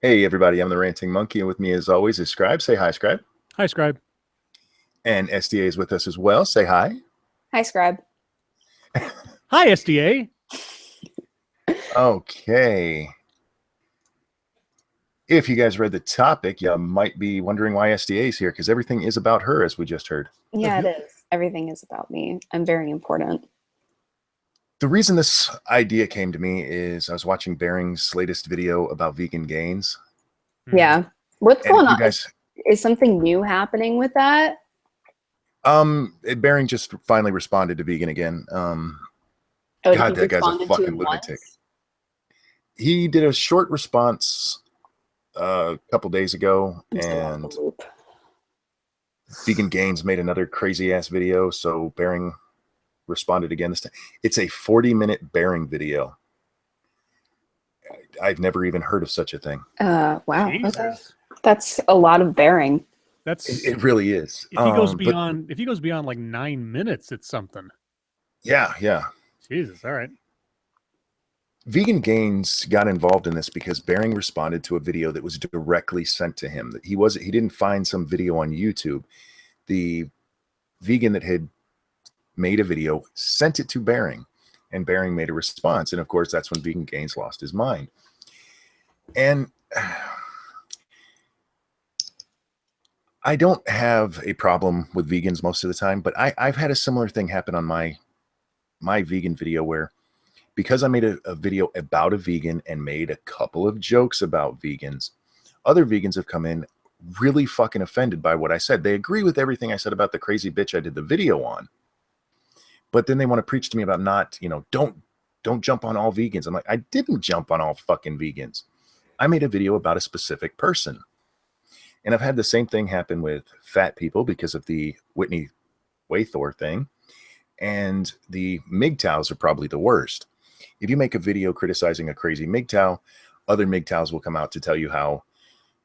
Hey everybody, I'm the Ranting Monkey, and with me as always is Scribe. Say hi, Scribe. Hi, Scribe. And SDA is with us as well. Say hi. Hi, Scribe. Hi, SDA. Okay. If you guys read the topic, you might be wondering why SDA is here, because everything is about her, as we just heard. Yeah, it is. Everything is about me. I'm very important. The reason this idea came to me is I was watching Bering's latest video about vegan gains. Yeah. What's And going you on? guys, Is something new happening with that? Bering just finally responded to vegan again. Oh, God, he that guy's a responded to fucking it lunatic. once? He did a short response a couple days ago, I'm still out of and the loop. Vegan Gains made another crazy ass video, so Bering responded again this time. It's a 40-minute Bering video. I've never even heard of such a thing. Wow. Jesus. Okay. That's a lot of bearing. That's It really is. if he goes beyond like 9 minutes, it's something. Yeah. Jesus, all right. Vegan Gains got involved in this because Bering responded to a video that was directly sent to him. He didn't find some video on YouTube. The vegan that had made a video sent it to Bering, and Bering made a response. And of course, that's when Vegan Gains lost his mind. And I don't have a problem with vegans most of the time, but I've had a similar thing happen on my vegan video where, because I made a video about a vegan and made a couple of jokes about vegans, other vegans have come in really fucking offended by what I said. They agree with everything I said about the crazy bitch I did the video on, but then they want to preach to me about not, don't jump on all vegans. I'm like, I didn't jump on all fucking vegans. I made a video about a specific person. And I've had the same thing happen with fat people because of the Whitney Waythor thing. And the MGTOWs are probably the worst. If you make a video criticizing a crazy MGTOW, other MGTOWs will come out to tell you how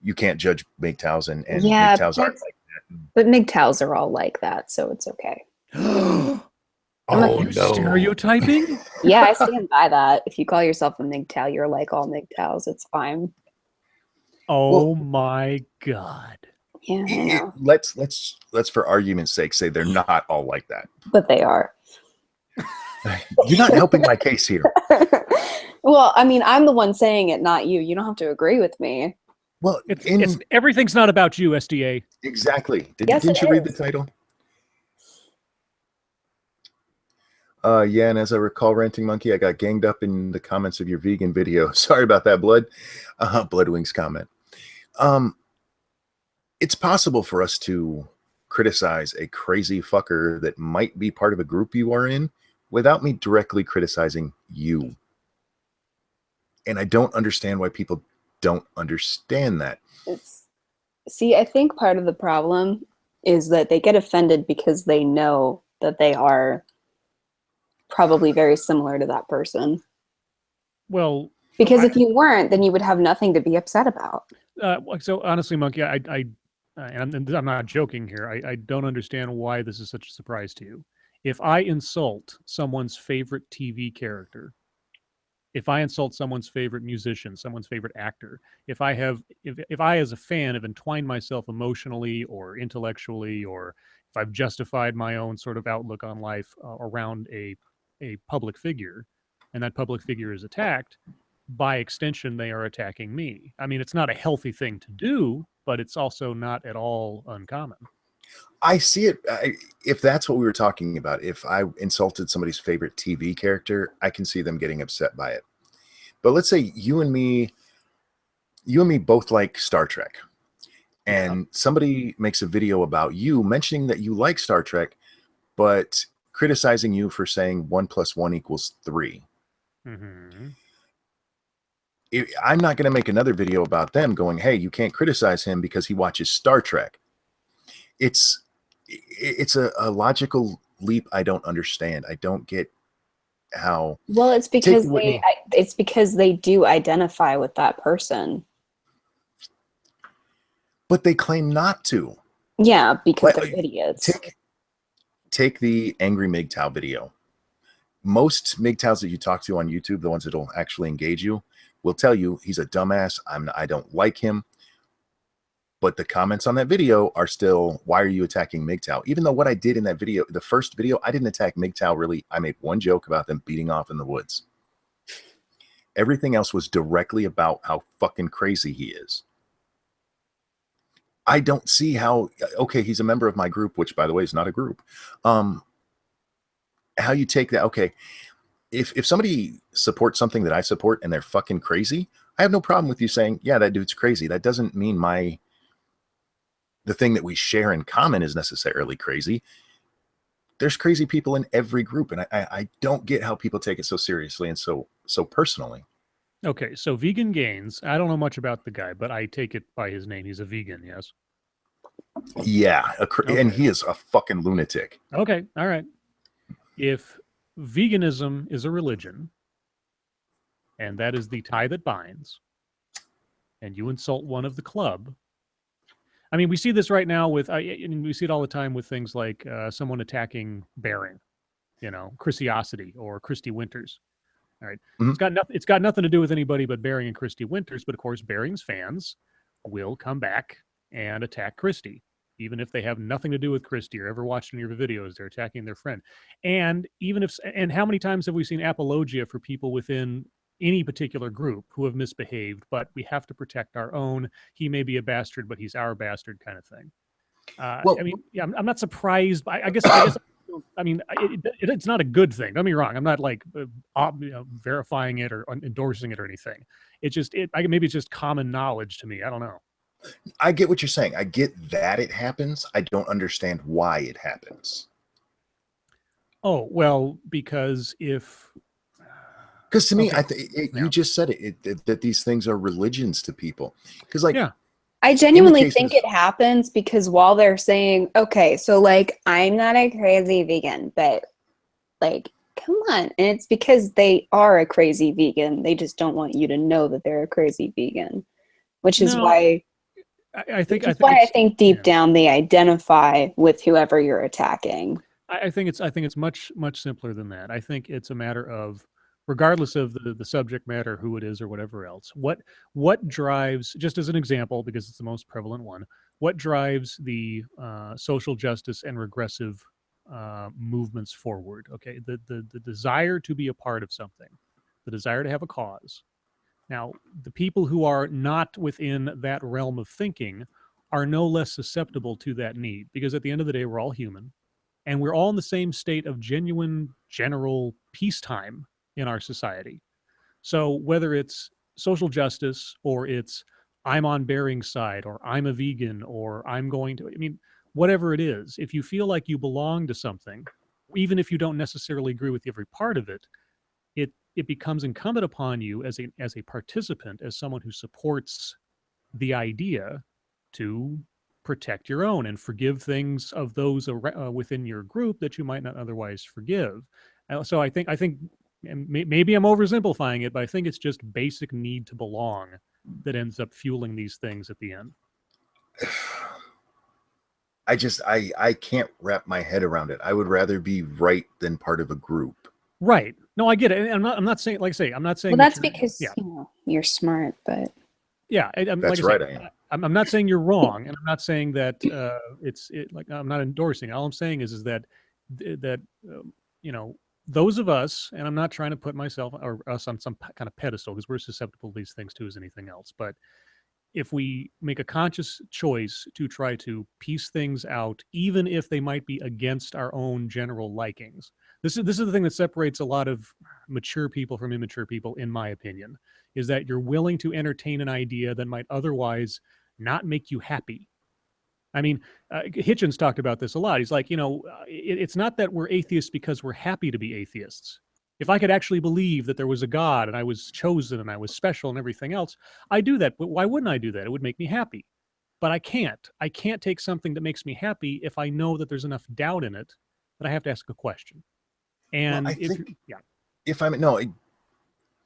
you can't judge MGTOWs and Yeah, MGTOWs aren't like that. But MGTOWs are all like that, so it's okay. Oh, You no. stereotyping? Yeah, I stand by that. If you call yourself a MGTOW, you're like all MGTOWs. It's fine. Oh my God. Yeah, I know. Let's for argument's sake say they're not all like that. But they are. You're not helping my case here. Well, I mean, I'm the one saying it, not you. You don't have to agree with me. Well, It's everything's not about you, SDA. exactly. Yes, Didn't it you read the is. title? Yeah, and as I recall, Ranting Monkey, I got ganged up in the comments of your vegan video. Sorry about that, Bloodwings comment. It's possible for us to criticize a crazy fucker that might be part of a group you are in without me directly criticizing you. And I don't understand why people don't understand that. See, I think part of the problem is that they get offended because they know that they are probably very similar to that person. Well, Because if you weren't, then you would have nothing to be upset about. so honestly, Monkey, and I'm not joking here. I don't understand why this is such a surprise to you. If I insult someone's favorite TV character, if I insult someone's favorite musician, someone's favorite actor, if I as a fan have entwined myself emotionally or intellectually, or if I've justified my own sort of outlook on life around a public figure, and that public figure is attacked, by extension, they are attacking me. I mean, it's not a healthy thing to do, but it's also not at all uncommon. I see it. If that's what we were talking about, if I insulted somebody's favorite TV character, I can see them getting upset by it. But let's say you and me both like Star Trek, and somebody makes a video about you mentioning that you like Star Trek, but criticizing you for saying 1 + 1 = 3. Mm-hmm. I'm not going to make another video about them going, hey, you can't criticize him because he watches Star Trek. It's a logical leap I don't understand. I don't get how. Well, it's because they do identify with that person. But they claim not to. Yeah, because they're idiots. Take the Angry MGTOW video. Most MGTOWs that you talk to on YouTube, the ones that'll actually engage you, will tell you he's a dumbass. I don't like him. But the comments on that video are still, why are you attacking MGTOW? Even though what I did in that video, the first video, I didn't attack MGTOW really. I made one joke about them beating off in the woods. Everything else was directly about how fucking crazy he is. I don't see how, okay, he's a member of my group, which by the way is not a group. How you take that, okay, if somebody supports something that I support and they're fucking crazy, I have no problem with you saying, yeah, that dude's crazy. That doesn't mean the thing that we share in common is necessarily crazy. There's crazy people in every group, and I don't get how people take it so seriously and so personally. Okay, so Vegan Gains. I don't know much about the guy, but I take it by his name. He's a vegan, yes? Yeah, Okay. and he is a fucking lunatic. Okay, all right. If veganism is a religion, and that is the tie that binds, and you insult one of the club, I mean, we see this right now with, and we see it all the time with things like someone attacking Bearing, Christiosity or Christy Winters. All right. Mm-hmm. It's got nothing to do with anybody but Bearing and Christy Winters, but of course, Bearing's fans will come back and attack Christy, even if they have nothing to do with Christy or ever watched any of her videos. They're attacking their friend. And how many times have we seen apologia for people within any particular group who have misbehaved, but we have to protect our own. He may be a bastard, but he's our bastard kind of thing. Well, I mean, yeah, I'm not surprised. I guess, I mean, it's not a good thing. Don't be wrong. I'm not like verifying it or endorsing it or anything. It's just, maybe it's just common knowledge to me. I don't know. I get what you're saying. I get that it happens. I don't understand why it happens. Oh, well, because to me, you just said it that these things are religions to people. Because I genuinely think it happens because while they're saying, okay, so like, I'm not a crazy vegan, but like, come on. And it's because they are a crazy vegan. They just don't want you to know that they're a crazy vegan, which is why I think deep down they identify with whoever you're attacking. I think it's much, much simpler than that. I think it's a matter of, regardless of the subject matter, who it is or whatever else, what drives, just as an example, because it's the most prevalent one, what drives the social justice and regressive movements forward? Okay, the desire to be a part of something, the desire to have a cause. Now, the people who are not within that realm of thinking are no less susceptible to that need, because at the end of the day, we're all human, and we're all in the same state of genuine, general peacetime in our society. So whether it's social justice or it's I'm on Bearing's side or I'm a vegan or I'm going to, I mean, whatever it is, if you feel like you belong to something, even if you don't necessarily agree with every part of it, it becomes incumbent upon you as a participant, as someone who supports the idea, to protect your own and forgive things of those within your group that you might not otherwise forgive. So I think, and maybe I'm oversimplifying it, but I think it's just basic need to belong that ends up fueling these things at the end. I can't wrap my head around it. I would rather be right than part of a group. Right. No, I get it. I'm not saying, like I say, I'm not saying. Well, that's because you're smart, but yeah, that's like right. I'm not saying you're wrong, and I'm not saying that like I'm not endorsing. All I'm saying is that those of us, and I'm not trying to put myself or us on some kind of pedestal, because we're susceptible to these things too as anything else. But if we make a conscious choice to try to piece things out, even if they might be against our own general likings, this is the thing that separates a lot of mature people from immature people, in my opinion, is that you're willing to entertain an idea that might otherwise not make you happy. I mean, Hitchens talked about this a lot. He's like, it's not that we're atheists because we're happy to be atheists. If I could actually believe that there was a God and I was chosen and I was special and everything else, I do that. But why wouldn't I do that? It would make me happy. But I can't. I can't take something that makes me happy if I know that there's enough doubt in it that I have to ask a question. And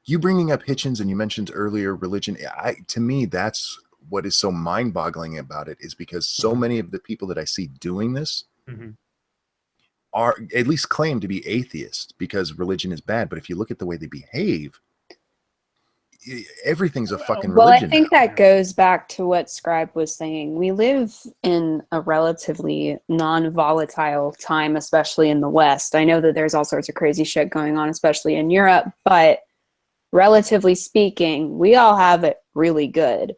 you bringing up Hitchens, and you mentioned earlier religion. To me, that's what is so mind-boggling about it, is because so many of the people that I see doing this are at least claim to be atheists because religion is bad. But if you look at the way they behave, everything's a fucking Well, I religion think now. that goes back to what Scribe was saying. We live in a relatively non-volatile time, especially in the West. I know that there's all sorts of crazy shit going on, especially in Europe, but relatively speaking, we all have it really good.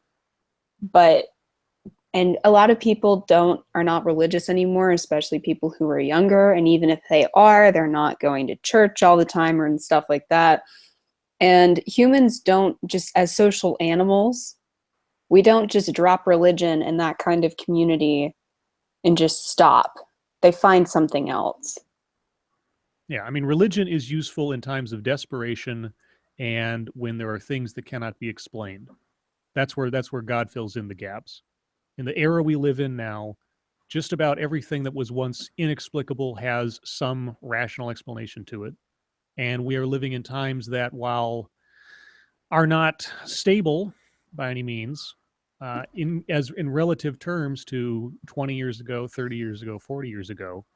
And a lot of people are not religious anymore, especially people who are younger. And even if they are, they're not going to church all the time and stuff like that. And humans don't just, as social animals, we don't just drop religion in that kind of community and just stop. They find something else. Yeah, I mean, religion is useful in times of desperation and when there are things that cannot be explained. That's where God fills in the gaps. In the era we live in now, just about everything that was once inexplicable has some rational explanation to it. And we are living in times that, while are not stable by any means, in relative terms to 20 years ago, 30 years ago, 40 years ago,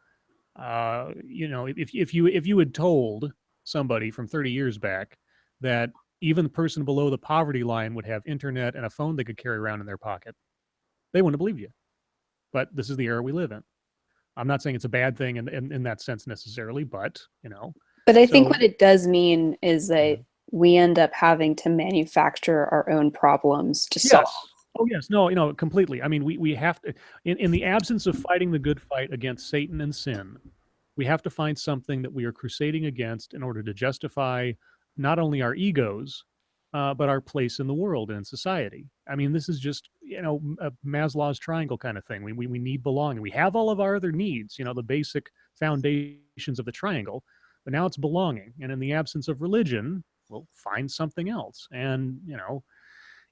if you had told somebody from 30 years back that even the person below the poverty line would have internet and a phone they could carry around in their pocket, they wouldn't believe you. But this is the era we live in. I'm not saying it's a bad thing in that sense necessarily, but But I think so what it does mean is that mhm. we end up having to manufacture our own problems to solve. Yes. Oh, yes. No, completely. I mean, we have to, in the absence of fighting the good fight against Satan and sin, we have to find something that we are crusading against in order to justify not only our egos, but our place in the world and in society. I mean, this is just, a Maslow's triangle kind of thing. We need belonging. We have all of our other needs, the basic foundations of the triangle, but now it's belonging. And in the absence of religion, we'll find something else. And,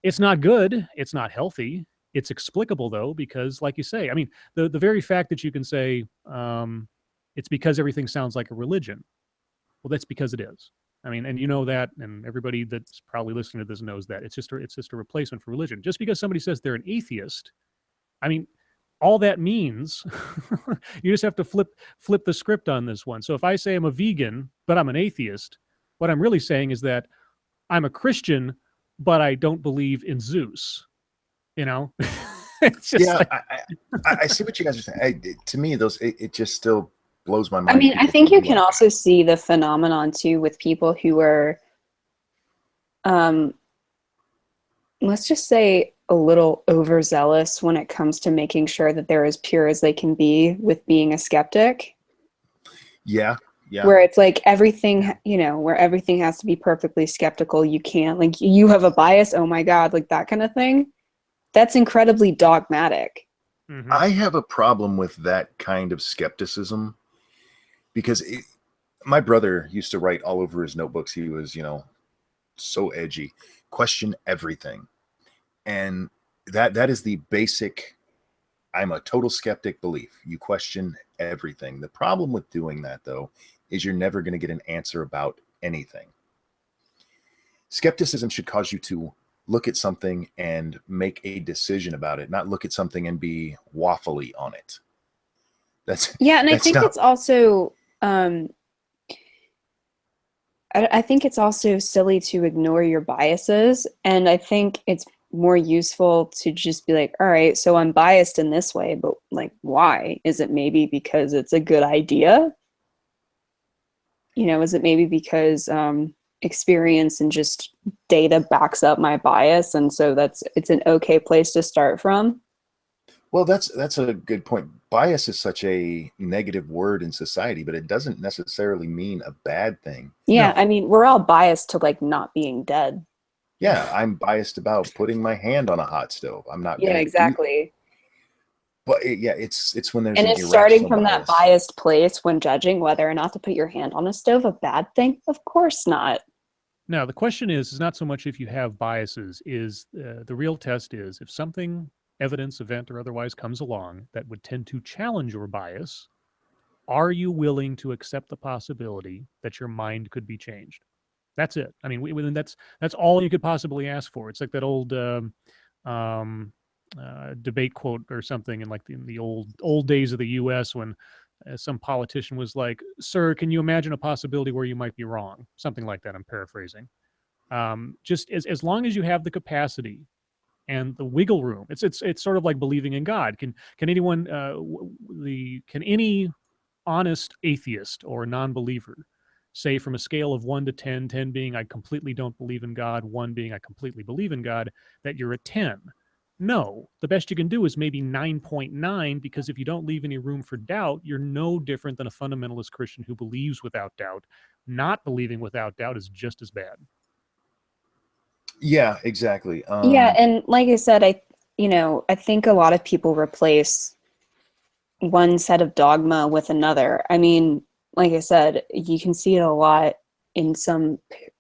it's not good. It's not healthy. It's explicable though, because like you say, I mean, the very fact that you can say it's because everything sounds like a religion. Well, that's because it is. I mean, and you know that, and everybody that's probably listening to this knows that it's just a replacement for religion. Just because somebody says they're an atheist, I mean, all that means you just have to flip the script on this one. So if I say I'm a vegan but I'm an atheist, what I'm really saying is that I'm a Christian but I don't believe in Zeus. It's just Yeah, like, I see what you guys are saying. To me, it just still blows my I mind. mean, I People think can you be can like, also see the phenomenon too with people who are, um, let's just say, a little overzealous when it comes to making sure that they're as pure as they can be with being a skeptic. yeah, yeah, Where it's like everything, where everything has to be perfectly skeptical. You can't, like, you have a bias, oh my God, like that kind of thing. That's incredibly dogmatic. mhm. I have a problem with that kind of skepticism because my brother used to write all over his notebooks. He was, so edgy, question everything, and that is the basic. I'm a total skeptic belief. You question everything. The problem with doing that, though, is you're never going to get an answer about anything. Skepticism should cause you to look at something and make a decision about it, not look at something and be waffly on it. That's Yeah, and I that's think not. it's also, I think it's also silly to ignore your biases. And I think it's more useful to just be like, all right, so I'm biased in this way, but like, why? Is it maybe because it's a good idea? Is it maybe because experience and just data backs up my bias? And so it's an okay place to start from. Well, that's a good point. Bias is such a negative word in society, but it doesn't necessarily mean a bad thing. Yeah, No. I mean, we're all biased to like not being dead. Yeah, I'm biased about putting my hand on a hot stove. I'm not Yeah, going to do that. exactly. But yeah, it's when there's And an is starting irrational from that bias. biased place when judging whether or not to put your hand on a stove a bad thing? Of course not. Now the question is not so much if you have biases. Is the real test is if something, evidence, event, or otherwise comes along that would tend to challenge your bias, are you willing to accept the possibility that your mind could be changed? That's it. I mean, that's all you could possibly ask for. It's like that old um, debate quote or something in like the old days of the U.S. when some politician was like, "Sir, can you imagine a possibility where you might be wrong?" Something like that. I'm paraphrasing. Just as long as you have the capacity and the wiggle room, it's sort of like believing in God. Can anyone can any honest atheist or non-believer say from a scale of 1 to 10, 10 being I completely don't believe in God, 1 being I completely believe in God, that you're a 10? No. The best you can do is maybe 9.9, because if you don't leave any room for doubt, you're no different than a fundamentalist Christian who believes without doubt. Not believing without doubt is just as bad. Yeah, exactly. Yeah, and like I said, I think a lot of people replace one set of dogma with another. I mean, like I said, you can see it a lot in some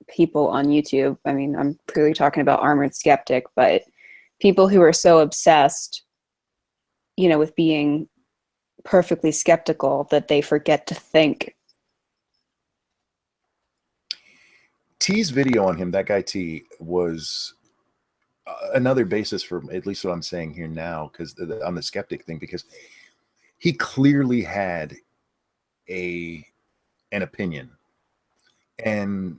people on YouTube. I mean, I'm clearly talking about Armored Skeptic, but people who are so obsessed, with being perfectly skeptical that they forget to think. T's video on him, that guy T, was another basis for at least what I'm saying here now, because on the skeptic thing, because he clearly had an opinion, and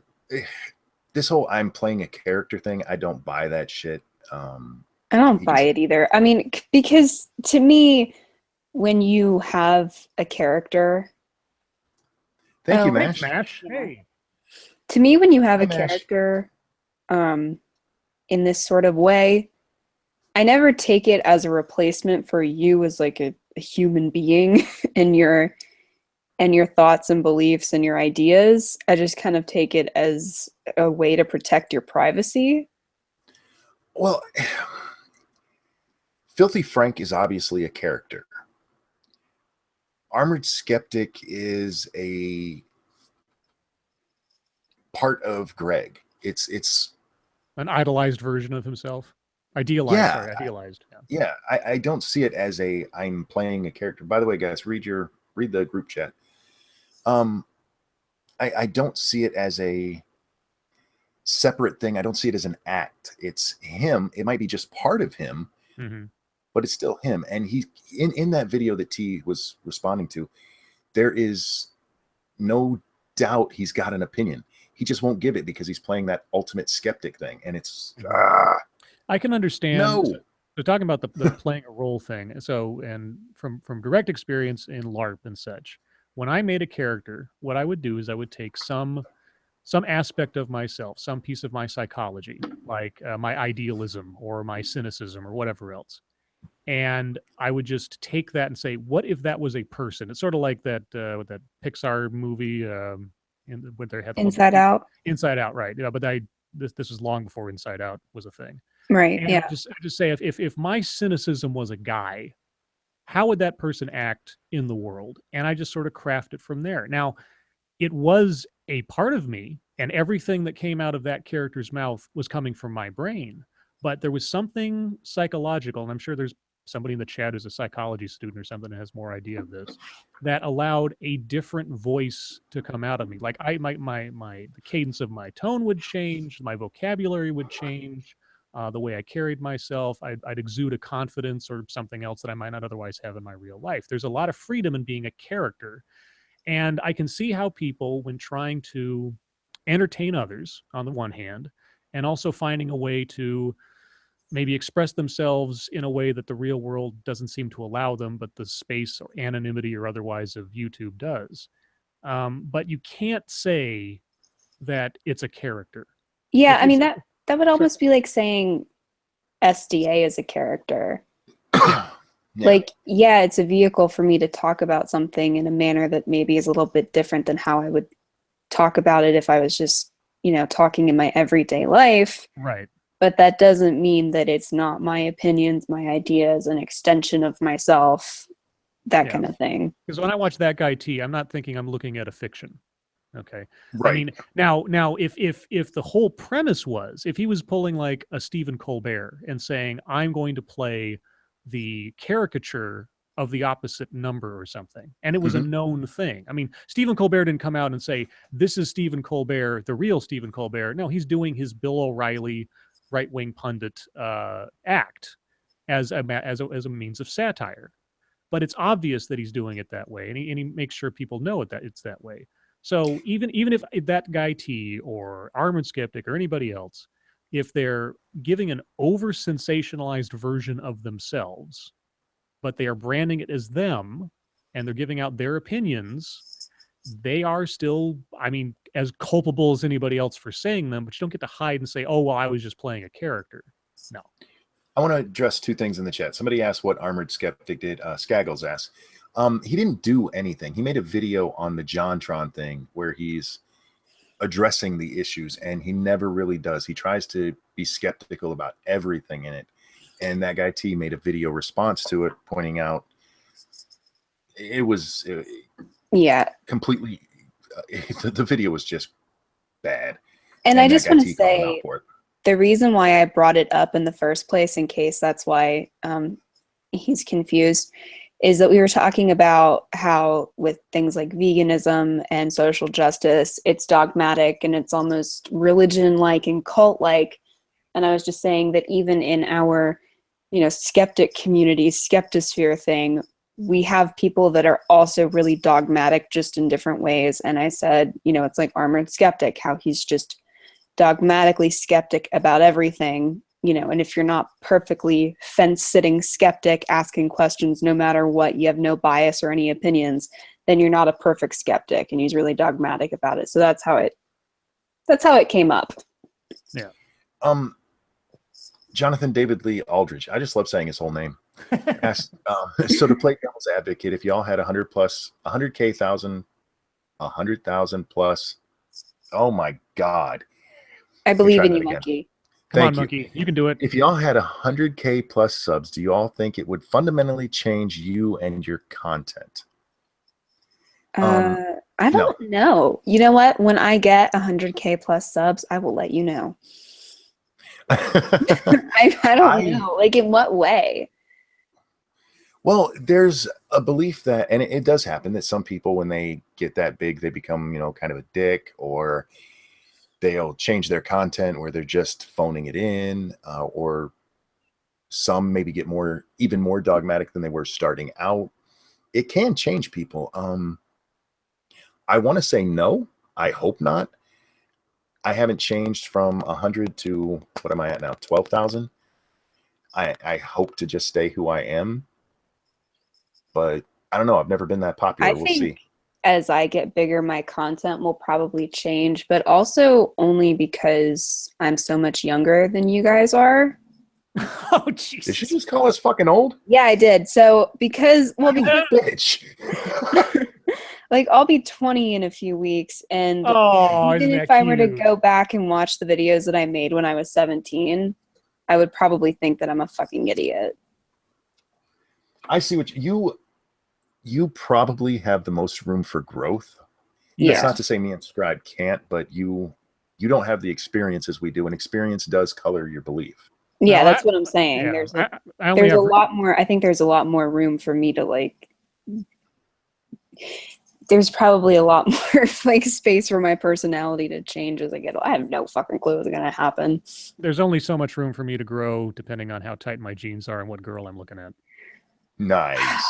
this whole I'm playing a character thing, I don't buy that shit. I don't buy it either. I mean, because to me, when you have a character, thank you, Thanks, Mash. Mash. Hey. To me, when you have Hi, a Mash. character, in this sort of way, I never take it as a replacement for you as like a human being and your thoughts and beliefs and your ideas. I just kind of take it as a way to protect your privacy. Well, Filthy Frank is obviously a character. Armored Skeptic is a part of Greg. It's an idolized version of himself. Idealized. Yeah, I don't see it as I'm playing a character. By the way, guys, read the group chat. I don't see it as a separate thing. I don't see it as an act. It's him. It might be just part of him, but it's still him. And he in that video that T was responding to, there is no doubt he's got an opinion. He just won't give it because he's playing that ultimate skeptic thing. And it's I can understand. No. So talking about the playing a role thing. So, and from direct experience in LARP and such, when I made a character, what I would do is I would take some aspect of myself, some piece of my psychology, like my idealism or my cynicism or whatever else, and I would just take that and say, what if that was a person? It's sort of like that with that Pixar movie, with their head Inside Out. Inside Out, right? Yeah, but this was long before Inside Out was a thing. Right. And yeah. I just say, if my cynicism was a guy, how would that person act in the world? And I just sort of craft it from there. Now, it was a part of me, and everything that came out of that character's mouth was coming from my brain. But there was something psychological, and I'm sure there's somebody in the chat who's a psychology student or something that has more idea of this, that allowed a different voice to come out of me. Like the cadence of my tone would change, my vocabulary would change, the way I carried myself. I'd exude a confidence or something else that I might not otherwise have in my real life. There's a lot of freedom in being a character. And I can see how people, when trying to entertain others on the one hand, and also finding a way to maybe express themselves in a way that the real world doesn't seem to allow them, but the space or anonymity or otherwise of YouTube does. But you can't say that it's a character. Yeah, I mean that would almost be like saying SDA is a character. Yeah. Like, yeah, it's a vehicle for me to talk about something in a manner that maybe is a little bit different than how I would talk about it if I was just, talking in my everyday life. Right. But that doesn't mean that it's not my opinions, my ideas, an extension of myself, that kind of thing. Because when I watch that guy T, I'm not thinking I'm looking at a fiction. Okay. Right. I mean, now if the whole premise was, if he was pulling like a Stephen Colbert and saying, I'm going to play the caricature of the opposite number or something, and it was a known thing. I mean, Stephen Colbert didn't come out and say, this is Stephen Colbert, the real Stephen Colbert. No, he's doing his Bill O'Reilly right-wing pundit act as a means of satire. But it's obvious that he's doing it that way, and he makes sure people know that it's that way. So even if that guy T or Armored Skeptic or anybody else, if they're giving an over sensationalized version of themselves, but they are branding it as them and they're giving out their opinions, they are still, I mean, as culpable as anybody else for saying them, but you don't get to hide and say, oh, well, I was just playing a character. No. I want to address two things in the chat. Somebody asked what Armored Skeptic did. Skaggles asked. He didn't do anything. He made a video on the JonTron thing where he's addressing the issues, and he never really does. He tries to be skeptical about everything in it. And that guy T made a video response to it, pointing out it was completely the video was just bad. And I just want to say the reason why I brought it up in the first place, in case that's why he's confused, is that we were talking about how with things like veganism and social justice, it's dogmatic and it's almost religion-like and cult-like. And I was just saying that even in our, skeptic community, skeptosphere thing, we have people that are also really dogmatic, just in different ways. And I said, it's like Armored Skeptic, how he's just dogmatically skeptic about everything. And if you're not perfectly fence-sitting skeptic, asking questions no matter what, you have no bias or any opinions, then you're not a perfect skeptic. And he's really dogmatic about it. So that's how it came up. Yeah. Jonathan David Lee Aldridge. I just love saying his whole name. Asked, so to play devil's advocate, if y'all had 100,000 plus, oh my God. I believe in you, Monkey. Come on, Monkey. You can do it. If y'all had 100K plus subs, do you all think it would fundamentally change you and your content? I don't know. You know what? When I get 100K plus subs, I will let you know. I don't know. Like, in what way? Well, there's a belief that, and it does happen, that some people, when they get that big, they become, kind of a dick, or they'll change their content where they're just phoning it in, or some maybe get even more dogmatic than they were starting out. It can change people. I want to say no. I hope not. I haven't changed from 100 to, what am I at now? 12,000. I hope to just stay who I am. But I don't know. I've never been that popular. We'll see. As I get bigger, my content will probably change, but also only because I'm so much younger than you guys are. Oh, Jesus. Did she just call us fucking old? Yeah, I did. So because bitch. Like, I'll be 20 in a few weeks, and even if I were to go back and watch the videos that I made when I was 17, I would probably think that I'm a fucking idiot. I see what you probably have the most room for growth. Yeah. That's not to say me and Scribe can't, but you don't have the experiences we do, and experience does color your belief. Yeah, that's what I'm saying. Yeah, there's a lot more. I think there's a lot more room for me to there's probably a lot more space for my personality to change as I get. I have no fucking clue what's gonna happen. There's only so much room for me to grow, depending on how tight my jeans are and what girl I'm looking at. Nice.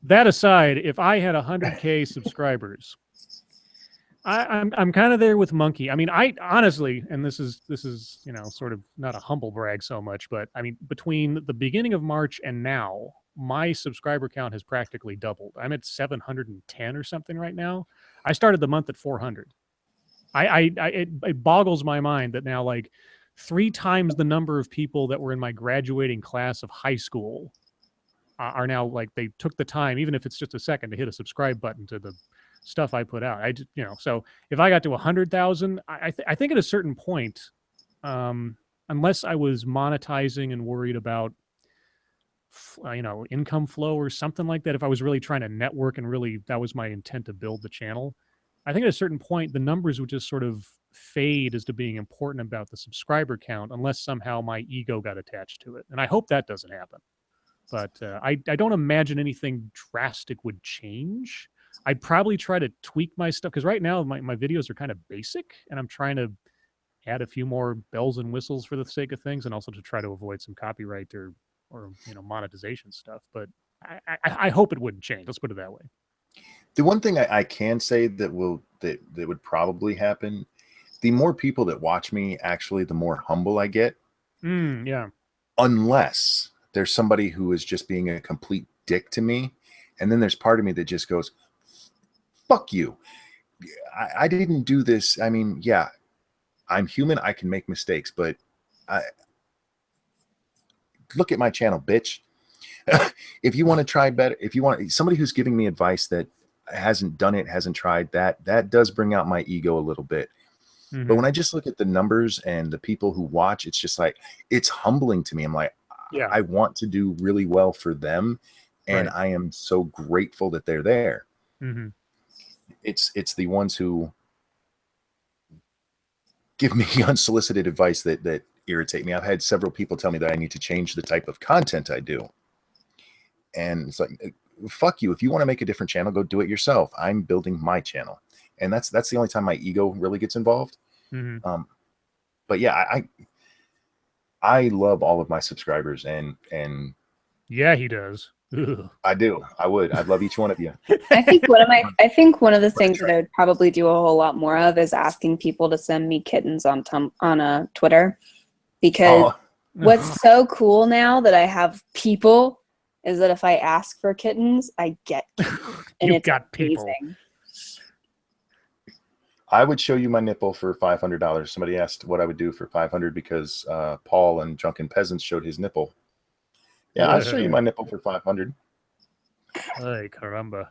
That aside, if I had 100K subscribers, I'm kind of there with Monkey. I mean, I honestly, and this is sort of not a humble brag so much, but I mean, between the beginning of March and now, my subscriber count has practically doubled. I'm at 710 or something right now. I started the month at 400. It boggles my mind that now 3 times the number of people that were in my graduating class of high school are now they took the time, even if it's just a second, to hit a subscribe button to the stuff I put out. So if I got to 100,000, I think at a certain point, unless I was monetizing and worried about income flow or something like that, if I was really trying to network and really that was my intent to build the channel, I think at a certain point the numbers would just sort of fade as to being important about the subscriber count, unless somehow my ego got attached to it. And I hope that doesn't happen. But I don't imagine anything drastic would change. I'd probably try to tweak my stuff, because right now my videos are kind of basic, and I'm trying to add a few more bells and whistles for the sake of things, and also to try to avoid some copyright or monetization stuff. But I hope it wouldn't change. Let's put it that way. The one thing I can say that would probably happen, the more people that watch me, actually, the more humble I get. Yeah. Unless there's somebody who is just being a complete dick to me. And then there's part of me that just goes, fuck you. I didn't do this. I mean, yeah, I'm human. I can make mistakes, but look at my channel, bitch. If you want to try better, if you want somebody who's giving me advice that hasn't done it, hasn't tried that does bring out my ego a little bit. But when I just look at the numbers and the people who watch, it's just like, it's humbling to me. I'm like, yeah, I want to do really well for them. And I am so grateful that they're there. It's the ones who give me unsolicited advice that irritate me. I've had several people tell me that I need to change the type of content I do. And it's like, fuck you. If you want to make a different channel, go do it yourself. I'm building my channel. And that's the only time my ego really gets involved. But yeah, I love all of my subscribers and yeah, he does. Ugh. I do. I'd love each one of you. I think one of the things that I would probably do a whole lot more of is asking people to send me kittens on Twitter, because what's so cool now that I have people is that if I ask for kittens, I get kittens, and You've it's got amazing. people. I would show you my nipple for $500. Somebody asked what I would do for $500 because Paul and Drunken Peasants showed his nipple. Yeah, I'll show you my nipple for $500. Ay, caramba.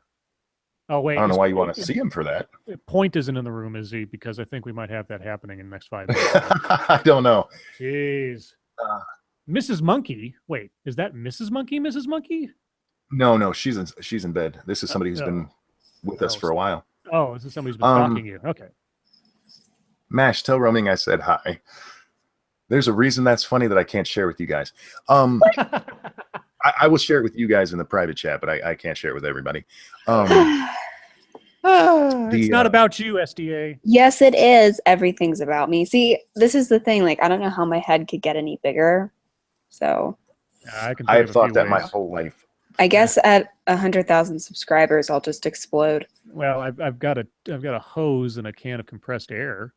Oh, wait. I don't know why you want to see him for that. Point isn't in the room, is he? Because I think we might have that happening in the next 5 minutes. I don't know. Jeez. Mrs. Monkey. Wait, is that Mrs. Monkey? Mrs. Monkey? No, she's in bed. This is somebody who's been with us for a while. Oh, this is somebody who's been stalking you. Okay. Mash, tell Roaming I said hi. There's a reason that's funny that I can't share with you guys. I will share it with you guys in the private chat, but I can't share it with everybody. It's not about you, SDA. Yes, it is. Everything's about me. See, this is the thing. Like, I don't know how my head could get any bigger. So I have thought that my whole life. I guess at 100,000 subscribers, I'll just explode. Well, I've got a hose and a can of compressed air.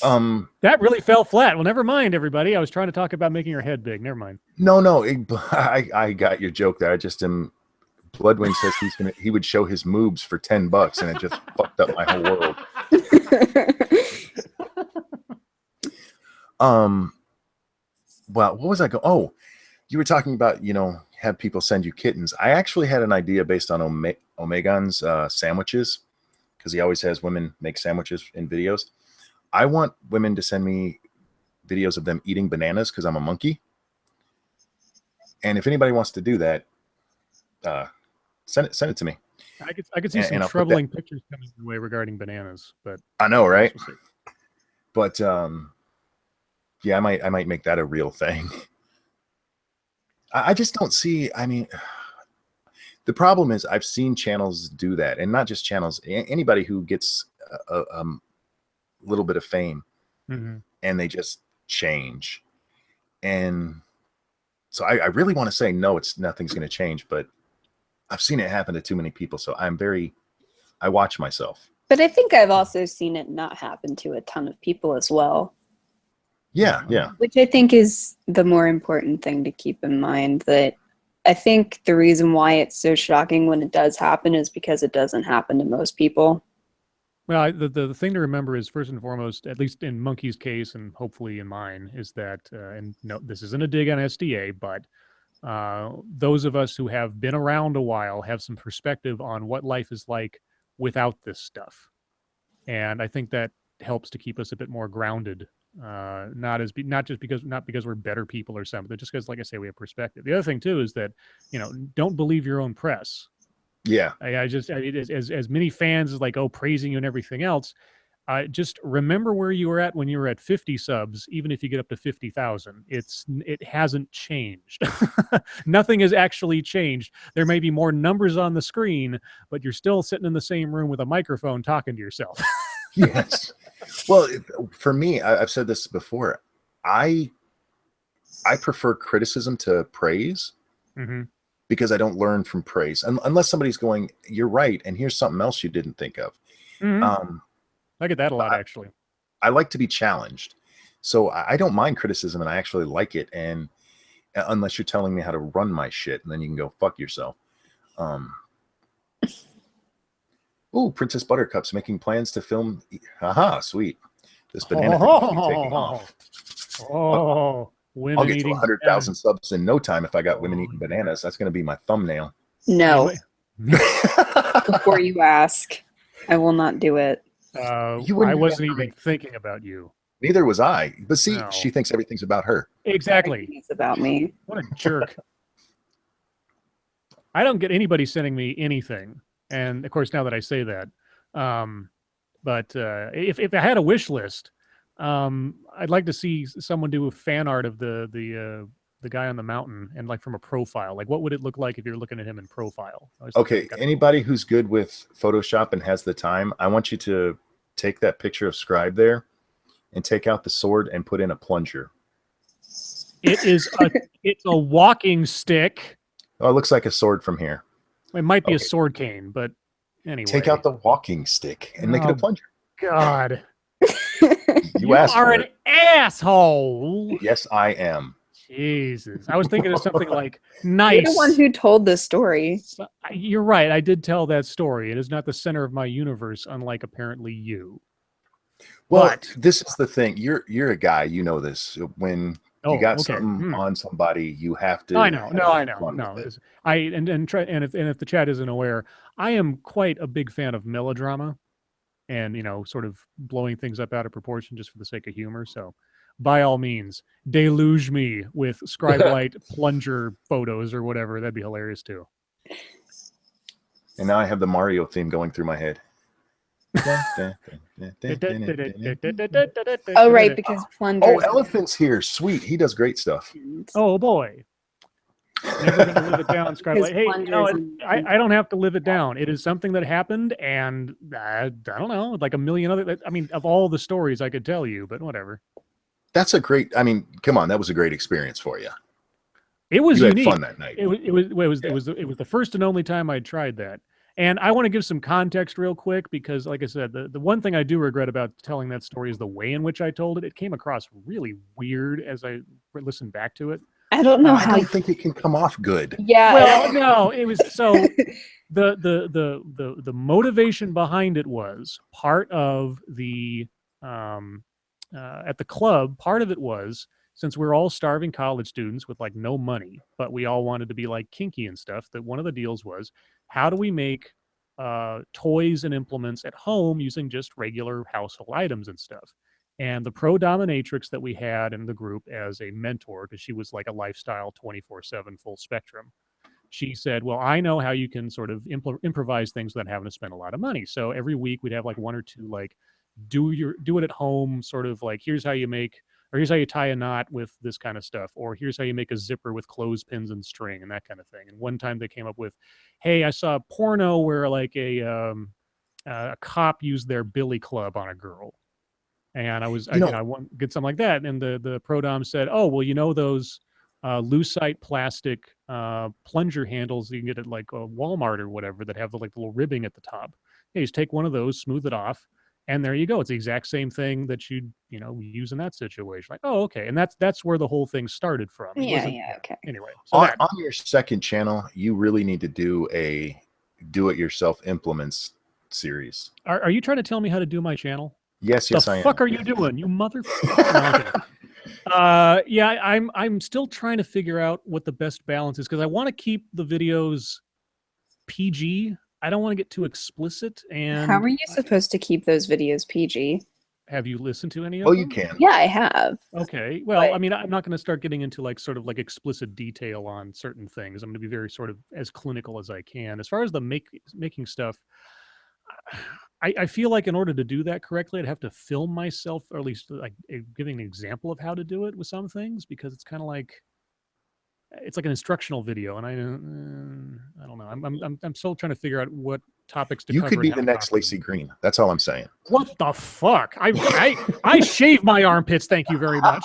That really fell flat. Well, never mind, everybody. I was trying to talk about making your head big. Never mind. No, I got your joke there. I just am. Bloodwing says he would show his moobs for $10, and it just fucked up my whole world. Well, what was I going? Oh, you were talking about, have people send you kittens. I actually had an idea based on Omegon's sandwiches, because he always has women make sandwiches in videos. I want women to send me videos of them eating bananas because I'm a monkey. And if anybody wants to do that, send it to me. I could see some troubling pictures coming your way regarding bananas, but I know, right? But yeah, I might make that a real thing. I just don't see. I mean, the problem is I've seen channels do that, and not just channels. Anybody who gets a little bit of fame, and they just change. And so I really want to say no, nothing's going to change, but I've seen it happen to too many people. So I watch myself. But I think I've also seen it not happen to a ton of people as well. Yeah. Which I think is the more important thing to keep in mind. That I think the reason why it's so shocking when it does happen is because it doesn't happen to most people. Well, the thing to remember is, first and foremost, at least in Monkey's case and hopefully in mine, is that, and no, this isn't a dig on SDA, but those of us who have been around a while have some perspective on what life is like without this stuff. And I think that helps to keep us a bit more grounded. Not because we're better people or something, just because, like I say, we have perspective. The other thing too is that, don't believe your own press. Yeah. As many fans as praising you and everything else, just remember where you were at when you were at 50 subs. Even if you get up to 50,000, it hasn't changed. Nothing has actually changed. There may be more numbers on the screen, but you're still sitting in the same room with a microphone talking to yourself. Yes. Well, for me, I've said this before. I prefer criticism to praise, because I don't learn from praise unless somebody's going, "You're right," and here's something else you didn't think of. I get that a lot, actually. I like to be challenged, so I don't mind criticism, and I actually like it. And unless you're telling me how to run my shit, and then you can go fuck yourself. Oh, Princess Buttercup's making plans to film. Haha, sweet. This banana thing will be taking off. Women I'll get to eating 100,000 subs in no time if I got women eating bananas. That's going to be my thumbnail. No. Before you ask, I will not do it. I wasn't even thinking about you. Neither was I. But see, she thinks everything's about her. Exactly. It's about me. What a jerk. I don't get anybody sending me anything. And of course, now that I say that, but if I had a wish list, I'd like to see someone do a fan art of the guy on the mountain, and like from a profile. Like, what would it look like if you're looking at him in profile? Okay, anybody who's good with Photoshop and has the time, I want you to take that picture of Scribe there and take out the sword and put in a plunger. It's a walking stick. Oh, it looks like a sword from here. It might be a sword cane, but anyway. Take out the walking stick and make it a plunger. God. You asked are for an it. asshole. Yes, I am. Jesus. I was thinking of something like nice. You're the one who told the story. You're right. I did tell that story. It is not the center of my universe, unlike apparently you. Well, this is the thing. You're a guy, you know this. When you got something on somebody, you have to. I know. No. If the chat isn't aware, I am quite a big fan of melodrama, and sort of blowing things up out of proportion just for the sake of humor. So, by all means, deluge me with Scribe Light plunger photos or whatever. That'd be hilarious too. And now I have the Mario theme going through my head. Oh, right, because plungers. Oh, Elephant's here. Sweet. He does great stuff. Oh, boy. Never going to live it down, Scribe Light. Hey, I don't have to live it down. It is something that happened, and I don't know, like a million other. I mean, of all the stories I could tell you, but whatever. That's a great. I mean, come on, that was a great experience for you. It was unique. Had fun that night. It was the first and only time I tried that. And I want to give some context real quick because, like I said, the one thing I do regret about telling that story is the way in which I told it. It came across really weird as I listened back to it. I don't know how. I don't think it can come off good. Yeah. Well, no, it was so. The motivation behind it was part of the at the club. Part of it was, since we're all starving college students with like no money, but we all wanted to be like kinky and stuff, that one of the deals was, how do we make toys and implements at home using just regular household items and stuff? And the pro dominatrix that we had in the group as a mentor, because she was like a lifestyle 24/7 full spectrum, she said, well, I know how you can sort of improvise things without having to spend a lot of money. So every week we'd have like one or two, like do it at home, sort of like, here's how you make, or here's how you tie a knot with this kind of stuff, or here's how you make a zipper with clothespins and string and that kind of thing. And one time they came up with, hey, I saw a porno where like a cop used their billy club on a girl. And I want to get something like that. And the pro dom said, oh, well, those lucite plastic plunger handles you can get at like a Walmart or whatever that have the like little ribbing at the top. Hey, just take one of those, smooth it off, and there you go. It's the exact same thing that you'd use in that situation. Like, oh, okay, and that's where the whole thing started from. Okay. Anyway, so on your second channel, you really need to do a do-it-yourself implements series. Are you trying to tell me how to do my channel? Yes, I am. The fuck are you doing, you motherfucker? Yeah, I'm still trying to figure out what the best balance is, because I want to keep the videos PG. I don't want to get too explicit. And how are you supposed to keep those videos PG? Have you listened to any of them? Oh, you can. Yeah, I have. Okay. Well, I mean, I'm not going to start getting into like sort of like explicit detail on certain things. I'm going to be very sort of as clinical as I can. As far as the making stuff, I feel like in order to do that correctly, I'd have to film myself, or at least like giving an example of how to do it with some things, because it's kind of like, it's like an instructional video, and I don't know. I'm still trying to figure out what topics to cover. You could be the next Lacey Green. That's all I'm saying. What the fuck? I shave my armpits. Thank you very much.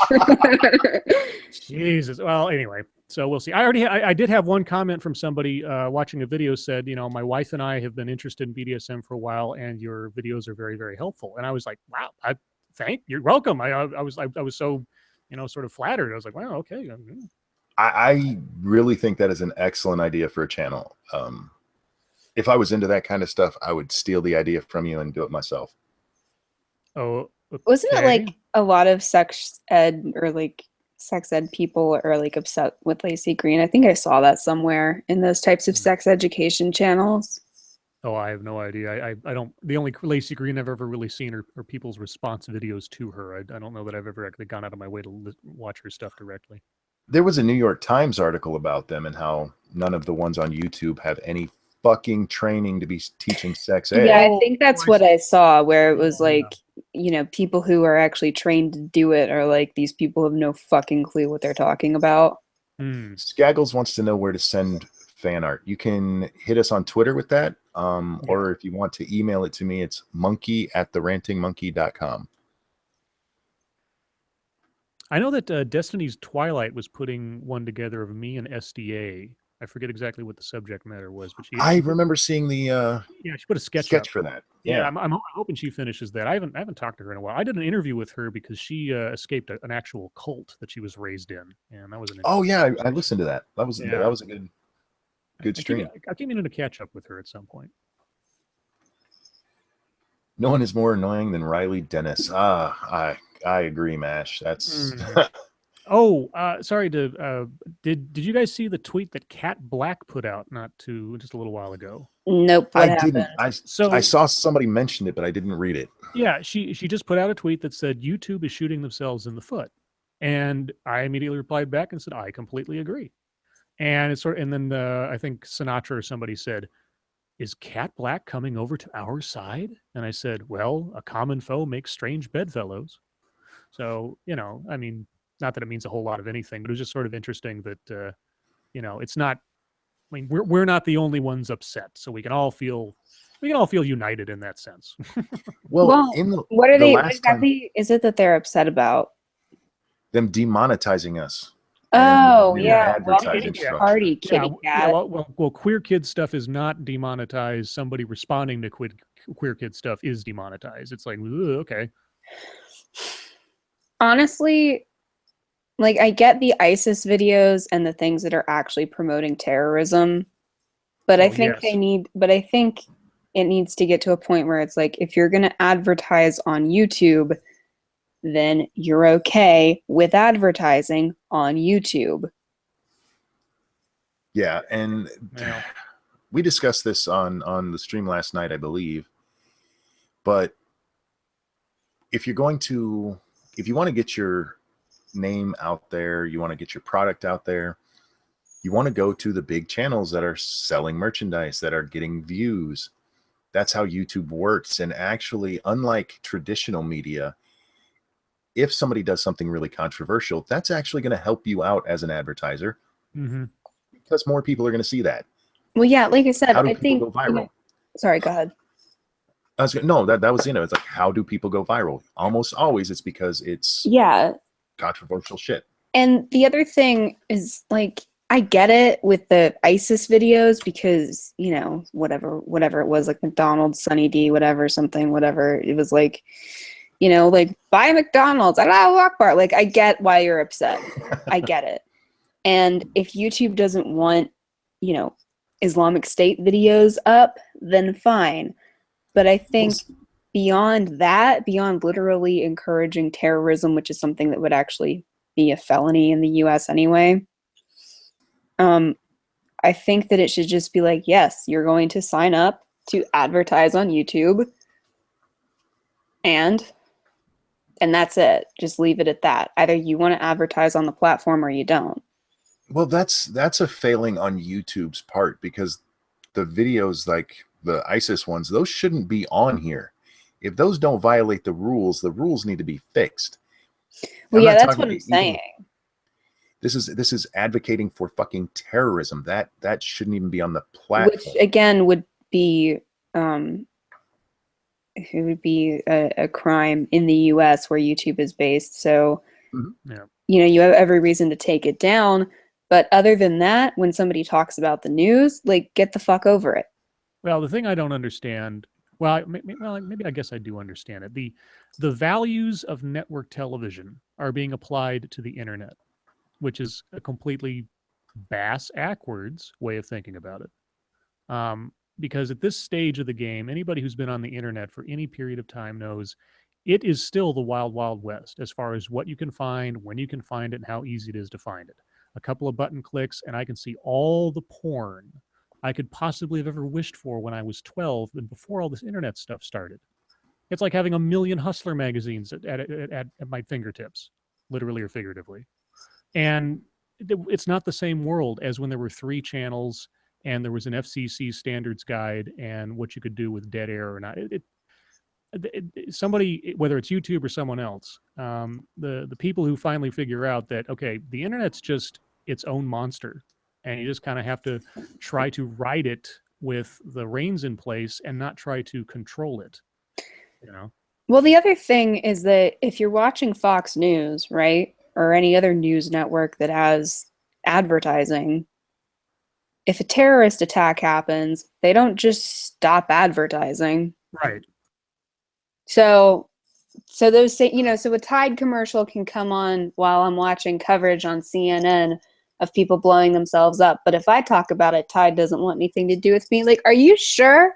Jesus. Well, anyway, So we'll see. I did have one comment from somebody watching a video said, my wife and I have been interested in BDSM for a while, and your videos are very, very helpful. And I was like, wow, you're welcome. I was so, sort of flattered. I was like, wow, okay. I really think that is an excellent idea for a channel. If I was into that kind of stuff, I would steal the idea from you and do it myself. Oh, okay. Wasn't it like a lot of sex ed or like sex ed people are like upset with Lacey Green? I think I saw that somewhere in those types of sex education channels. Oh, I have no idea. I don't. The only Lacey Green I've ever really seen are people's response videos to her. I don't know that I've ever actually gone out of my way to watch her stuff directly. There was a New York Times article about them and how none of the ones on YouTube have any fucking training to be teaching sex ed. Yeah, I think that's what I saw, where it was like, people who are actually trained to do it are like, these people have no fucking clue what they're talking about. Skaggles wants to know where to send fan art. You can hit us on Twitter with that, or if you want to email it to me, it's monkey@therantingmonkey.com. I know that Destiny's Twilight was putting one together of me and SDA. I forget exactly what the subject matter was, but I remember seeing the she put a sketch for that. Yeah, I'm hoping she finishes that. I haven't talked to her in a while. I did an interview with her because she escaped an actual cult that she was raised in, and that was an. Oh yeah, I listened to that. That was a good stream. I keep meaning to catch up with her at some point. No one is more annoying than Riley Dennis. I agree, Mash. That's. Oh, sorry to. Did you guys see the tweet that Kat Black put out just a little while ago? Nope. I didn't. I saw somebody mention it, but I didn't read it. Yeah, she just put out a tweet that said YouTube is shooting themselves in the foot, and I immediately replied back and said I completely agree. And then I think Sinatra or somebody said, "Is Kat Black coming over to our side?" And I said, "Well, a common foe makes strange bedfellows." So I mean. Not that it means a whole lot of anything, but it was just sort of interesting that, it's not. I mean, we're not the only ones upset, so we can all feel united in that sense. Well, what are they? What exactly is it that they're upset about? Them demonetizing us. Oh yeah, party kitty cat. Well, queer kid stuff is not demonetized. Somebody responding to queer kid stuff is demonetized. It's like, okay. Honestly. Like, I get the ISIS videos and the things that are actually promoting terrorism, but I think I think it needs to get to a point where it's like, if you're going to advertise on YouTube, then you're okay with advertising on YouTube. Yeah, and we discussed this on the stream last night, I believe. But if you want to get your name out there, you want to get your product out there, you want to go to the big channels that are selling merchandise, that are getting views. That's how YouTube works. And actually, unlike traditional media, if somebody does something really controversial, that's actually going to help you out as an advertiser, because more people are going to see that. Well, yeah, like I said, how do people go viral? Sorry, go ahead. That was it's like, how do people go viral? Almost always it's because it's controversial shit. And the other thing is, like, I get it with the ISIS videos because, whatever it was, like McDonald's, Sunny D, whatever, it was like, like, buy McDonald's, Allahu Akbar. Like, I get why you're upset. I get it. And if YouTube doesn't want, Islamic State videos up, then fine. But I think beyond that, beyond literally encouraging terrorism, which is something that would actually be a felony in the US anyway, I think that it should just be like, yes, you're going to sign up to advertise on YouTube, and that's it. Just leave it at that. Either you want to advertise on the platform or you don't. Well, that's a failing on YouTube's part, because the videos like the ISIS ones, those shouldn't be on here. If those don't violate the rules need to be fixed. Well, yeah, that's what I'm saying. This is advocating for fucking terrorism. That shouldn't even be on the platform. Which again would be it would be a crime in the US where YouTube is based. So you have every reason to take it down. But other than that, when somebody talks about the news, like, get the fuck over it. Well, the thing I don't understand, well, maybe I guess I do understand it. The values of network television are being applied to the internet, which is a completely backwards way of thinking about it. Because at this stage of the game, anybody who's been on the internet for any period of time knows it is still the wild, wild west as far as what you can find, when you can find it, and how easy it is to find it. A couple of button clicks, and I can see all the porn I could possibly have ever wished for when I was 12 and before all this internet stuff started. It's like having a million Hustler magazines at my fingertips, literally or figuratively. And it's not the same world as when there were 3 channels and there was an FCC standards guide and what you could do with dead air or not. Somebody, whether it's YouTube or someone else, the people who finally figure out that, okay, the internet's just its own monster, and you just kind of have to try to ride it with the reins in place and not try to control it, you know? Well, the other thing is that if you're watching Fox News, right, or any other news network that has advertising, if a terrorist attack happens, they don't just stop advertising. Right. So those say, so a Tide commercial can come on while I'm watching coverage on CNN of people blowing themselves up. But if I talk about it, Tide doesn't want anything to do with me. Like, are you sure?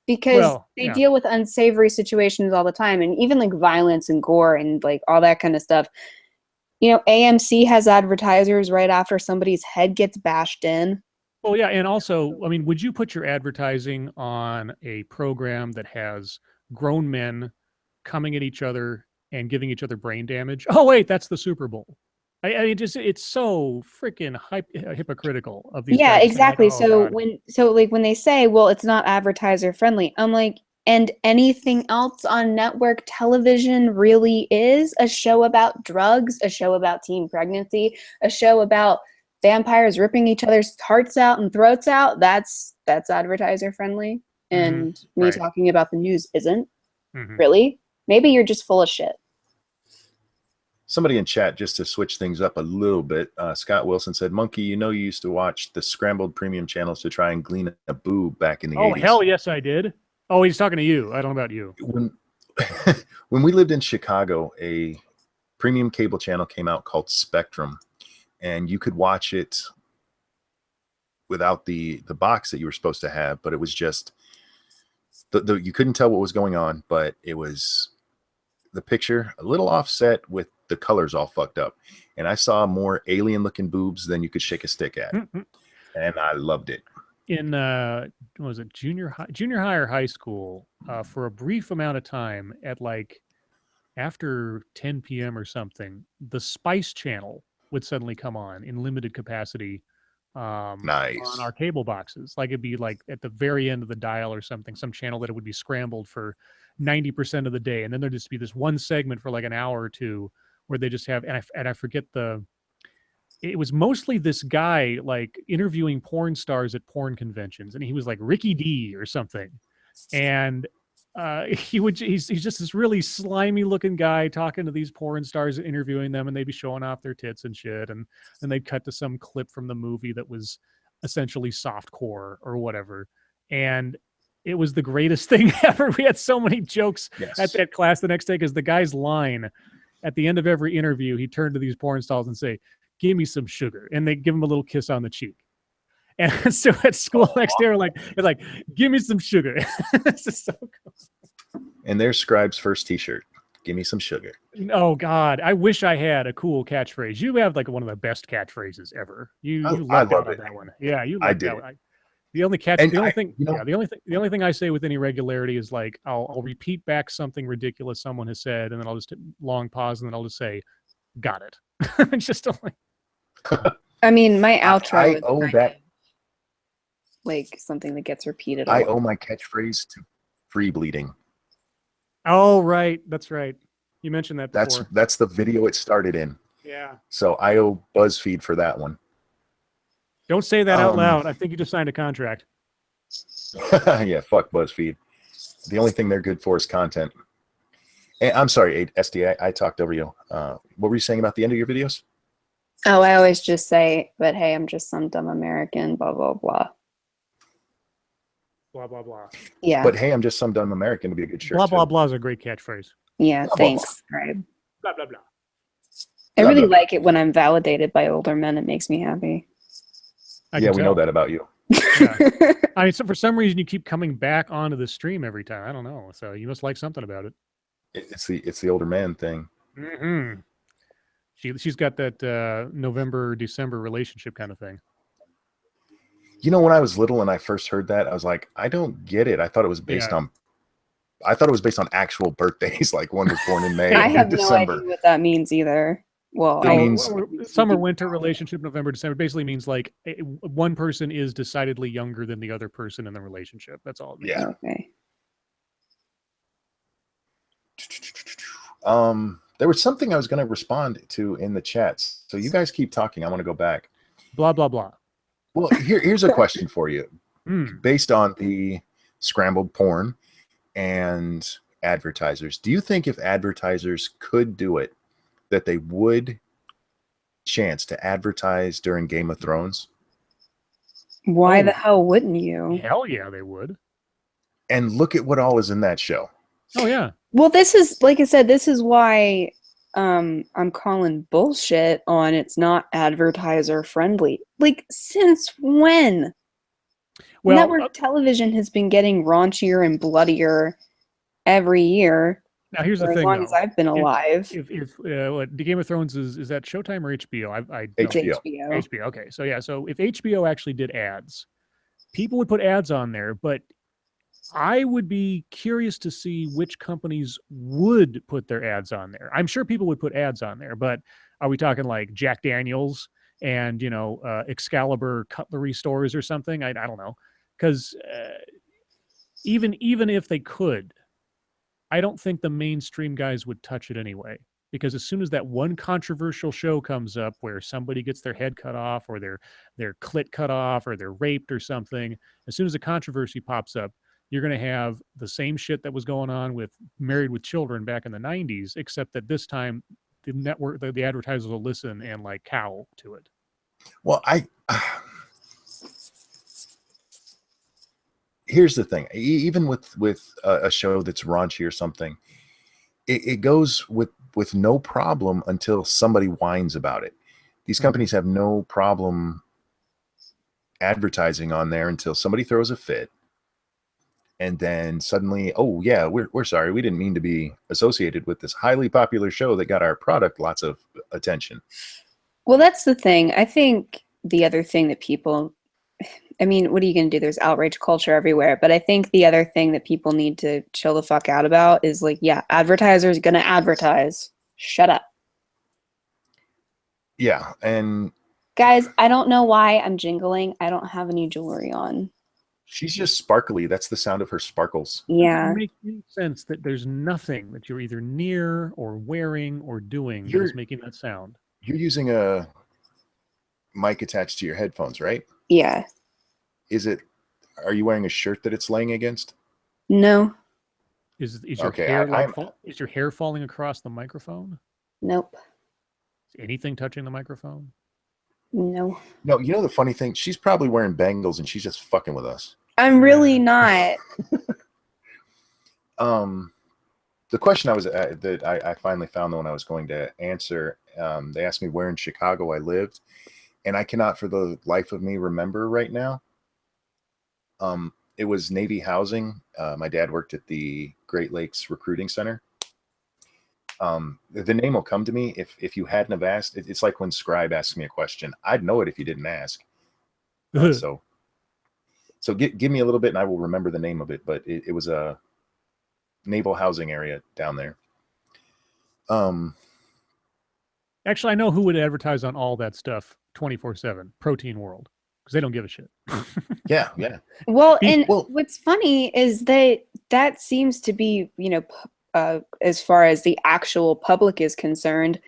Because they deal with unsavory situations all the time, and even like violence and gore and like all that kind of stuff. AMC has advertisers right after somebody's head gets bashed in. Well, yeah, and also, I mean, would you put your advertising on a program that has grown men coming at each other and giving each other brain damage? Oh, wait, that's the Super Bowl. I mean, it's so freaking hypocritical of these. Yeah, guys exactly. Like, oh, when they say, well, it's not advertiser friendly, I'm like, and anything else on network television really is a show about drugs, a show about teen pregnancy, a show about vampires ripping each other's hearts out and throats out. That's advertiser friendly. And me talking about the news isn't. Really? Maybe you're just full of shit. Somebody in chat, just to switch things up a little bit, Scott Wilson said, Monkey, you used to watch the scrambled premium channels to try and glean a boob back in the 80s. Oh, hell yes, I did. Oh, he's talking to you. I don't know about you. When we lived in Chicago, a premium cable channel came out called Spectrum, and you could watch it without the box that you were supposed to have, but it was just you couldn't tell what was going on, but it was the picture a little offset with the colors all fucked up, and I saw more alien looking boobs than you could shake a stick at. And I loved it. In what was it, junior high or high school, for a brief amount of time, at like after 10 p.m. or something, the Spice Channel would suddenly come on in limited capacity nice on our cable boxes. Like, it'd be like at the very end of the dial or something, some channel that it would be scrambled for 90% of the day, and then there'd just be this one segment for like an hour or two where they just have, and I forget it was mostly this guy like interviewing porn stars at porn conventions, and he was like Ricky D or something, and he's just this really slimy looking guy talking to these porn stars, interviewing them, and they'd be showing off their tits and shit, and then they'd cut to some clip from the movie that was essentially softcore or whatever, and it was the greatest thing ever. We had so many jokes at that class the next day, because the guy's line at the end of every interview, he turned to these porn stars and say, "Give me some sugar," and they give him a little kiss on the cheek. And so at school next day, they're like, "Give me some sugar." This is so cool. And there's Scribe's first T-shirt. Give me some sugar. Oh God, I wish I had a cool catchphrase. You have like one of the best catchphrases ever. You I love it. That one. Yeah, you. I did. That one. The only thing I say with any regularity is like I'll repeat back something ridiculous someone has said, and then I'll just long pause, and then I'll just say, "Got it." It's just like. I mean, my outro. I owe that. Like something that gets repeated. I owe my catchphrase to Free Bleeding. Oh, right. That's right. You mentioned that before. That's the video it started in. Yeah. So I owe BuzzFeed for that one. Don't say that out loud. I think you just signed a contract. Yeah, fuck BuzzFeed. The only thing they're good for is content. And I'm sorry, SD, I talked over you. What were you saying about the end of your videos? Oh, I always just say, but hey, I'm just some dumb American, blah, blah, blah. Blah, blah, blah. Yeah. But hey, I'm just some dumb American to be a good shirt. Blah, blah, too. blah is a great catchphrase. Yeah, Blah, blah, thanks. Right. Blah, blah, blah. I Blah, really blah, blah. like it when I'm validated by older men. It makes me happy. Yeah, we know that about you. Yeah. I mean, so for some reason, you keep coming back onto the stream every time. I don't know. So you must like something about it. It's the older man thing. Mm-hmm. She's got that November, December relationship kind of thing. You know, when I was little and I first heard that, I was like, I don't get it. I thought it was based on actual birthdays. Like one was born in May. I and have December. no idea what that means either. Well, It means summer, winter relationship, November, December basically means like one person is decidedly younger than the other person in the relationship. That's all it means. Yeah. Okay. There was something I was going to respond to in the chats. So you guys keep talking. I want to go back. Blah, blah, blah. Well, here's a question for you. Based on the scrambled porn and advertisers, do you think if advertisers could do it, that they would chance to advertise during Game of Thrones? Why the hell wouldn't you? Hell yeah, they would. And look at what all is in that show. Oh yeah. Well, this is, like I said, this is why I'm calling bullshit on it's not advertiser friendly. Like, since when? Well, network television has been getting raunchier and bloodier every year. Now here's the thing, as long as I've been alive. If what, the Game of Thrones is that Showtime or HBO? I HBO. HBO. Okay, so yeah, so if HBO actually did ads, people would put ads on there, but I would be curious to see which companies would put their ads on there. I'm sure people would put ads on there, but are we talking like Jack Daniels and Excalibur cutlery stores or something? I don't know, because even if they could, I don't think the mainstream guys would touch it anyway. Because as soon as that one controversial show comes up where somebody gets their head cut off or their clit cut off or they're raped or something, as soon as a controversy pops up, you're going to have the same shit that was going on with Married with Children back in the 90s, except that this time the network, the advertisers will listen and like cow to it. Well, here's the thing. Even with a show that's raunchy or something, it goes with no problem until somebody whines about it. These companies have no problem advertising on there until somebody throws a fit. And then suddenly, oh yeah, we're sorry, we didn't mean to be associated with this highly popular show that got our product lots of attention. Well, that's the thing. I think the other thing that people, I mean, what are you going to do? There's outrage culture everywhere. But I think the other thing that people need to chill the fuck out about is like, yeah, advertisers going to advertise. Shut up. Yeah. And guys, I don't know why I'm jingling. I don't have any jewelry on. She's just sparkly. That's the sound of her sparkles. Yeah. It makes any sense that there's nothing that you're either near or wearing or doing that is making that sound. You're using a mic attached to your headphones, right? Yeah. Are you wearing a shirt that it's laying against? No. Is your hair is your hair falling across the microphone? Nope. Is anything touching the microphone? No. No, you know the funny thing? She's probably wearing bangles and she's just fucking with us. I'm really not. The question I finally found the one I was going to answer, they asked me where in Chicago I lived, and I cannot for the life of me remember right now. It was Navy housing. My dad worked at the Great Lakes Recruiting Center. The name will come to me if you hadn't have asked. It's like when Scribe asks me a question. I'd know it if you didn't ask. So give me a little bit and I will remember the name of it. But it was a naval housing area down there. Actually, I know who would advertise on all that stuff 24/7. Protein World, because they don't give a shit. Yeah. Well, and what's funny is that seems to be, as far as the actual public is concerned,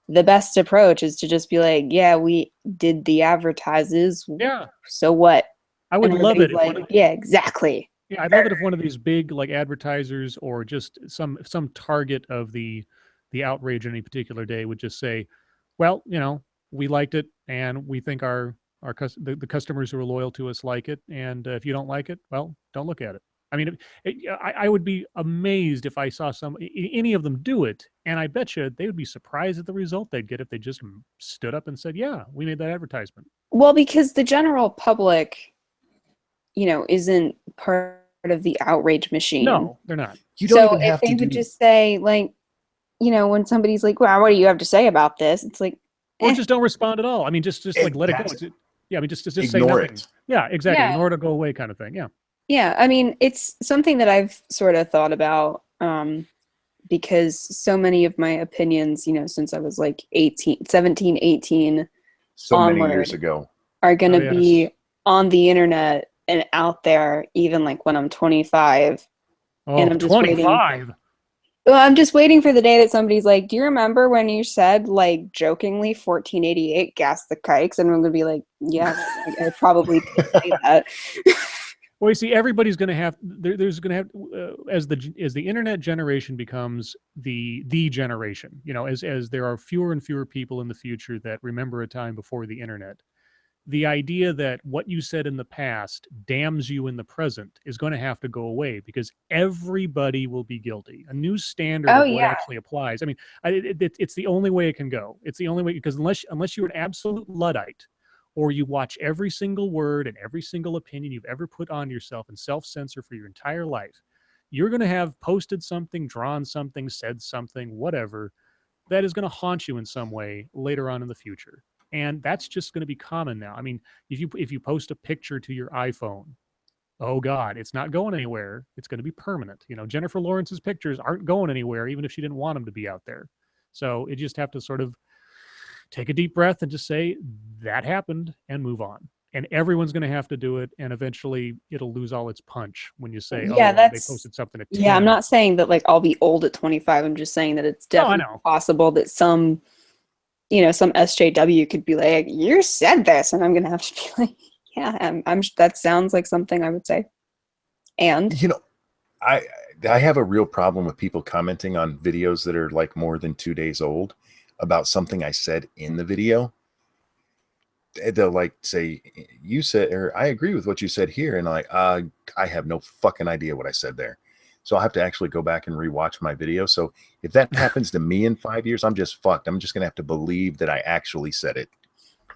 the best approach is to just be like, yeah, we did the advertises. Yeah. So what? I would love it. Yeah, exactly. Yeah, I'd love it if one of these big like advertisers or just some target of the outrage on any particular day would just say, well, we liked it, and we think the customers who are loyal to us like it. And if you don't like it, well, don't look at it. I mean, I would be amazed if I saw any of them do it, and I bet you they would be surprised at the result they'd get if they just stood up and said, "Yeah, we made that advertisement." Well, because the general public, isn't part of the outrage machine. No, they're not. You don't even have if they would just say, like, when somebody's like, "Well, what do you have to say about this?" It's like, or just don't respond at all. I mean, just like let it go. Yeah, I mean, just say nothing. It. Yeah, exactly. Yeah. Ignore it or go away, kind of thing. Yeah. Yeah, I mean, it's something that I've sort of thought about because so many of my opinions, since I was like 17, 18, so onward, many years ago, are going to be on the internet and out there, even like when I'm 25. Oh, and I'm just 25. Well, I'm just waiting for the day that somebody's like, "Do you remember when you said, like, jokingly 1488 gas the kikes?" And I'm going to be like, "Yeah, I probably did say that." Well, you see, everybody's going to have. There's going to have as the internet generation becomes the generation. As there are fewer and fewer people in the future that remember a time before the internet. The idea that what you said in the past damns you in the present is going to have to go away because everybody will be guilty. A new standard of what actually applies. I mean, it's the only way it can go. It's the only way, because unless you're an absolute Luddite, or you watch every single word and every single opinion you've ever put on yourself and self-censor for your entire life, you're going to have posted something, drawn something, said something, whatever, that is going to haunt you in some way later on in the future. And that's just going to be common now. I mean, if you post a picture to your iPhone, oh God, it's not going anywhere. It's going to be permanent. Jennifer Lawrence's pictures aren't going anywhere, even if she didn't want them to be out there. So you just have to sort of take a deep breath and just say that happened and move on. And everyone's going to have to do it, and eventually it'll lose all its punch when you say, "Oh, they posted something at 10." Yeah, I'm not saying that like I'll be old at 25. I'm just saying that it's definitely possible that some SJW could be like, "You said this," and I'm going to have to be like, "Yeah, that sounds like something I would say." And I have a real problem with people commenting on videos that are like more than 2 days old about something I said in the video. They'll like say, "You said," or "I agree with what you said here," and I have no fucking idea what I said there. So I'll have to actually go back and rewatch my video. So if that happens to me in 5 years, I'm just fucked. I'm just gonna have to believe that I actually said it.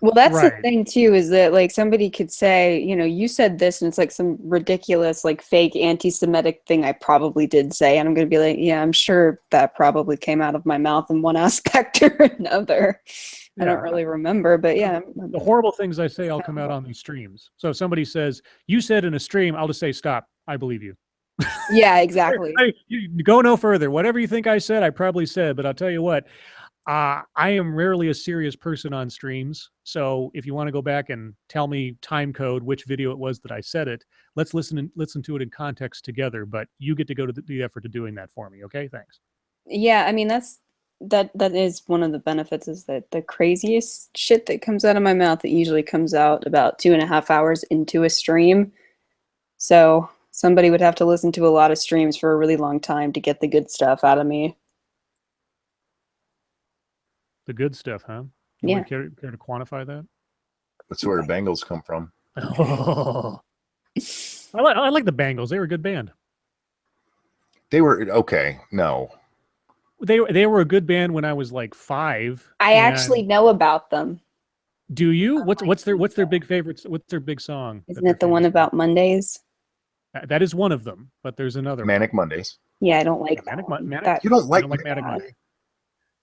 Well, that's the thing too, is that like somebody could say, "You said this," and it's like some ridiculous, like fake anti-Semitic thing I probably did say, and I'm going to be like, "Yeah, I'm sure that probably came out of my mouth in one aspect or another." Yeah. I don't really remember, but yeah. The horrible things I say all come out on these streams. So if somebody says, "You said in a stream," I'll just say, "Stop. I believe you." Yeah, exactly. You go no further. Whatever you think I said, I probably said, but I'll tell you what. I am rarely a serious person on streams. So if you want to go back and tell me time code, which video it was that I said it, let's listen to it in context together. But you get to go to the effort of doing that for me. Okay, thanks. Yeah, I mean, that is one of the benefits, is that the craziest shit that comes out of my mouth, it usually comes out about 2.5 hours into a stream. So somebody would have to listen to a lot of streams for a really long time to get the good stuff out of me. The good stuff, huh? You would care to quantify that? That's where Bengals come from. Oh. I like the Bengals. They were a good band. They were okay. No, they were a good band when I was like 5. I actually know about them. Do you? What's their big favorites? What's their big song? Isn't it the one about Mondays? That is one of them, but there's another Manic Mondays. Yeah, I don't like that. You don't like Manic Monday?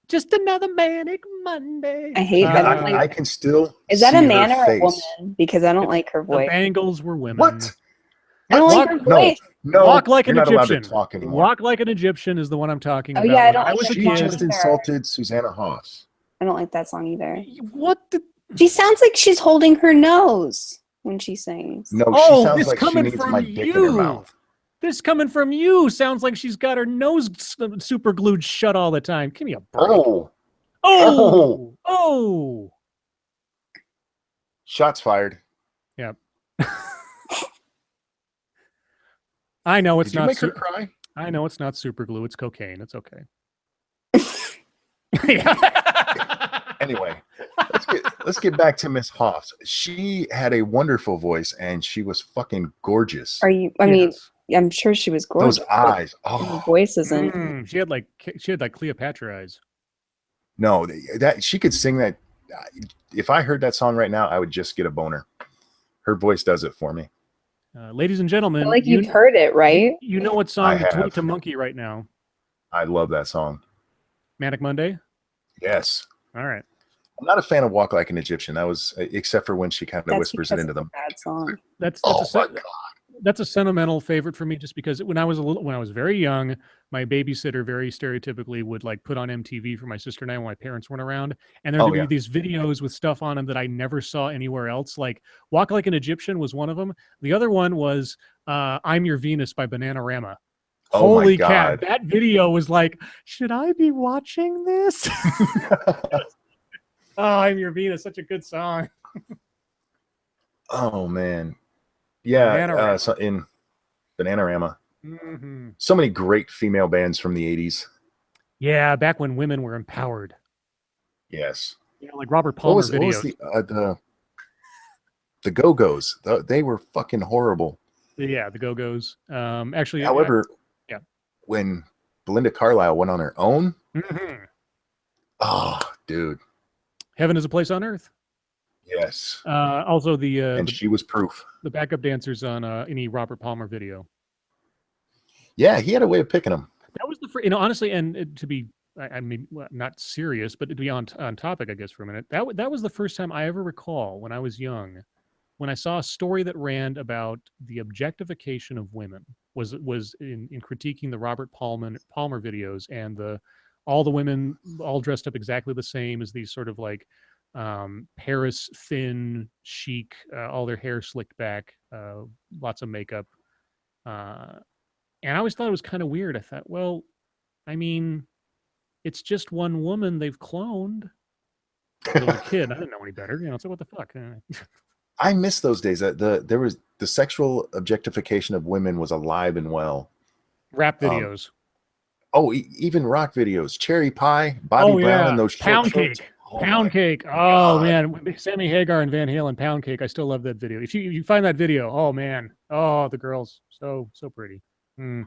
Just another Manic Monday. I hate that. I can still. Is that a man or a woman? Because I don't like her voice. The Bengals were women. What? I don't like her voice. No. Walk like an Egyptian. Not allowed to talk anymore. Walk like an Egyptian is the one I'm talking about. Yeah, I don't. She just insulted Susanna Hoffs. I don't like that song either. What? She sounds like she's holding her nose when she sings. No, she sounds like she needs my dick in her mouth. This coming from you sounds like she's got her nose super glued shut all the time. Give me a break. Oh. Shots fired. Yep. I know it's not. Did you make her cry? I know it's not super glue. It's cocaine. It's okay. Anyway, let's get. let's get back to Miss Hoffs. She had a wonderful voice, and she was fucking gorgeous. Are you? I mean, I'm sure she was gorgeous. Those eyes. Her voice isn't. She had like Cleopatra eyes. No, that she could sing that. If I heard that song right now, I would just get a boner. Her voice does it for me. Ladies and gentlemen, Like you've heard it, right? You know what song to tweet to Monkey right now? I love that song. Manic Monday? Yes. All right. I'm not a fan of Walk Like an Egyptian. That was, except for when she kind of whispers it into them. Bad song. That's a sentimental favorite for me, just because when I was very young, my babysitter very stereotypically would like put on MTV for my sister and I when my parents weren't around, and there would be these videos with stuff on them that I never saw anywhere else. Like Walk Like an Egyptian was one of them. The other one was I'm Your Venus by Bananarama. Oh Holy my God. cat! That video was like, should I be watching this? Oh, I'm Your Venus, such a good song. Oh man. Yeah, so in Bananarama. Mm-hmm. So many great female bands from the 80s. Yeah, back when women were empowered. Yes. Yeah, like Robert Palmer videos. What was the Go-Go's? They were fucking horrible. Yeah, the Go-Go's. Actually, however, when Belinda Carlisle went on her own, oh, dude. Heaven is a Place on Earth. Yes. Also and she was proof. The backup dancers on any Robert Palmer video. Yeah, he had a way of picking them. That was the honestly, and to be, I mean, not serious, but to be on topic, I guess, for a minute. That was the first time I ever recall when I was young, when I saw a story that ran about the objectification of women. Was in critiquing the Robert Palmer videos, and all the women all dressed up exactly the same as these sort of like Paris thin chic, all their hair slicked back, lots of makeup, and I always thought it was kind of weird. I thought, well, I mean, it's just one woman they've cloned. As a kid, I didn't know any better. You know, so what the fuck? I miss those days. There was the sexual objectification of women was alive and well. Rap videos. Even rock videos. Cherry Pie, Bobby Brown, and those Pound shorts. Cake. Pound Cake. Oh man, Sammy Hagar and Van Halen. Pound Cake. I still love that video. If you find that video, oh man, oh the girls, so pretty. Hi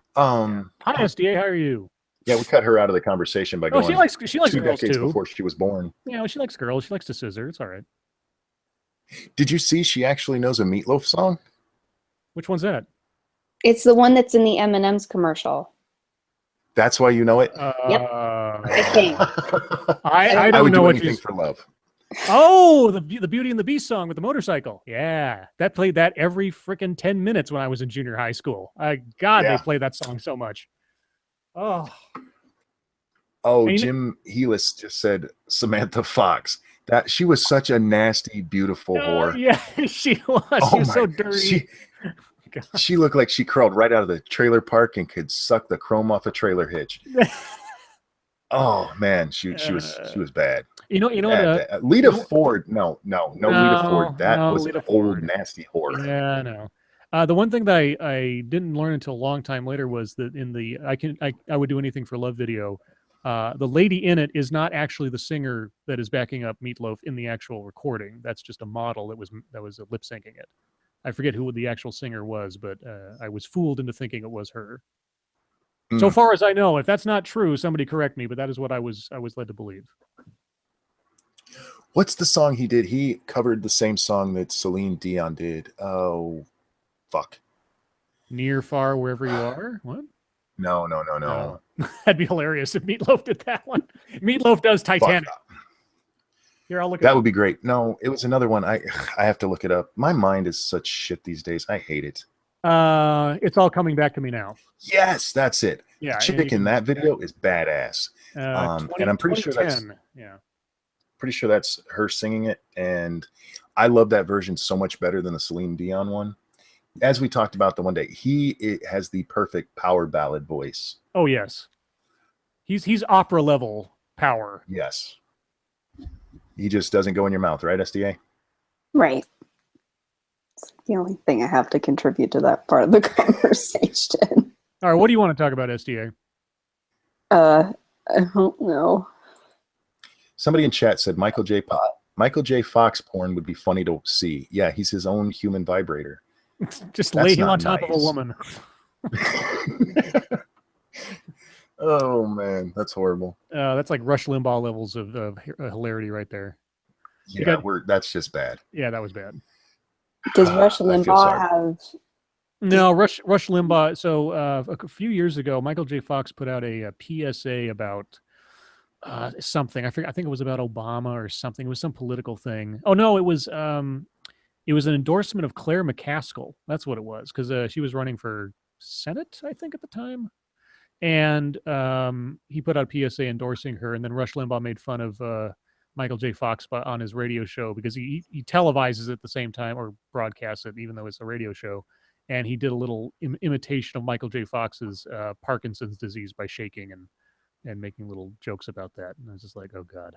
SDA, how are you? Yeah, we cut her out of the conversation by going. She likes 2 girls decades too. Before she was born. Yeah, well, she likes girls. She likes to scissor. It's all right. Did you see she actually knows a Meatloaf song? Which one's that? It's the one that's in the M&M's commercial. That's why you know it? Yep. I think. I don't would know do what anything for love. Oh, the Beauty and the Beast song with the motorcycle. Yeah, that played that every freaking 10 minutes when I was in junior high school. God, they played that song so much. Oh, Jim Healis just said Samantha Fox. That she was such a nasty, beautiful whore. Yeah, she was. She was so dirty. She looked like she crawled right out of the trailer park and could suck the chrome off a trailer hitch. Oh man, she was bad. You know what? Lita Ford. No, Lita Ford. That was an old nasty whore. Yeah, I know. The one thing that I didn't learn until a long time later was that in the I would do anything for love video, the lady in it is not actually the singer that is backing up Meatloaf in the actual recording. That's just a model that was lip syncing it. I forget who the actual singer was, but I was fooled into thinking it was her. So far as I know, if that's not true, somebody correct me, but that is what I was led to believe. What's the song he did? He covered the same song that Celine Dion did. Oh, fuck. Near, far, wherever you are? What? No. That'd be hilarious if Meatloaf did that one. Meatloaf does Titanic. Here, I'll look. That would be great. No, it was another one. I have to look it up. My mind is such shit these days. I hate it. It's all coming back to me now. Yes, that's it. Yeah, the chick in that video is badass. And I'm pretty sure that's pretty sure that's her singing it. And I love that version so much better than the Celine Dion one. As we talked about the one day, it has the perfect power ballad voice. Oh yes, he's opera level power. Yes, he just doesn't go in your mouth, right, SDA? Right. It's the only thing I have to contribute to that part of the conversation. All right, what do you want to talk about, SDA? I don't know. Somebody in chat said Michael J. Michael J. Fox porn would be funny to see. Yeah, he's his own human vibrator. Just That's lay him not on top of a nice. woman. Oh man, that's horrible. That's like Rush Limbaugh levels of hilarity right there. Yeah, that's just bad. Yeah, that was bad. Does Rush Limbaugh have? No, Rush Limbaugh. So a few years ago, Michael J. Fox put out a PSA about something. I think it was about Obama or something. It was some political thing. Oh no, it was an endorsement of Claire McCaskill. That's what it was, because she was running for Senate, I think, at the time. And he put out a PSA endorsing her, and then Rush Limbaugh made fun of Michael J. Fox on his radio show, because he televises it at the same time, or broadcasts it, even though it's a radio show. And he did a little imitation of Michael J. Fox's Parkinson's disease by shaking and making little jokes about that. And I was just like, oh God.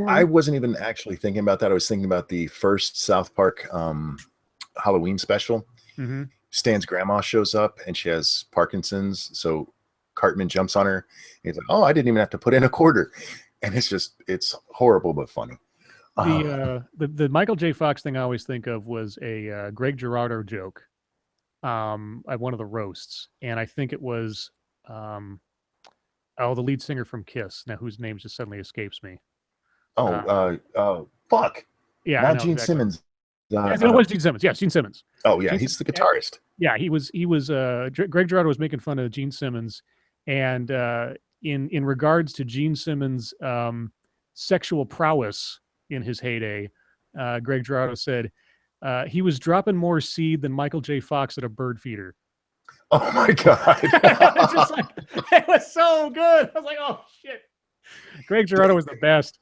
I wasn't even actually thinking about that. I was thinking about the first South Park Halloween special. Mm-hmm. Stan's grandma shows up and she has Parkinson's. So Cartman jumps on her. He's like, oh, I didn't even have to put in a quarter. And it's horrible, but funny. The Michael J. Fox thing I always think of was a Greg Girardo joke at one of the roasts. And I think it was, the lead singer from Kiss, now whose name just suddenly escapes me. Fuck. Yeah, not Gene exactly. Simmons. It was Gene Simmons. Yes, Gene Simmons. Oh yeah, he's the guitarist. Yeah, he was. Greg Girardo was making fun of Gene Simmons, and in regards to Gene Simmons' sexual prowess in his heyday, Greg Girardo said he was dropping more seed than Michael J. Fox at a bird feeder. Oh my God! It was so good. I was like, oh shit. Greg Girardo was the best.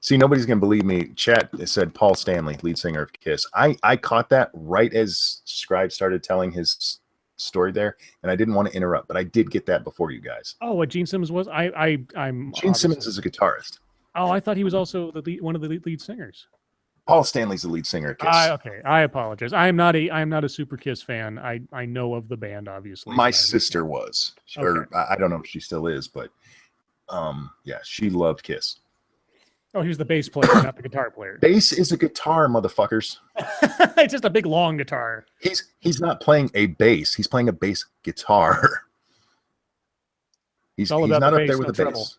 See, nobody's gonna believe me. Chat said Paul Stanley, lead singer of Kiss. I caught that right as Scribe started telling his story there, and I didn't want to interrupt, but I did get that before you guys. Oh, what Gene Simmons was? I'm Gene Simmons is a guitarist. Oh, I thought he was also one of the lead singers. Paul Stanley's the lead singer of Kiss. Okay, I apologize. I am not a super Kiss fan. I know of the band, obviously. My sister was, or I don't know if she still is, but yeah, she loved Kiss. Oh, he was the bass player, not the guitar player. Bass is a guitar, motherfuckers. It's just a big long guitar. He's not playing a bass. He's playing a bass guitar. He's not up there with the bass.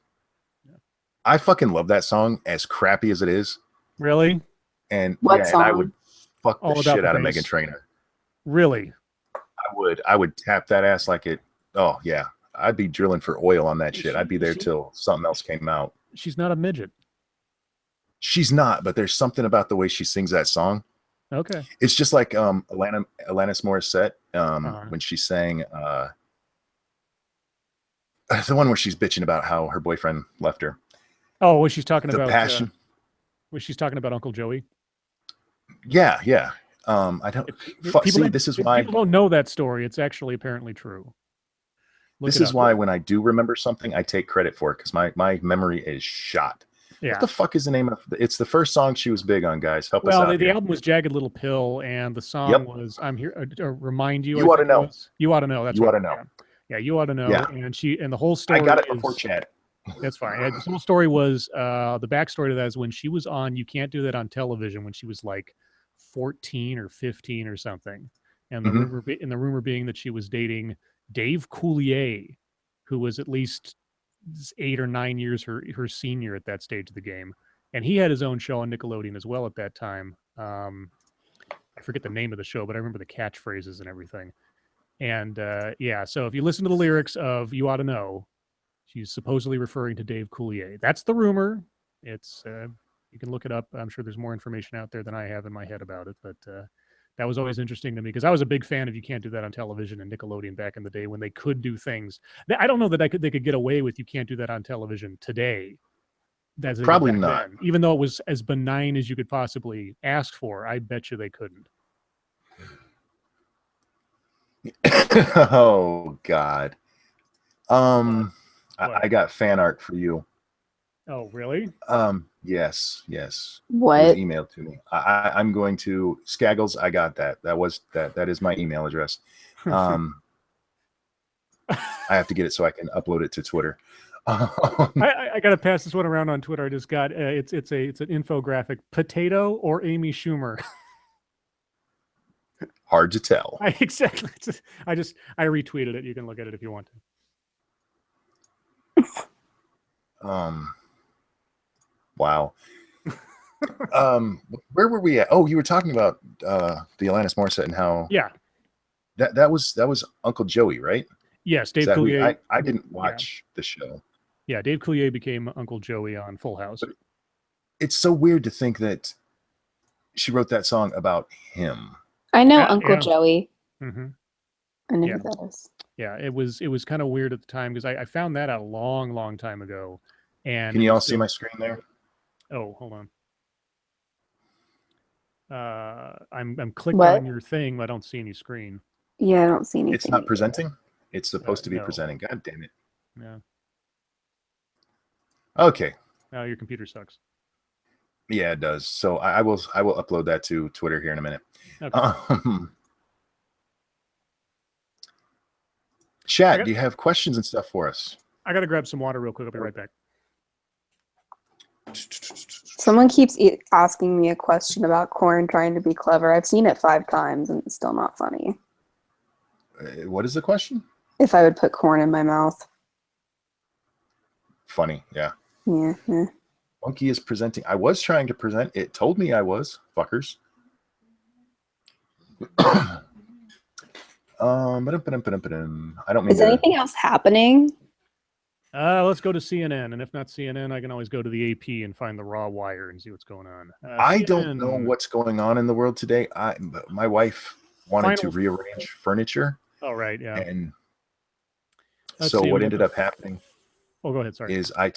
Yeah. I fucking love that song, as crappy as it is. Really? And and I would fuck the shit out of Meghan Trainor. Really? I would tap that ass like it. Oh yeah, I'd be drilling for oil on that shit. I'd be there till something else came out. She's not a midget. She's not, but there's something about the way she sings that song. Okay. It's just like Alanis Morissette when she sang the one where she's bitching about how her boyfriend left her. Oh, was she's talking about passion? Was she's talking about Uncle Joey? Yeah. I don't. This is why people don't know that story. It's actually apparently true. This is why when I do remember something, I take credit for it, because my memory is shot. Yeah. What the fuck is the name of it's the first song she was big on, guys. Help us out. Well, the album was Jagged Little Pill, and the song was I'm Here to Remind You. You ought to know. You ought to know. That's you ought to know. Yeah, you ought to know. Yeah. And the whole story. I got it before chat. That's fine. The whole story was the backstory to that is when she was on You Can't Do That on Television when she was like 14 or 15 or something. And the rumor being that she was dating Dave Coulier, who was at least 8 or 9 years her senior at that stage of the game. And he had his own show on Nickelodeon as well at that time. I forget the name of the show, but I remember the catchphrases and everything. And so if you listen to the lyrics of You Ought to Know, she's supposedly referring to Dave Coulier. That's the rumor. It's you can look it up. I'm sure there's more information out there than I have in my head about it, but that was always interesting to me because I was a big fan of You Can't Do That on Television and Nickelodeon back in the day when they could do things. I don't know that they could get away with You Can't Do That on Television today. That's probably not. Then. Even though it was as benign as you could possibly ask for, I bet you they couldn't. Oh God. I got fan art for you. Oh, really? Yes. What? It was emailed to me. I'm going to Skaggles. I got that. That is my email address. I have to get it so I can upload it to Twitter. I got to pass this one around on Twitter. I just got it's an infographic: potato or Amy Schumer. Hard to tell. Exactly. I retweeted it. You can look at it if you want to. Wow. Where were we at? Oh, you were talking about the Alanis Morissette and how that was Uncle Joey, right? Yes, Dave Coulier. I didn't watch the show. Yeah, Dave Coulier became Uncle Joey on Full House. But it's so weird to think that she wrote that song about him. I know Uncle Joey. Mm-hmm. I know who that is. Yeah, it was kind of weird at the time because I found that out a long time ago. And can you all see my screen there? Oh, hold on. I'm clicked on your thing, but I don't see any screen. Yeah, I don't see anything. It's not presenting? It's supposed to be presenting. God damn it. Yeah. Okay. Your computer sucks. Yeah, it does. So I will upload that to Twitter here in a minute. Okay. Chat, do you have questions and stuff for us? I got to grab some water real quick. I'll be right back. Someone keeps asking me a question about corn trying to be clever. I've seen it 5 times and it's still not funny. What is the question? If I would put corn in my mouth. Funny, yeah. Yeah. Monkey is presenting. I was trying to present. It told me I was. Fuckers. I don't mean. Is anything else happening? Let's go to CNN, and if not CNN, I can always go to the AP and find the raw wire and see what's going on. I don't know what's going on in the world today. My wife wanted to rearrange furniture. Oh, right, yeah. And so what ended up happening? Oh, go ahead. Sorry. Is I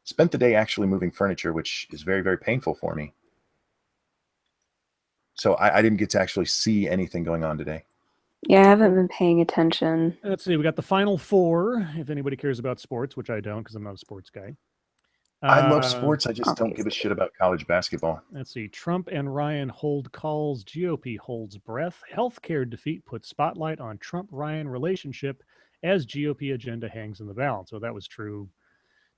spent the day actually moving furniture, which is very, very painful for me. So I didn't get to actually see anything going on today. Yeah, I haven't been paying attention. Let's see. We got the Final Four, if anybody cares about sports, which I don't because I'm not a sports guy. I love sports. I just don't give a shit about college basketball. Let's see. Trump and Ryan hold calls. GOP holds breath. Healthcare defeat puts spotlight on Trump-Ryan relationship as GOP agenda hangs in the balance. So that was true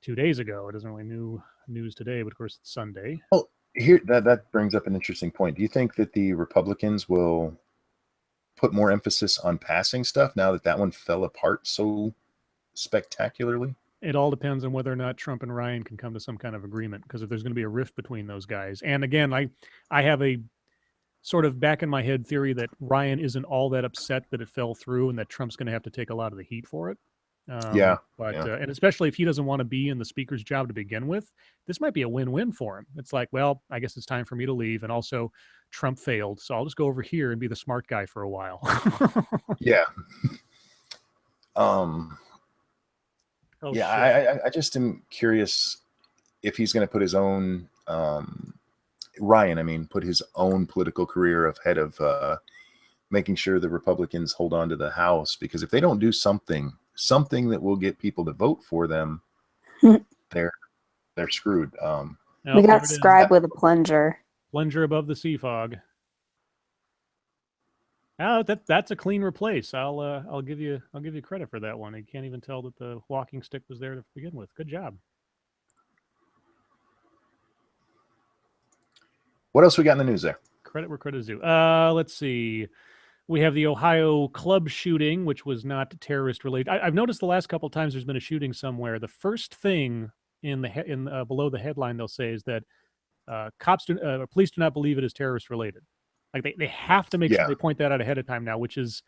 2 days ago. It isn't really new news today, but of course it's Sunday. Well, here that brings up an interesting point. Do you think that the Republicans will put more emphasis on passing stuff now that that one fell apart so spectacularly? It all depends on whether or not Trump and Ryan can come to some kind of agreement, because if there's going to be a rift between those guys, and again, I have a sort of back in my head theory that Ryan isn't all that upset that it fell through and that Trump's going to have to take a lot of the heat for it. And especially if he doesn't want to be in the speaker's job to begin with, this might be a win-win for him. It's like, well, I guess it's time for me to leave. And also Trump failed. So I'll just go over here and be the smart guy for a while. Yeah. I just am curious if he's going to put his own, Ryan, put his own political career ahead of making sure the Republicans hold on to the House, because if they don't do something that will get people to vote for them, they're screwed. We got Scribe with a plunger. Plunger above the sea fog. Oh, that's a clean replace. I'll give you credit for that one. You can't even tell that the walking stick was there to begin with. Good job. What else we got in the news there? Credit where credit is due. Let's see. We have the Ohio club shooting, which was not terrorist related. I've noticed the last couple of times there's been a shooting somewhere. The first thing in below the headline they'll say is that police do not believe it is terrorist related. Like they have to make sure they point that out ahead of time now, it's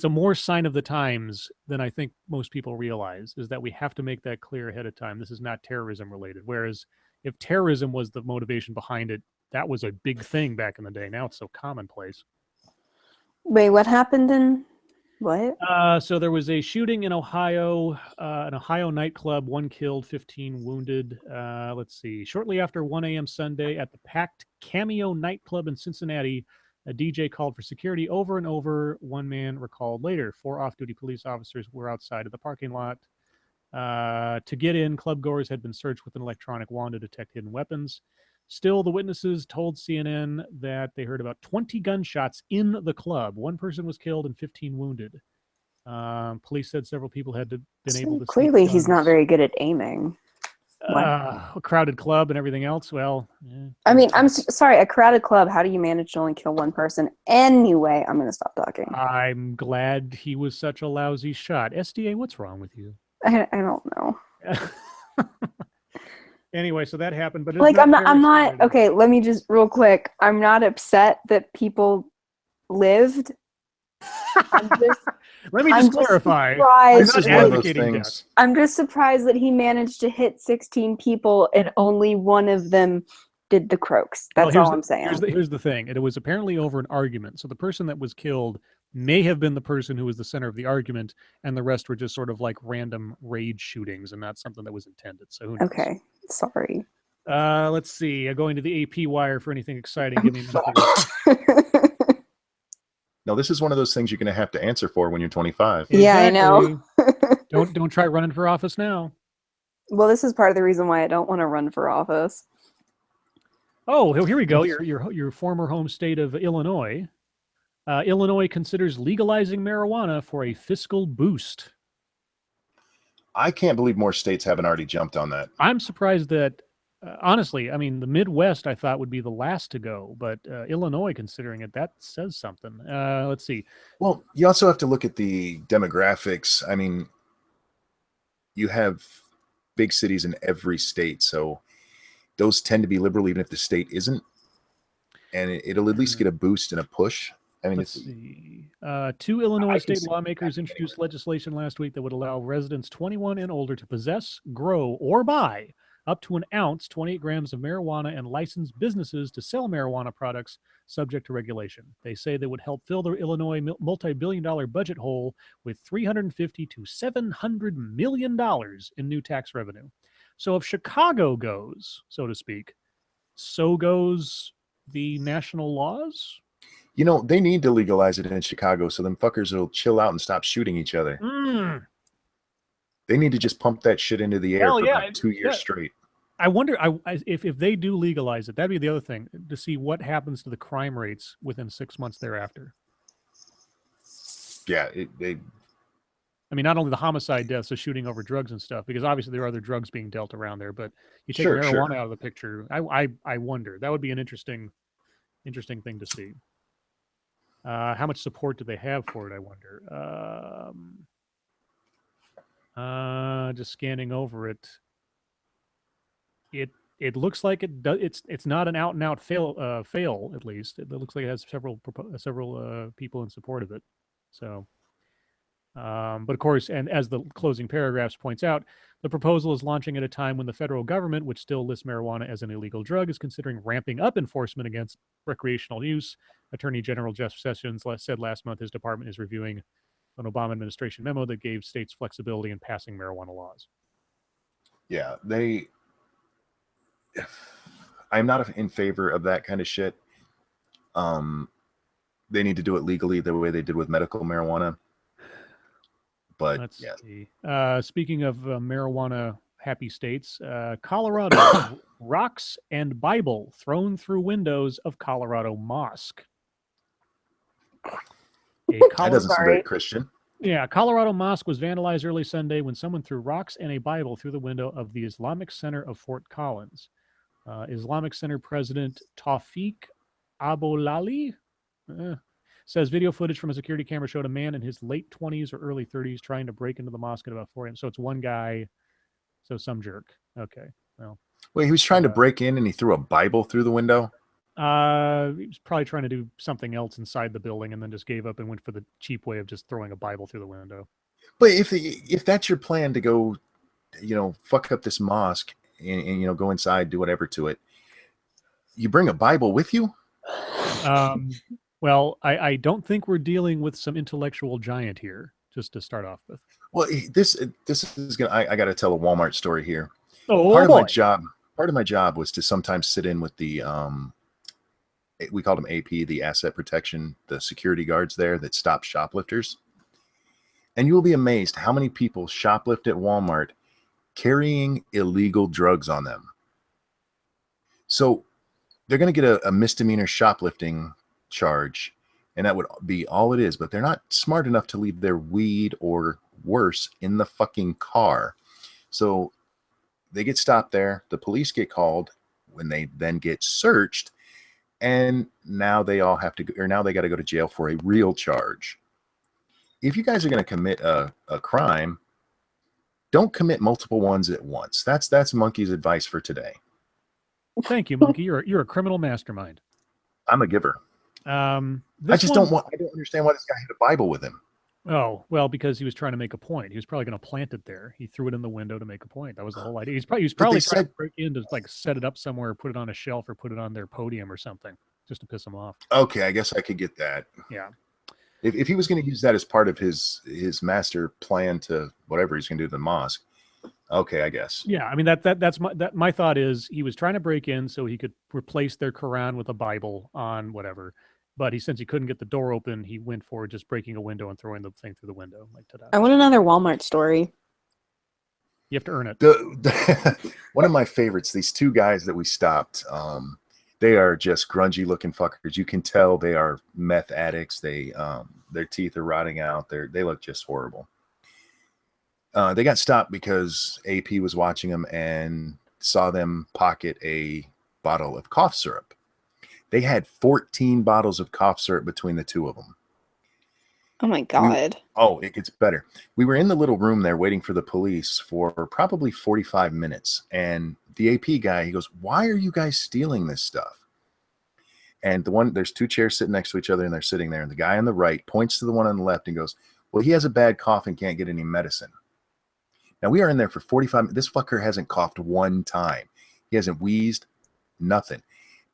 a more sign of the times than I think most people realize, is that we have to make that clear ahead of time. This is not terrorism related. Whereas if terrorism was the motivation behind it, that was a big thing back in the day. Now it's so commonplace. Wait, what happened in what? So there was a shooting in Ohio, an Ohio nightclub, 1 killed, 15 wounded. Let's see. Shortly after 1 a.m. Sunday at the packed Cameo nightclub in Cincinnati, a DJ called for security over and over. One man recalled later. 4 off-duty police officers were outside of the parking lot. To get in, clubgoers had been searched with an electronic wand to detect hidden weapons. Still, the witnesses told CNN that they heard about 20 gunshots in the club. 1 person was killed and 15 wounded. Police said several people had been able to clearly see he's not guns. very good at aiming. A crowded club and everything else. Well, I mean, I'm sorry, a crowded club. How do you manage to only kill one person? Anyway, I'm going to stop talking. I'm glad he was such a lousy shot. SDA, what's wrong with you? I don't know. Anyway, so that happened, but like I'm not okay. Let me just real quick. I'm not upset that people lived. Let me just clarify. This is one of those things. I'm just surprised that he managed to hit 16 people and only one of them did the croaks. That's all I'm saying. Here's the thing. It was apparently over an argument. So the person that was killed may have been the person who was the center of the argument, and the rest were just sort of like random rage shootings and not something that was intended. So who knows? Okay, sorry. Let's see. Going to the AP wire for anything exciting. Give me a minute. No, this is one of those things you're going to have to answer for when you're 25. Yeah, exactly. I know. Don't try running for office now. Well, this is part of the reason why I don't want to run for office. Oh, here we go. Your former home state of Illinois. Illinois considers legalizing marijuana for a fiscal boost. I can't believe more states haven't already jumped on that. I'm surprised that, honestly, I mean, the Midwest I thought would be the last to go, but Illinois, considering it, that says something. Let's see. Well, you also have to look at the demographics. I mean, you have big cities in every state, so those tend to be liberal even if the state isn't, and it'll at least get a boost and a push. I mean, let's see. 2 Illinois state lawmakers introduced legislation last week that would allow residents 21 and older to possess, grow, or buy up to an ounce, 28 grams of marijuana, and licensed businesses to sell marijuana products subject to regulation. They say they would help fill the Illinois multi-billion-dollar budget hole with $350 to $700 million in new tax revenue. So if Chicago goes, so to speak, so goes the national laws? You know, they need to legalize it in Chicago so them fuckers will chill out and stop shooting each other. They need to just pump that shit into the air for about 2 years straight. I wonder if they do legalize it, that'd be the other thing, to see what happens to the crime rates within 6 months thereafter. Yeah, I mean, not only the homicide deaths, the shooting over drugs and stuff, because obviously there are other drugs being dealt around there, but you take marijuana out of the picture, I wonder. That would be an interesting thing to see. How much support do they have for it, I wonder. Just scanning over it. It looks like it does. It's not an out and out fail. At least it looks like it has several people in support of it. So, but of course, and as the closing paragraphs points out, the proposal is launching at a time when the federal government, which still lists marijuana as an illegal drug, is considering ramping up enforcement against recreational use. Attorney General Jeff Sessions said last month his department is reviewing an Obama administration memo that gave states flexibility in passing marijuana laws. Yeah, I'm not in favor of that kind of shit. They need to do it legally the way they did with medical marijuana. But let's see. Speaking of marijuana happy states, Colorado, rocks and Bible thrown through windows of Colorado mosque. That doesn't sound very Christian. Yeah, Colorado mosque was vandalized early Sunday when someone threw rocks and a Bible through the window of the Islamic Center of Fort Collins. Islamic Center President Tawfiq Abolali says video footage from a security camera showed a man in his late 20s or early 30s trying to break into the mosque at about 4 a.m. So it's one guy, so some jerk. Okay, well. Wait, he was trying to break in and he threw a Bible through the window? He was probably trying to do something else inside the building and then just gave up and went for the cheap way of just throwing a Bible through the window. But if that's your plan to go, fuck up this mosque and go inside, do whatever to it, you bring a Bible with you? Well, I don't think we're dealing with some intellectual giant here, just to start off with. Well, this is gonna. I got to tell a Walmart story here. Oh, part of my job was to sometimes sit in with the we called them AP, the asset protection, the security guards there that stop shoplifters. And you will be amazed how many people shoplift at Walmart carrying illegal drugs on them. So they're going to get a misdemeanor shoplifting charge, and that would be all it is. But they're not smart enough to leave their weed or worse in the fucking car. So they get stopped there. The police get called when they then get searched. And now they all have to go, or now they got to go to jail for a real charge. If you guys are going to commit a crime, don't commit multiple ones at once. That's Monkey's advice for today. Thank you, Monkey. You're a criminal mastermind. I'm a giver. I don't understand why this guy had a Bible with him. Oh, well, because he was trying to make a point. He was probably going to plant it there. He threw it in the window to make a point. That was the whole idea. He was probably trying to break in to like set it up somewhere, put it on a shelf, or put it on their podium or something, just to piss him off. Okay, I guess I could get that. Yeah. If he was going to use that as part of his master plan to whatever he's going to do to the mosque, okay, I guess. Yeah, I mean that's my thought is he was trying to break in so he could replace their Quran with a Bible on whatever. But since he couldn't get the door open, he went for just breaking a window and throwing the thing through the window. Like, ta-da. I want another Walmart story. You have to earn it. One of my favorites, these two guys that we stopped, they are just grungy looking fuckers. You can tell they are meth addicts. They their teeth are rotting out. They look just horrible. They got stopped because AP was watching them and saw them pocket a bottle of cough syrup. They had 14 bottles of cough syrup between the two of them. Oh my God. It gets better. We were in the little room there waiting for the police for probably 45 minutes. And the AP guy, he goes, "Why are you guys stealing this stuff?" And there's two chairs sitting next to each other and they're sitting there. And the guy on the right points to the one on the left and goes, "Well, he has a bad cough and can't get any medicine." Now we are in there for 45 minutes. This fucker hasn't coughed one time. He hasn't wheezed, nothing.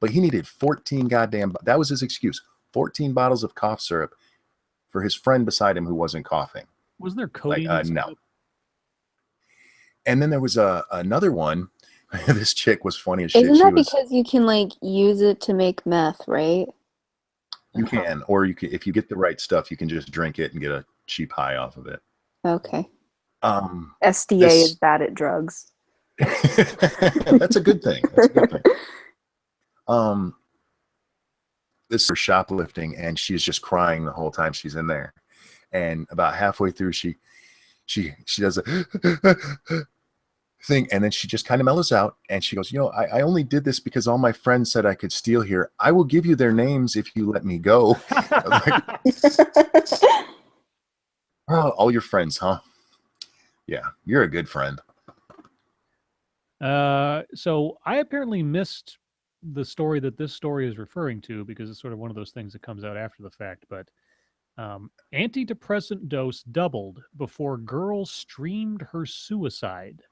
But he needed 14 goddamn, that was his excuse, 14 bottles of cough syrup for his friend beside him who wasn't coughing. Was there codeine? No. And then there was another one. This chick was funny as shit. Isn't that because you can like use it to make meth, right? You can, or you can, if you get the right stuff, you can just drink it and get a cheap high off of it. Okay. SDA is bad at drugs. That's a good thing. That's a good thing. This is for shoplifting, and she's just crying the whole time she's in there. And about halfway through, she does a thing, and then she just kind of mellows out, and she goes, I only did this because all my friends said I could steal here. I will give you their names if you let me go. Oh, all your friends, huh? Yeah, you're a good friend. So I apparently missed the story that this story is referring to because it's sort of one of those things that comes out after the fact. But antidepressant dose doubled before girl streamed her suicide.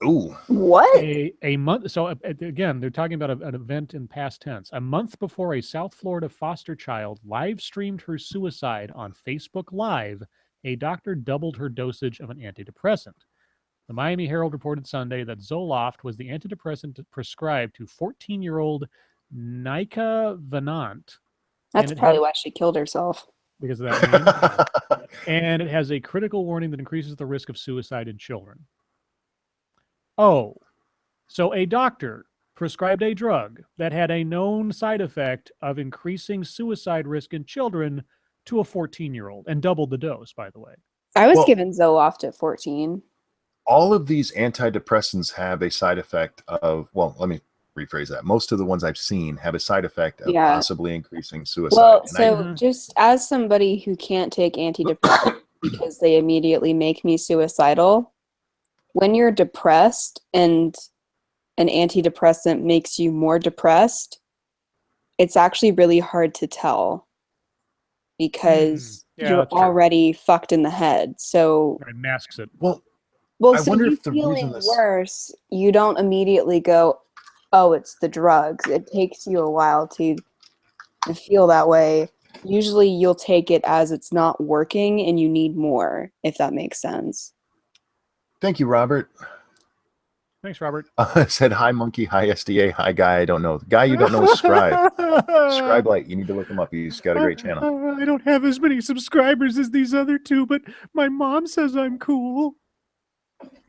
Ooh. What? A month. So again, they're talking about an event in past tense. A month before a South Florida foster child live streamed her suicide on Facebook Live, a doctor doubled her dosage of an antidepressant. The Miami Herald reported Sunday that Zoloft was the antidepressant prescribed to 14-year-old Nika Venant. That's probably why she killed herself. Because of that name. And it has a critical warning that increases the risk of suicide in children. Oh, so a doctor prescribed a drug that had a known side effect of increasing suicide risk in children to a 14-year-old and doubled the dose, by the way. I was given Zoloft at 14. All of these antidepressants have a side effect of, well, let me rephrase that. Most of the ones I've seen have a side effect of possibly increasing suicide. Well, so just as somebody who can't take antidepressants because they immediately make me suicidal, when you're depressed and an antidepressant makes you more depressed, it's actually really hard to tell because you're already fucked in the head. So it masks it. Well, so you feeling worse, you don't immediately go, "Oh, it's the drugs." It takes you a while to feel that way. Usually you'll take it as it's not working and you need more, if that makes sense. Thank you, Robert. Thanks, Robert. Said, "Hi, Monkey. Hi, SDA. Hi, guy I don't know." The guy you don't know is Scribe. Scribe Light. You need to look him up. He's got a great channel. I don't have as many subscribers as these other two, but my mom says I'm cool.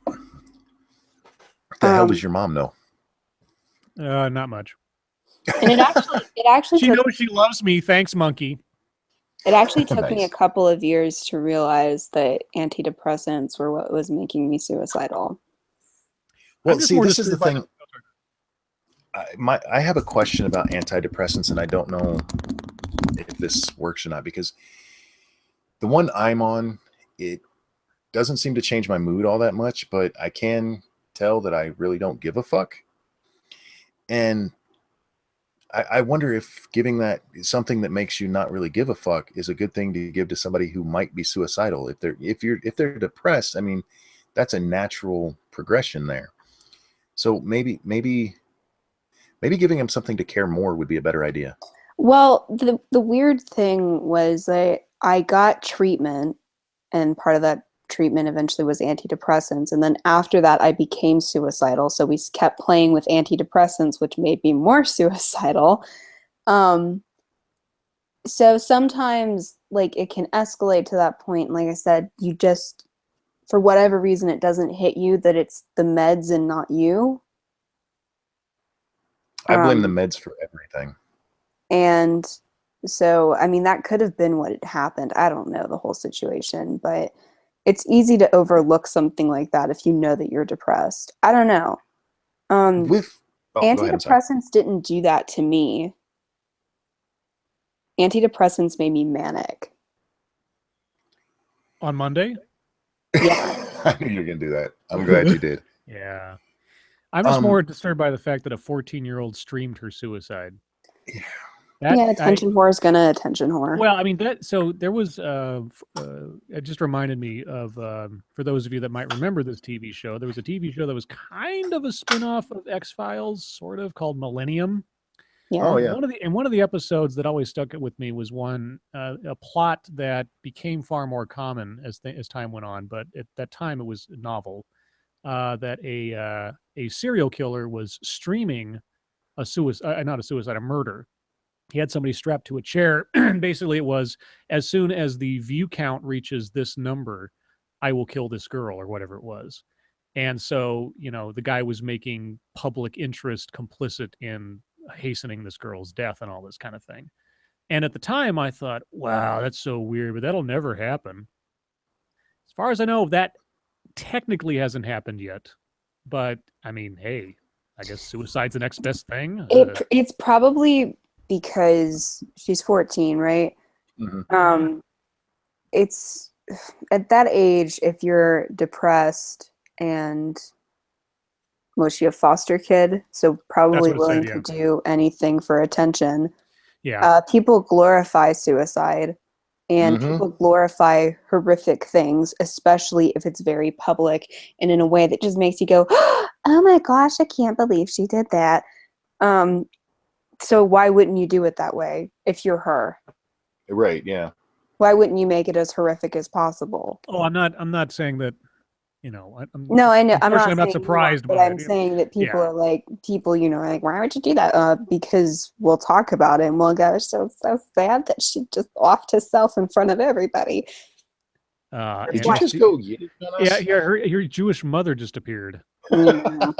What the hell does your mom know? Not much. And it actually she knows she loves me. Thanks, Monkey. It actually took me a Nice. couple of years to realize that antidepressants were what was making me suicidal. Well, I'm just see, more this is the disturbed by thing. I have a question about antidepressants, and I don't know if this works or not, because the one I'm on, it doesn't seem to change my mood all that much, but I can tell that I really don't give a fuck. And I wonder if giving that something that makes you not really give a fuck is a good thing to give to somebody who might be suicidal. If they're depressed, I mean, that's a natural progression there. So maybe giving them something to care more would be a better idea. Well, the weird thing was that I got treatment, and part of that treatment eventually was antidepressants. And then after that, I became suicidal. So we kept playing with antidepressants, which made me more suicidal. Um, so sometimes, like, it can escalate to that point. And like I said, you just, for whatever reason, it doesn't hit you that it's the meds and not you. I blame the Um, meds for everything. And so, I mean, that could have been what had happened. I don't know the whole situation, but it's easy to overlook something like that if you know that you're depressed. I don't know. Um, With Oh, go ahead. I'm sorry. Antidepressants didn't do that to me. Antidepressants made me manic. on Monday. Yeah. I knew you were gonna do that. I'm glad you did. Yeah. I'm just Um, more disturbed by the fact that a 14-year-old streamed her suicide. yeah. That Yeah, I attention whore is gonna attention whore. Well, I mean that. So there was. It just reminded me of for those of you that might remember this TV show. There was a TV show that was kind of a spin-off of X-Files, sort of called Millennium. Yeah. Oh And yeah. one of the episodes that always stuck it with me was one a plot that became far more common as time went on. But at that time, it was novel. That a serial killer was streaming a suicide, not a suicide, a murder. He had somebody strapped to a chair. And basically, it was as soon as the view count reaches this number, I will kill this girl or whatever it was. And so, the guy was making public interest complicit in hastening this girl's death and all this kind of thing. And at the time, I thought, wow, that's so weird, but that'll never happen. As far as I know, that technically hasn't happened yet. But I mean, hey, I guess suicide's the next best thing. It's probably because she's 14, right? Hmm. Um, it's at that age, if you're depressed and was she a foster kid? So That's probably what it said. willing to Yeah. do anything for attention. Yeah. People glorify suicide and Hmm. people glorify horrific things, especially if it's very public and in a way that just makes you go, oh my gosh, I can't believe she did that. Um, so why wouldn't you do it that way if you're her? Right. Yeah. Why wouldn't you make it as horrific as possible? Oh, I'm not saying that, No, I know. I'm unfortunately, not I'm not saying you are, surprised but by I'm it. saying that people Yeah. are like, like, why would you do that? Because we'll talk about it and we'll go, so sad that she just offed herself in front of everybody. Did you And just go Yiddish on yeah, us? yeah, her Jewish mother just appeared. Yeah.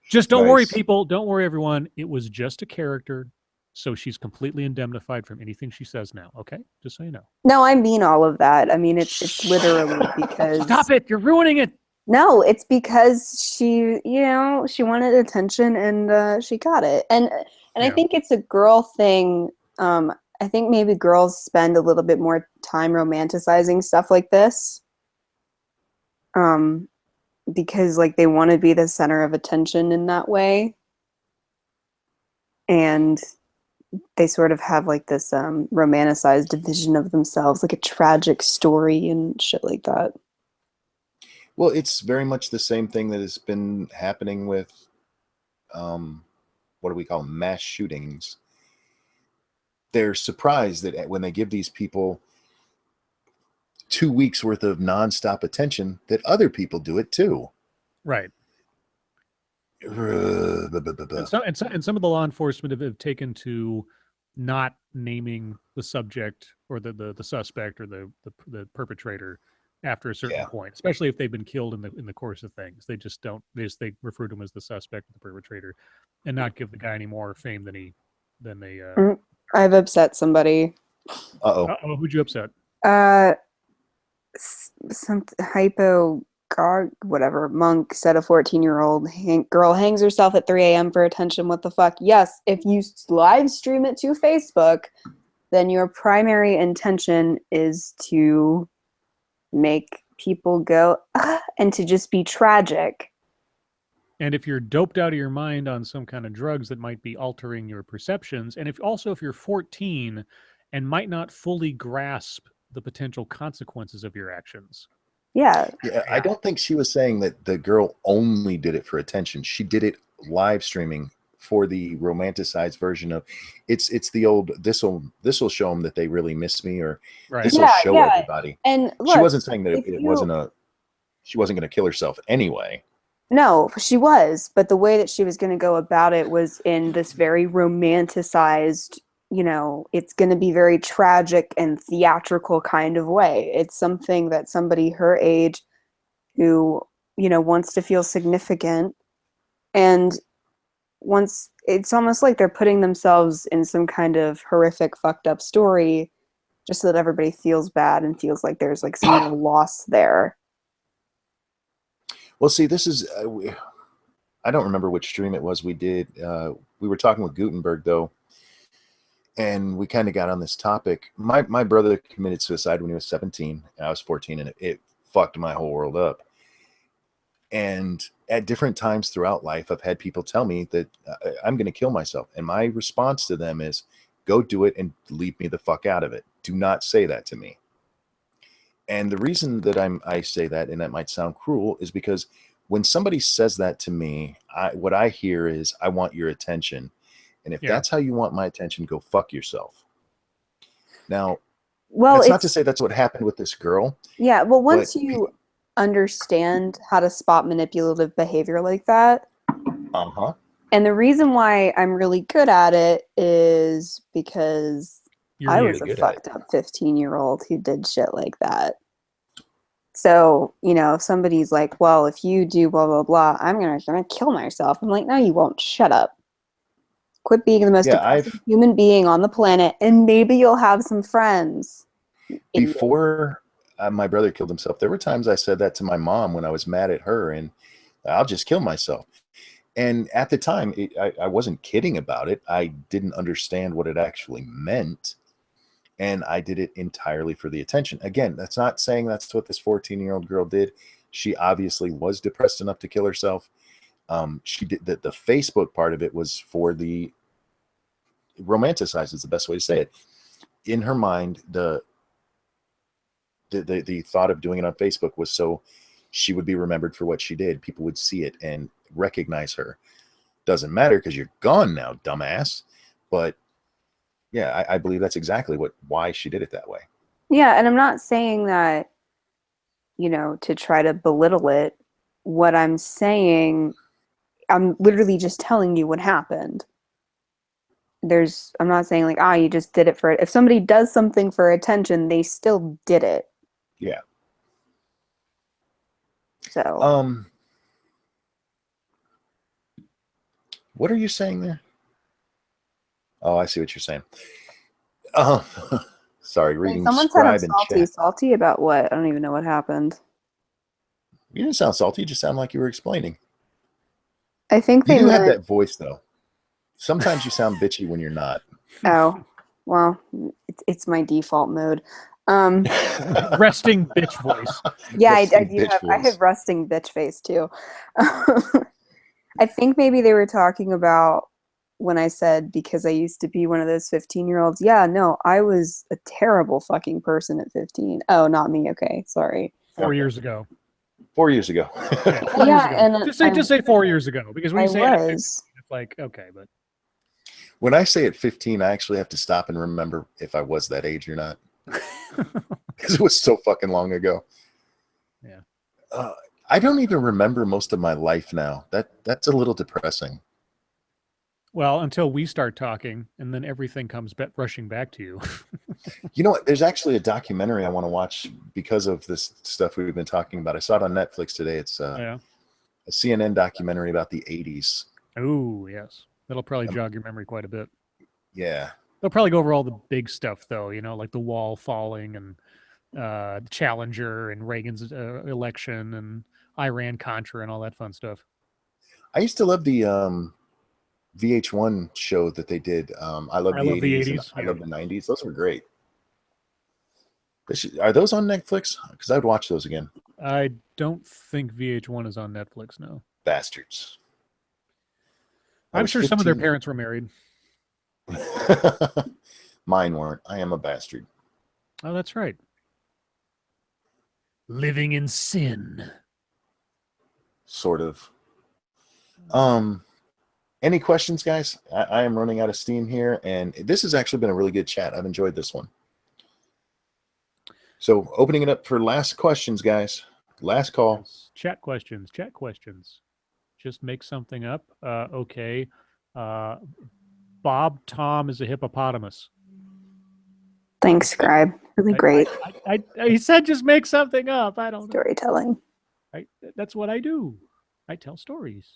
Just don't worry, Nice. people. Don't worry, everyone. It was just a character. So she's completely indemnified from anything she says now. Okay? Just so you know. No, I mean all of that. I mean, it's literally because Stop it. You're ruining it. no, it's because she wanted attention and she got it. And I Yeah. think it's a girl thing. I think maybe girls spend a little bit more time romanticizing stuff like this. Um, because like they want to be the center of attention in that way. And they sort of have like this romanticized vision of themselves, like a tragic story and shit like that. Well, it's very much the same thing that has been happening with what do we call them? Mass shootings. They're surprised that when they give these people 2 weeks worth of nonstop attention, that other people do it too. Right. And Right. some of the law enforcement have taken to not naming the subject or the suspect or the perpetrator after a certain Yeah. point, especially if they've been killed in the course of things. They just don't. They refer to him as the suspect or the perpetrator, and not give the guy any more fame than they. I've upset somebody. Uh-oh. Uh-oh, who'd you upset? Some whatever monk said a 14-year-old girl hangs herself at 3 a.m. for attention. What the fuck? Yes, if you live stream it to Facebook, then your primary intention is to make people go and to just be tragic. And if you're doped out of your mind on some kind of drugs that might be altering your perceptions, and if you're 14 and might not fully grasp the potential consequences of your actions. Yeah. I don't think she was saying that the girl only did it for attention. She did it live streaming for the romanticized version of it's the old this'll show them that they really miss me, or this'll show everybody. And look, she wasn't saying that she wasn't going to kill herself anyway. No, she was, but the way that she was going to go about it was in this very romanticized, it's going to be very tragic and theatrical kind of way. It's something that somebody her age who, wants to feel significant, and it's almost like they're putting themselves in some kind of horrific, fucked up story just so that everybody feels bad and feels like there's like some loss there. Well, see, this is, I don't remember which stream it was we did. We were talking with Gutenberg, though, and we kind of got on this topic. My brother committed suicide when he was 17, and I was 14, and it fucked my whole world up. And at different times throughout life, I've had people tell me that I'm going to kill myself. And my response to them is, go do it and leave me the fuck out of it. Do not say that to me. And the reason that I say that, and that might sound cruel, is because when somebody says that to me, what I hear is, I want your attention. And if that's how you want my attention, go fuck yourself. Now, that's not to say that's what happened with this girl. Yeah, well, once you understand how to spot manipulative behavior like that. And the reason why I'm really good at it is because I was a fucked up 15-year-old who did shit like that. So, if somebody's like, well, if you do blah, blah, blah, I'm gonna kill myself. I'm like, no, you won't. Shut up. Quit being the most depressive human being on the planet, and maybe you'll have some friends. Before my brother killed himself, there were times I said that to my mom when I was mad at her, and I'll just kill myself. And at the time, I wasn't kidding about it. I didn't understand what it actually meant. And I did it entirely for the attention. Again, that's not saying that's what this 14-year-old girl did. She obviously was depressed enough to kill herself. She did the Facebook part of it was for the romanticized is the best way to say it. In her mind, the thought of doing it on Facebook was so she would be remembered for what she did. People would see it and recognize her. Doesn't matter because you're gone now, dumbass. But yeah, I believe that's exactly why she did it that way. Yeah, and I'm not saying that, to try to belittle it. What I'm saying, I'm literally just telling you what happened. I'm not saying like, you just did it for it. If somebody does something for attention, they still did it. Yeah. So. What are you saying there? Oh, I see what you're saying. Sorry, reading Scribe and chat. Salty about what? I don't even know what happened. You didn't sound salty. You just sound like you were explaining. I think you do have that voice, though. Sometimes you sound bitchy when you're not. Oh, well, it's my default mode. Resting bitch voice. Yeah, I have resting bitch face too. I think maybe they were talking about when I said, because I used to be one of those 15-year-olds. Yeah, no, I was a terrible fucking person at 15. Oh, not me. Okay, sorry. 4 years ago. 4 years ago. And just say 4 years ago, because when you say it, it's like, okay, but when I say at 15, I actually have to stop and remember if I was that age or not, because it was so fucking long ago. Yeah. I don't even remember most of my life now. That's a little depressing. Well, until we start talking, and then everything comes rushing back to you. You know what? There's actually a documentary I want to watch because of this stuff we've been talking about. I saw it on Netflix today. It's a CNN documentary about the 80s. Oh, yes. That'll probably jog your memory quite a bit. Yeah. They'll probably go over all the big stuff, though. Like the wall falling and Challenger and Reagan's election and Iran Contra and all that fun stuff. I used to love the VH1 show that they did. I love the 80s and I love the 90s. Those were great. Are those on Netflix? Because I would watch those again. I don't think VH1 is on Netflix, no. Bastards. I'm sure 15. Some of their parents were married. Mine weren't. I am a bastard. Oh, that's right. Living in sin. Sort of. Any questions, guys? I am running out of steam here, and this has actually been a really good chat. I've enjoyed this one. So opening it up for last questions, guys. Last call. Chat questions. Chat questions. Just make something up. Okay. Bob Tom is a hippopotamus. Thanks, Scribe. Really great. He said just make something up. I don't know. Storytelling. That's what I do. I tell stories.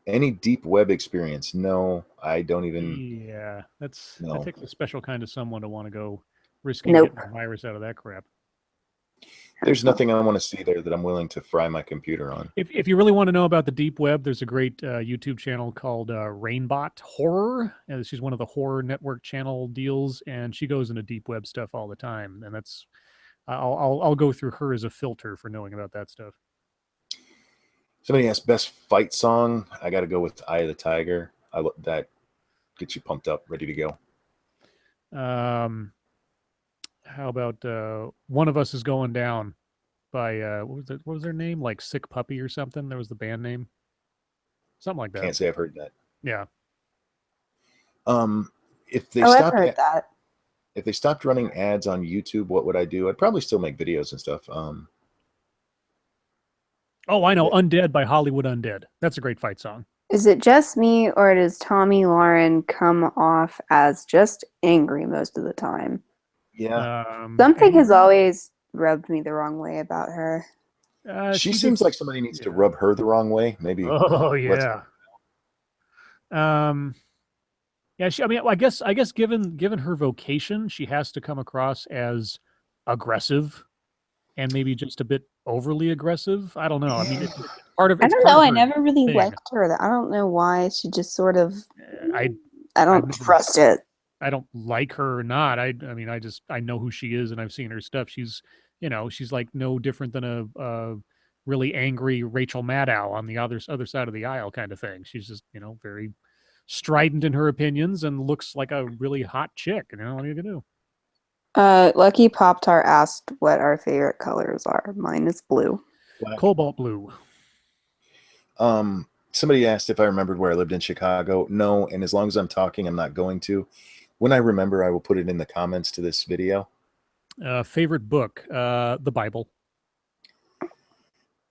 Any deep web experience? No, I don't even. Yeah, that takes a special kind of someone to want to go risking Nope. getting a virus out of that crap. There's nothing I want to see there that I'm willing to fry my computer on. If you really want to know about the deep web, there's a great YouTube channel called Rainbot Horror. And she's one of the horror network channel deals, and she goes into deep web stuff all the time. And that's I'll go through her as a filter for knowing about that stuff. Somebody asked best fight song. I got to go with "Eye of the Tiger." That gets you pumped up, ready to go. How about One of Us is Going Down by what was their name? Like Sick Puppy or something? There was the band name. Something like that. Can't say I've heard that. Yeah. If they I've heard that. If they stopped running ads on YouTube, what would I do? I'd probably still make videos and stuff. Oh, I know. Undead by Hollywood Undead. That's a great fight song. Is it just me, or does Tommy Lauren come off as just angry most of the time? Yeah. Something has always rubbed me the wrong way about her. She seems like somebody needs to rub her the wrong way. Maybe. Oh, yeah. Yeah. I guess given her vocation, she has to come across as aggressive and maybe just a bit overly aggressive. I don't know. I mean, part of. I don't know. I never really liked her. I don't know why. She just sort of. I don't trust it. I don't like her or not. I mean, I know who she is and I've seen her stuff. She's like no different than a really angry Rachel Maddow on the other side of the aisle kind of thing. She's just, very strident in her opinions and looks like a really hot chick. What are you gonna do? Lucky Pop-Tart asked what our favorite colors are. Mine is blue. Black. Cobalt blue. Somebody asked if I remembered where I lived in Chicago. No, and as long as I'm talking, I'm not going to. When I remember, I will put it in the comments to this video. Favorite book, the Bible.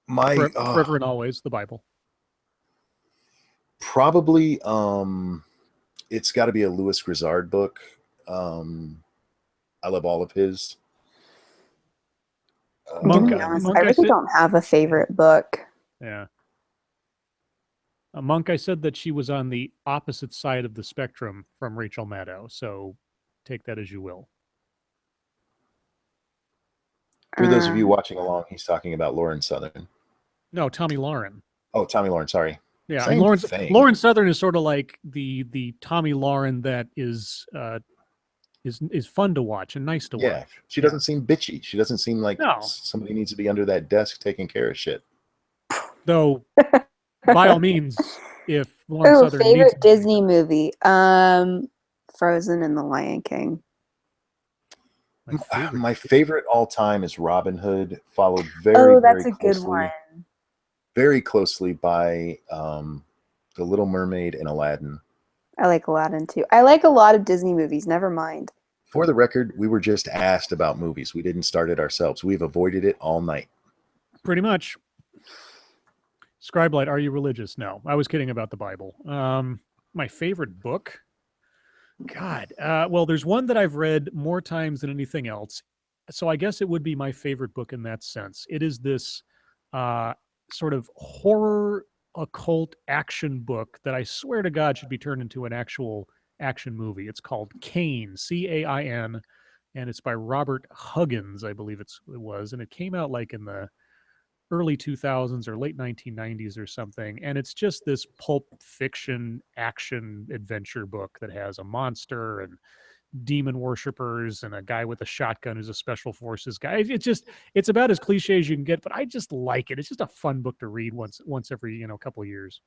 Forever and always, the Bible. Probably, it's got to be a Louis Grizzard book. I love all of his. Monk, I really don't have a favorite book. Yeah. Monk, I said that she was on the opposite side of the spectrum from Rachel Maddow, so take that as you will. For those of you watching along, he's talking about Lauren Southern. No, Tommy Lauren. Oh, Tommy Lauren, sorry. Yeah, Lauren Southern is sort of like the Tommy Lauren that is fun to watch and nice to watch. Yeah, she doesn't seem bitchy. She doesn't seem like somebody needs to be under that desk taking care of shit. Though, by all means, if Lauren Southern favorite Disney movie, Frozen and The Lion King. My favorite all time is Robin Hood, followed very good one. Very closely by The Little Mermaid and Aladdin. I like Aladdin too. I like a lot of Disney movies. Never mind. For the record, we were just asked about movies. We didn't start it ourselves. We've avoided it all night. Pretty much. Scribe Light, are you religious? No, I was kidding about the Bible. My favorite book? God. Well, there's one that I've read more times than anything else. So I guess it would be my favorite book in that sense. It is this sort of horror occult action book that I swear to God should be turned into an actual action movie. It's called Cain, Cain, and it's by Robert Huggins, I believe it was, and it came out like in the early 2000s or late 1990s or something. And it's just this pulp fiction action adventure book that has a monster and demon worshippers and a guy with a shotgun who's a special forces guy. It's about as cliche as you can get, but I just like it. It's just a fun book to read once every couple of years.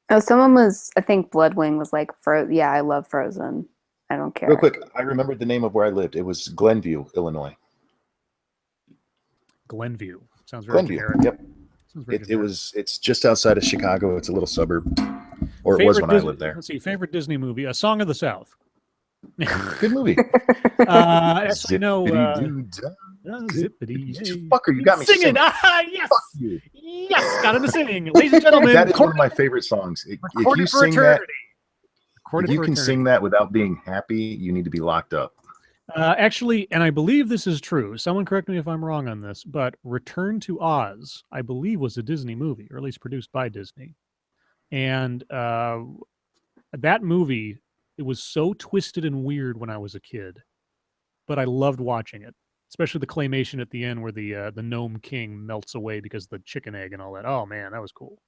Oh, someone was, I think Bloodwing was like, yeah, I love Frozen. I don't care. Real quick, I remembered the name of where I lived. It was Glenview, Illinois. Glenview. Sounds very generic. Yep. It's just outside of Chicago. It's a little suburb. Or it was when I lived there. Let's see, favorite Disney movie, A Song of the South. Good movie. Actually, no. Zippity. Fucker, you got me singing. Yes. Fuck you. Yes, got him to sing. Ladies and gentlemen. That is one of my favorite songs. If you sing that, if you can sing that without being happy, you need to be locked up. Actually, and I believe this is true. Someone correct me if I'm wrong on this, but Return to Oz, I believe, was a Disney movie, or at least produced by Disney. And that movie, it was so twisted and weird when I was a kid, but I loved watching it, especially the claymation at the end where the gnome king melts away because of the chicken egg and all that. Oh man, that was cool.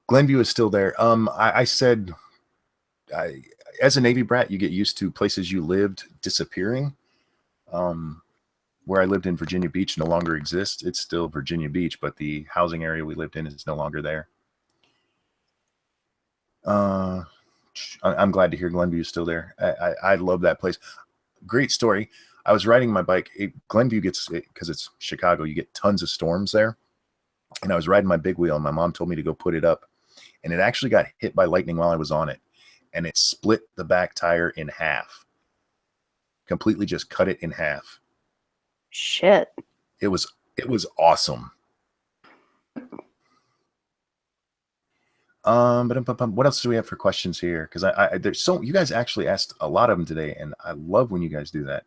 Glenview is still there. I said, as a Navy brat, you get used to places you lived disappearing. Where I lived in Virginia Beach no longer exists. It's still Virginia Beach, but the housing area we lived in is no longer there. I'm glad to hear Glenview is still there. I love that place. Great story. I was riding my bike. Glenview gets, because it's Chicago, you get tons of storms there. And I was riding my big wheel, and my mom told me to go put it up. And it actually got hit by lightning while I was on it. And it split the back tire in half. Completely just cut it in half. Shit. It was awesome. What else do we have for questions here? Because there's you guys actually asked a lot of them today, and I love when you guys do that.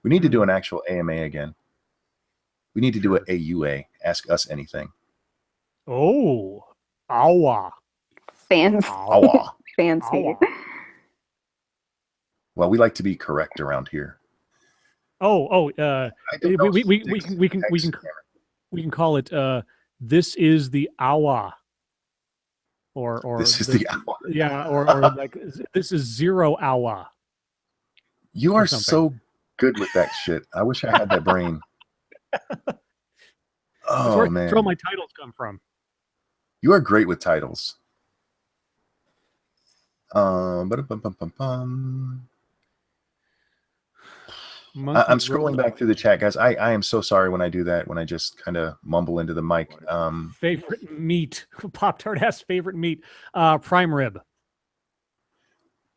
We need to do an actual AMA again. We need to do an AUA. Ask us anything. Oh, awa. Fancy. Awa. Fancy. Awa. Well, we like to be correct around here. We can call it this is the awa. Or this is the hour. Yeah, or like this is 0 hour. You are so good with that shit. I wish I had that brain. Oh man, that's where my titles come from. You are great with titles. I'm scrolling back through the chat, guys. I am so sorry when I do that, when I just kind of mumble into the mic. Favorite meat. Pop-Tart has favorite meat. Prime rib.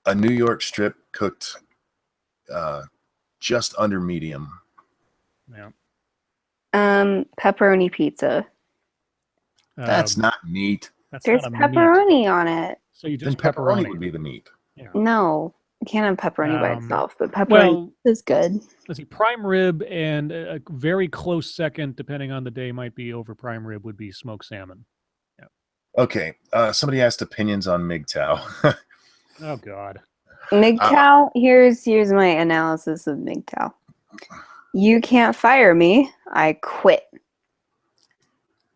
A New York strip cooked just under medium. Yeah. Pepperoni pizza. That's not meat. There's pepperoni on it. So you just pepperoni would be the meat. Yeah. No. You can't have pepperoni by itself, but pepperoni is good. Let's see, prime rib, and a very close second, depending on the day, might be over prime rib, would be smoked salmon. Yeah. Okay. Somebody asked opinions on MGTOW. Oh God. MGTOW. Here's my analysis of MGTOW. You can't fire me. I quit.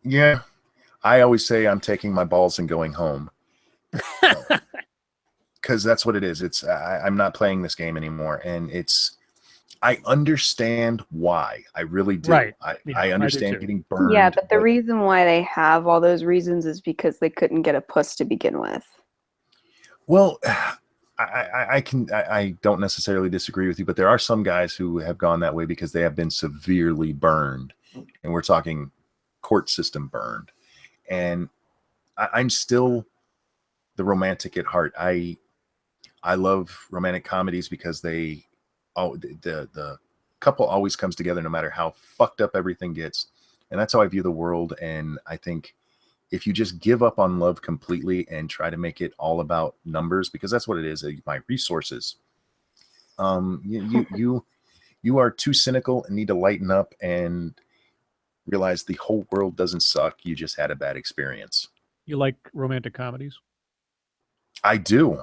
Yeah. I always say I'm taking my balls and going home. Because that's what it is. It's I'm not playing this game anymore, and I understand why. I really do. Right. I understand getting burned. Yeah, but the reason why they have all those reasons is because they couldn't get a puss to begin with. Well, I don't necessarily disagree with you, but there are some guys who have gone that way because they have been severely burned, and we're talking court system burned. And I'm still the romantic at heart. I love romantic comedies because the couple always comes together no matter how fucked up everything gets. And that's how I view the world. And I think if you just give up on love completely and try to make it all about numbers, because that's what it is, my resources, you are too cynical and need to lighten up. And realize the whole world doesn't suck. You just had a bad experience. You like romantic comedies? I do.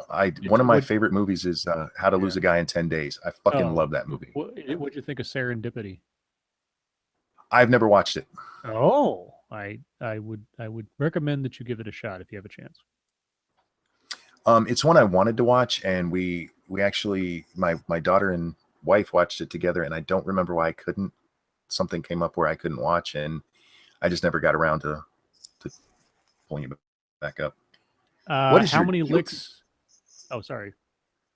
One of my What- favorite movies is How to Lose a Guy in 10 Days. I fucking love that movie. What'd you think of Serendipity? I've never watched it. Oh, I would recommend that you give it a shot if you have a chance. It's one I wanted to watch, and we actually my daughter and wife watched it together, and I don't remember why I couldn't. Something came up where I couldn't watch, and I just never got around to pulling it back up. What is how your many guilty- licks? Oh, sorry.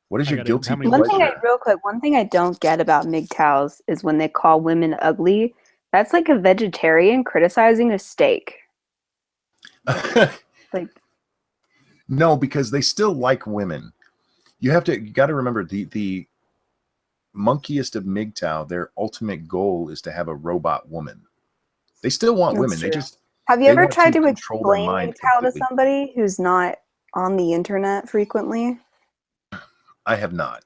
What is I your gotta- guilty how many pleasure? Real quick, one thing I don't get about MGTOWs is when they call women ugly. That's like a vegetarian criticizing a steak. Like, No, because they still like women. You got to remember the monkiest of MGTOW, their ultimate goal is to have a robot woman. They still want That's women. true. They just have you they ever want tried to control their explain mind MGTOW to completely. somebody who's not on the internet frequently? I have not.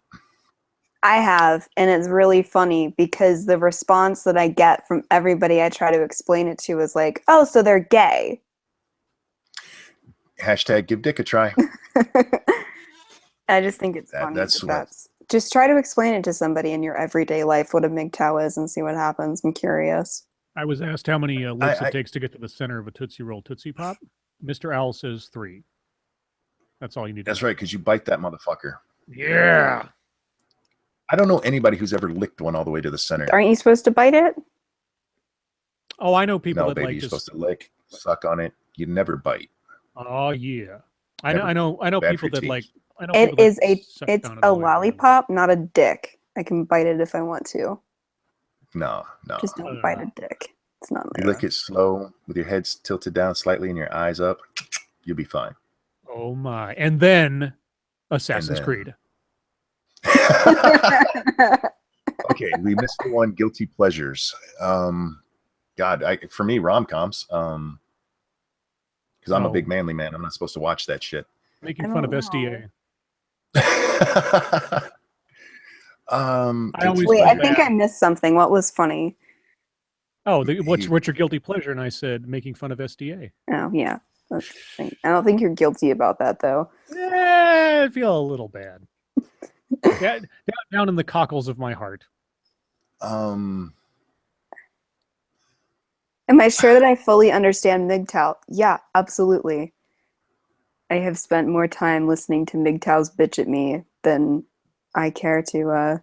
I have, and it's really funny because the response that I get from everybody I try to explain it to is like, "Oh, so they're gay." Hashtag give dick a try. I just think it's funny. That's just try to explain it to somebody in your everyday life what a MGTOW is and see what happens. I'm curious. I was asked how many licks it takes to get to the center of a Tootsie Roll Tootsie Pop. Mr. Owl says 3. That's all you need. That's right, because you bite that motherfucker. Yeah. I don't know anybody who's ever licked one all the way to the center. Aren't you supposed to bite it? Oh, I know people No, that baby, like you're to supposed to lick, suck on it. You never bite. Oh yeah. I Never. know Bad people for that teeth. like. I know It people that is suck it's on it a all the way around. lollipop, not a dick. I can bite it if I want to. No. Just don't bite a dick. It's not You nice. lick it slow with your head tilted down slightly and your eyes up. You'll be fine. Oh my! And then Assassin's Creed. Okay, we missed the one. Guilty pleasures. God, for me, rom-coms. Because I'm a big manly man. I'm not supposed to watch that shit. Making fun of SDA. Wait, I think I missed something. What was funny? Oh, what's your guilty pleasure? And I said making fun of SDA. Oh yeah, that's the thing. I don't think you're guilty about that though. I feel a little bad. down in the cockles of my heart. Am I sure that I fully understand MGTOW? Yeah, absolutely. I have spent more time listening to MGTOWs bitch at me than I care to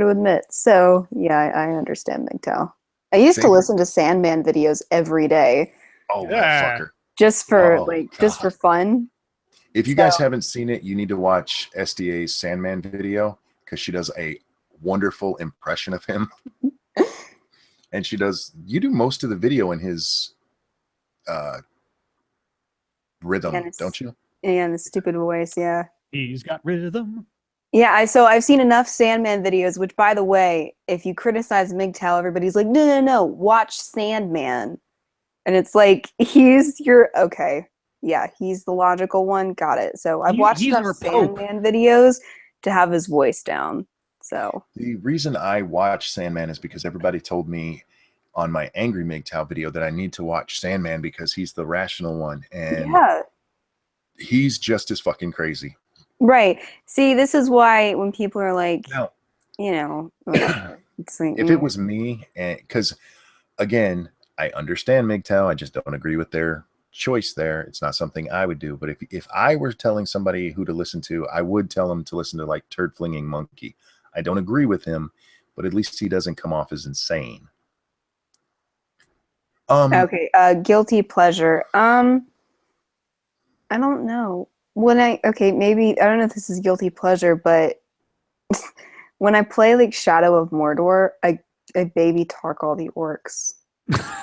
admit. So yeah, I understand MGTOW. I used to listen to Sandman videos every day. Oh, that fucker. Just for just for fun. If you guys haven't seen it, you need to watch SDA's Sandman video because she does a wonderful impression of him. And you do most of the video in his rhythm, don't you? Yeah, in the stupid voice, yeah. He's got rhythm. Yeah, so I've seen enough Sandman videos, which by the way, if you criticize MGTOW, everybody's like, no, watch Sandman. And it's like, he's the logical one. Got it. So I've watched enough Sandman videos to have his voice down. So the reason I watch Sandman is because everybody told me on my Angry MGTOW video that I need to watch Sandman because he's the rational one. And he's just as fucking crazy. Right. See, this is why when people are like, it's like, if it was me, because again, I understand MGTOW, I just don't agree with their choice there. It's not something I would do. But if I were telling somebody who to listen to, I would tell them to listen to like Turd Flinging Monkey. I don't agree with him, but at least he doesn't come off as insane. Okay, guilty pleasure. I don't know. Maybe I don't know if this is guilty pleasure, but when I play like Shadow of Mordor, I baby talk all the orcs.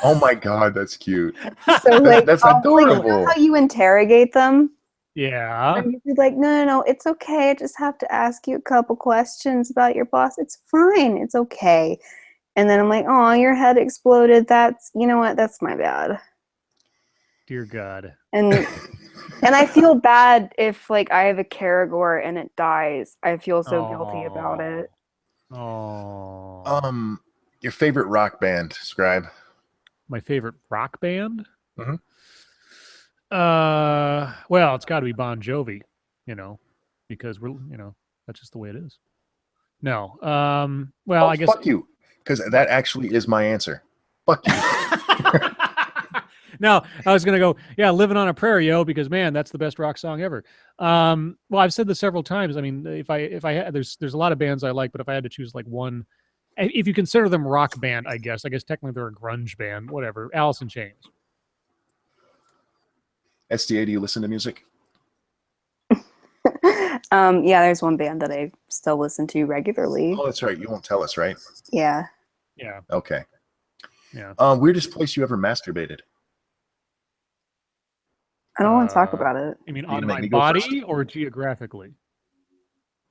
Oh my god, that's cute. So like that's adorable. You know how you interrogate them? Yeah. And you'd be like, no, it's okay. I just have to ask you a couple questions about your boss. It's fine. It's okay. And then I'm like, oh, your head exploded. You know what? That's my bad. Dear God. And I feel bad if like I have a Karagor and it dies. I feel so guilty about it. Oh. Your favorite rock band, Scribe? My favorite rock band? Mhm. Well, it's got to be Bon Jovi, because that's just the way it is. No. Well, I guess. Fuck you, because that actually is my answer. Fuck you. No, I was gonna go, yeah, "Living on a Prayer," yo, because man, that's the best rock song ever. Well, I've said this several times. I mean, if I had, there's a lot of bands I like, but if I had to choose like one, if you consider them rock band, I guess technically they're a grunge band, whatever. Alice in Chains. SDA, do you listen to music? Yeah, there's one band that I still listen to regularly. Oh, that's right. You won't tell us, right? Yeah. Yeah. Okay. Yeah. Weirdest place you ever masturbated? I don't want to talk about it. You mean You on gonna make my me go first? body or geographically?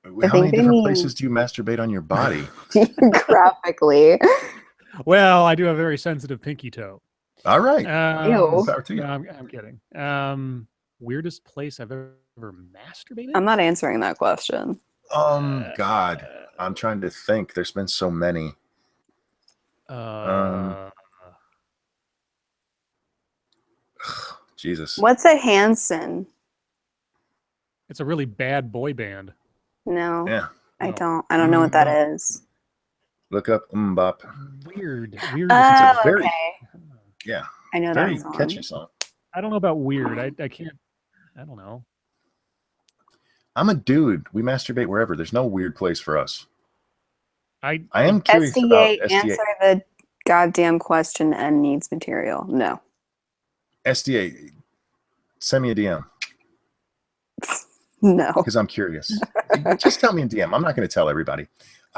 How many different places do you masturbate on your body? Geographically. Well, I do have a very sensitive pinky toe. All right. Ew. No, I'm kidding. Weirdest place I've ever masturbated? I'm not answering that question. God, I'm trying to think. There's been so many. Jesus. What's a Hanson? It's a really bad boy band. No. Yeah. I don't know what that is. Look up Mbop. Weird. Oh, It's a very, yeah. I know very that song. catchy song. I don't know about weird. I can't. I don't know. I'm a dude. We masturbate wherever. There's no weird place for us. I am curious about SDA. Answer the goddamn question and needs material. No. SDA, send me a DM. No. Because I'm curious. Just tell me in DM. I'm not going to tell everybody.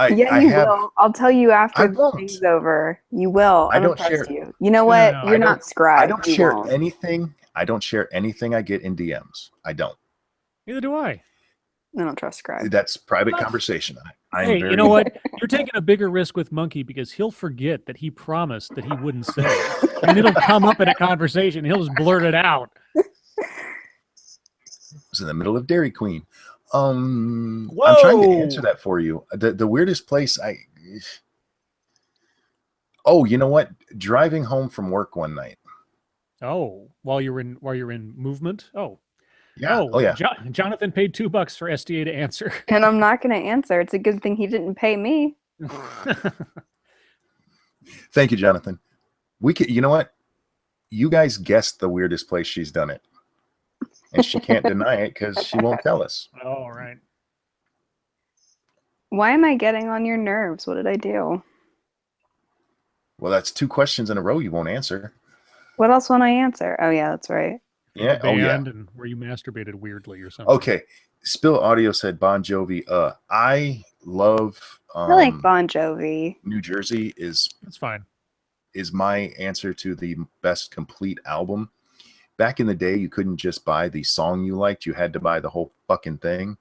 You will. I'll tell you after the thing's over. You will. I don't share. You. You know what? No, You're not Scribe. I don't share anything. I don't share anything I get in DMs. I don't. Neither do I. I don't trust Scribe. That's private conversation. Hey, you know what? You're taking a bigger risk with Monkey because he'll forget that he promised that he wouldn't say it. And it'll come up in a conversation. He'll just blurt it out. It was in the middle of Dairy Queen. Whoa! I'm trying to answer that for you. The weirdest place you know what? Driving home from work one night. Oh, while you're in movement? Oh. Yeah. Oh yeah. Jonathan paid $2 for SDA to answer. And I'm not going to answer. It's a good thing he didn't pay me. Thank you, Jonathan. You know what? You guys guessed the weirdest place she's done it. And she can't deny it because she won't tell us. Oh, right. Why am I getting on your nerves? What did I do? Well, that's 2 questions in a row you won't answer. What else won't I answer? Oh, yeah, that's right. Yeah. Oh, yeah. And where you masturbated weirdly or something. Okay. Spill Audio said Bon Jovi. I love. I like Bon Jovi. New Jersey That's fine. Is my answer to the best complete album. Back in the day, you couldn't just buy the song you liked. You had to buy the whole fucking thing.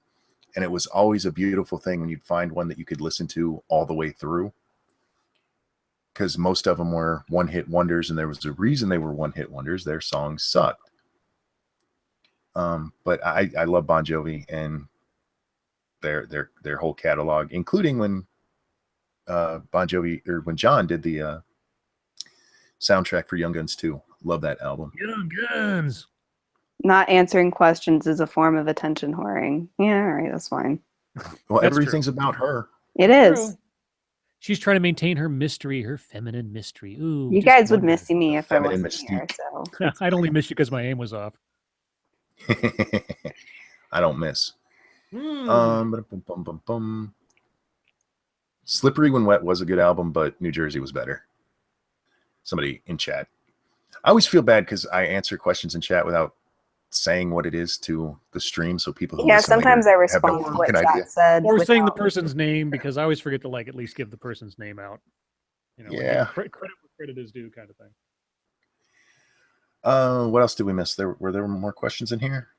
And it was always a beautiful thing when you'd find one that you could listen to all the way through. Because most of them were one-hit wonders, and there was a reason they were one-hit wonders. Their songs sucked. But I love Bon Jovi and their whole catalog, including when Bon Jovi or when John did the soundtrack for Young Guns 2. Love that album. Young Guns. Not answering questions is a form of attention whoring. Yeah, all right, that's fine. Well, everything's about her. It is. True. She's trying to maintain her mystery, her feminine mystery. Ooh, you guys would miss me if I wasn't here. So I'd only miss you because my aim was off. I don't miss. Slippery When Wet was a good album, but New Jersey was better. Somebody in chat. I always feel bad because I answer questions in chat without saying what it is to the stream, so people who listen sometimes later I respond to what chat said, or saying the person's name, because I always forget to at least give the person's name out. Yeah, credit where credit is due, kind of thing. What else did we miss? Were there more questions in here?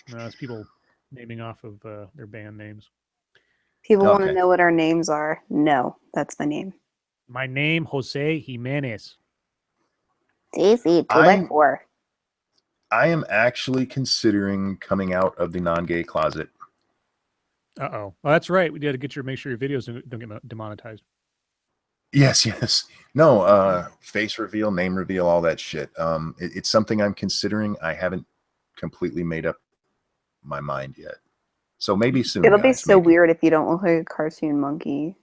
It's people naming off of their band names. People want to know what our names are. No, that's my name. My name, Jose Jimenez. Easy, 2x4. I am actually considering coming out of the non-gay closet. Uh-oh. Well, that's right. We got to make sure your videos don't get demonetized. Yes, yes. No, face reveal, name reveal, all that shit. It's something I'm considering. I haven't completely made up my mind yet. So maybe soon, It'll be guys. so Maybe. weird if you don't look like a cartoon monkey.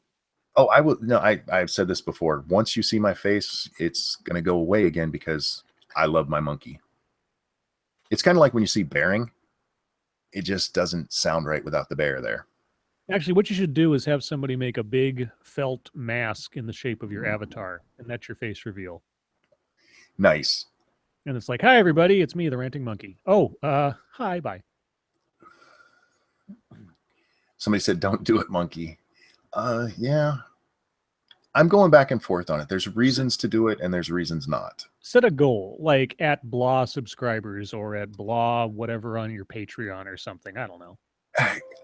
Oh, I will. No, I've said this before. Once you see my face, it's gonna go away again because I love my monkey. It's kind of like when you see bearing. It just doesn't sound right without the bear there. Actually, what you should do is have somebody make a big felt mask in the shape of your avatar, and that's your face reveal. Nice. And it's like, hi, everybody, it's me, the ranting monkey. Oh, hi, bye. Somebody said, "Don't do it, monkey." Yeah. I'm going back and forth on it. There's reasons to do it, and there's reasons not. Set a goal, like at blah subscribers or at blah whatever on your Patreon or something. I don't know.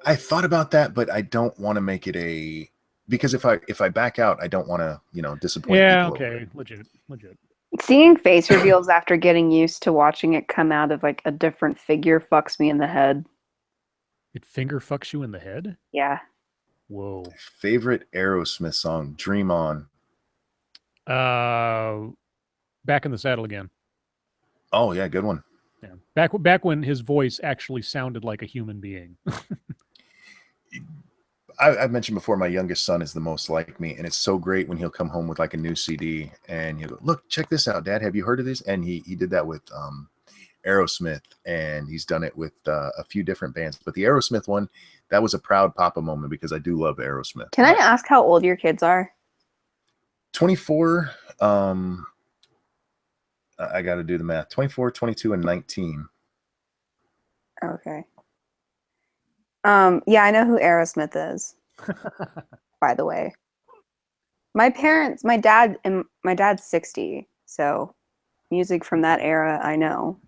I thought about that, but I don't want to make it a because if I back out, I don't want to disappoint Yeah, people. okay, legit. Seeing face reveals after getting used to watching it come out of like a different figure fucks me in the head. It finger fucks you in the head? Yeah. Whoa. Favorite Aerosmith song, "Dream On." Back in the Saddle Again. Oh yeah, good one. Yeah. Back when his voice actually sounded like a human being. I've mentioned before, my youngest son is the most like me, and it's so great when he'll come home with like a new CD and he'll go, "Look, check this out, Dad. Have you heard of this?" And he did that with Aerosmith, and he's done it with a few different bands. But the Aerosmith one, that was a proud papa moment because I do love Aerosmith. Can I ask how old your kids are? 24. I got to do the math. 24, 22, and 19. Okay. Yeah, I know who Aerosmith is. By the way, my dad's 60, so music from that era I know.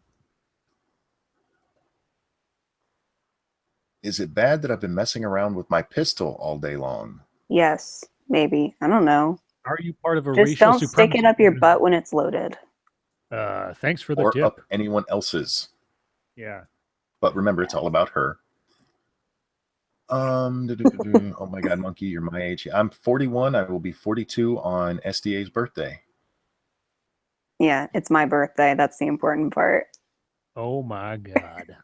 Is it bad that I've been messing around with my pistol all day long? Yes, maybe. I don't know. Are you part of a Just racial don't stick supremacy it up your movement? butt when it's loaded. Thanks for the Or tip. up anyone else's. Yeah. But remember, it's all about her. Oh my God, monkey, you're my age. I'm 41. I will be 42 on SDA's birthday. Yeah, it's my birthday. That's the important part. Oh my God.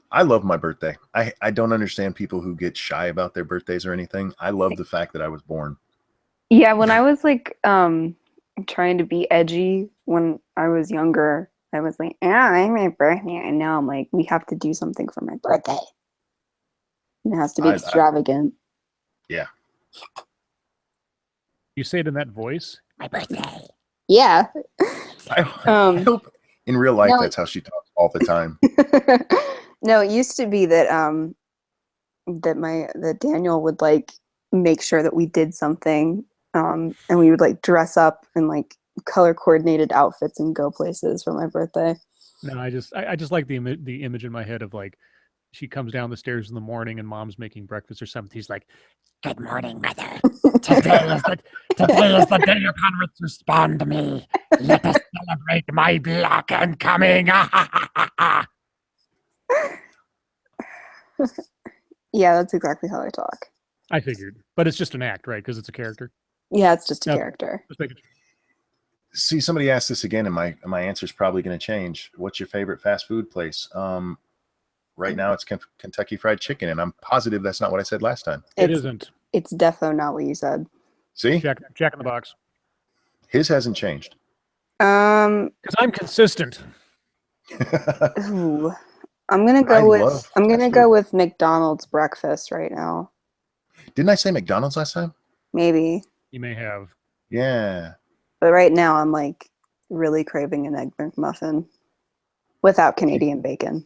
I love my birthday. I don't understand people who get shy about their birthdays or anything. I love the fact that I was born. Yeah, when I was like trying to be edgy when I was younger, I was like, "Yeah, I'm my birthday," and now I'm like, we have to do something for my birthday. It has to be extravagant. Yeah. You say it in that voice? My birthday. Yeah. I hope in real life that's how she talks all the time. No, it used to be that that Daniel would like make sure that we did something, and we would like dress up in like color coordinated outfits and go places for my birthday. No, I just like the image in my head of like she comes down the stairs in the morning and mom's making breakfast or something. He's like, "Good morning, mother. Today is the day upon which you spawned me. Let us celebrate my blackened coming." Yeah, that's exactly how I talk. I figured, but it's just an act, right? Because it's a character. Yeah, it's just a character. Just making sure. See, somebody asked this again, and my answer is probably going to change. What's your favorite fast food place? Right now, it's Kentucky Fried Chicken, and I'm positive that's not what I said last time. It isn't. It's defo not what you said. See, Jack in the Box. His hasn't changed. Because I'm consistent. Ooh. I'm gonna go with McDonald's breakfast right now. Didn't I say McDonald's last time? Maybe. You may have. Yeah. But right now I'm like really craving an Egg McMuffin without Canadian bacon.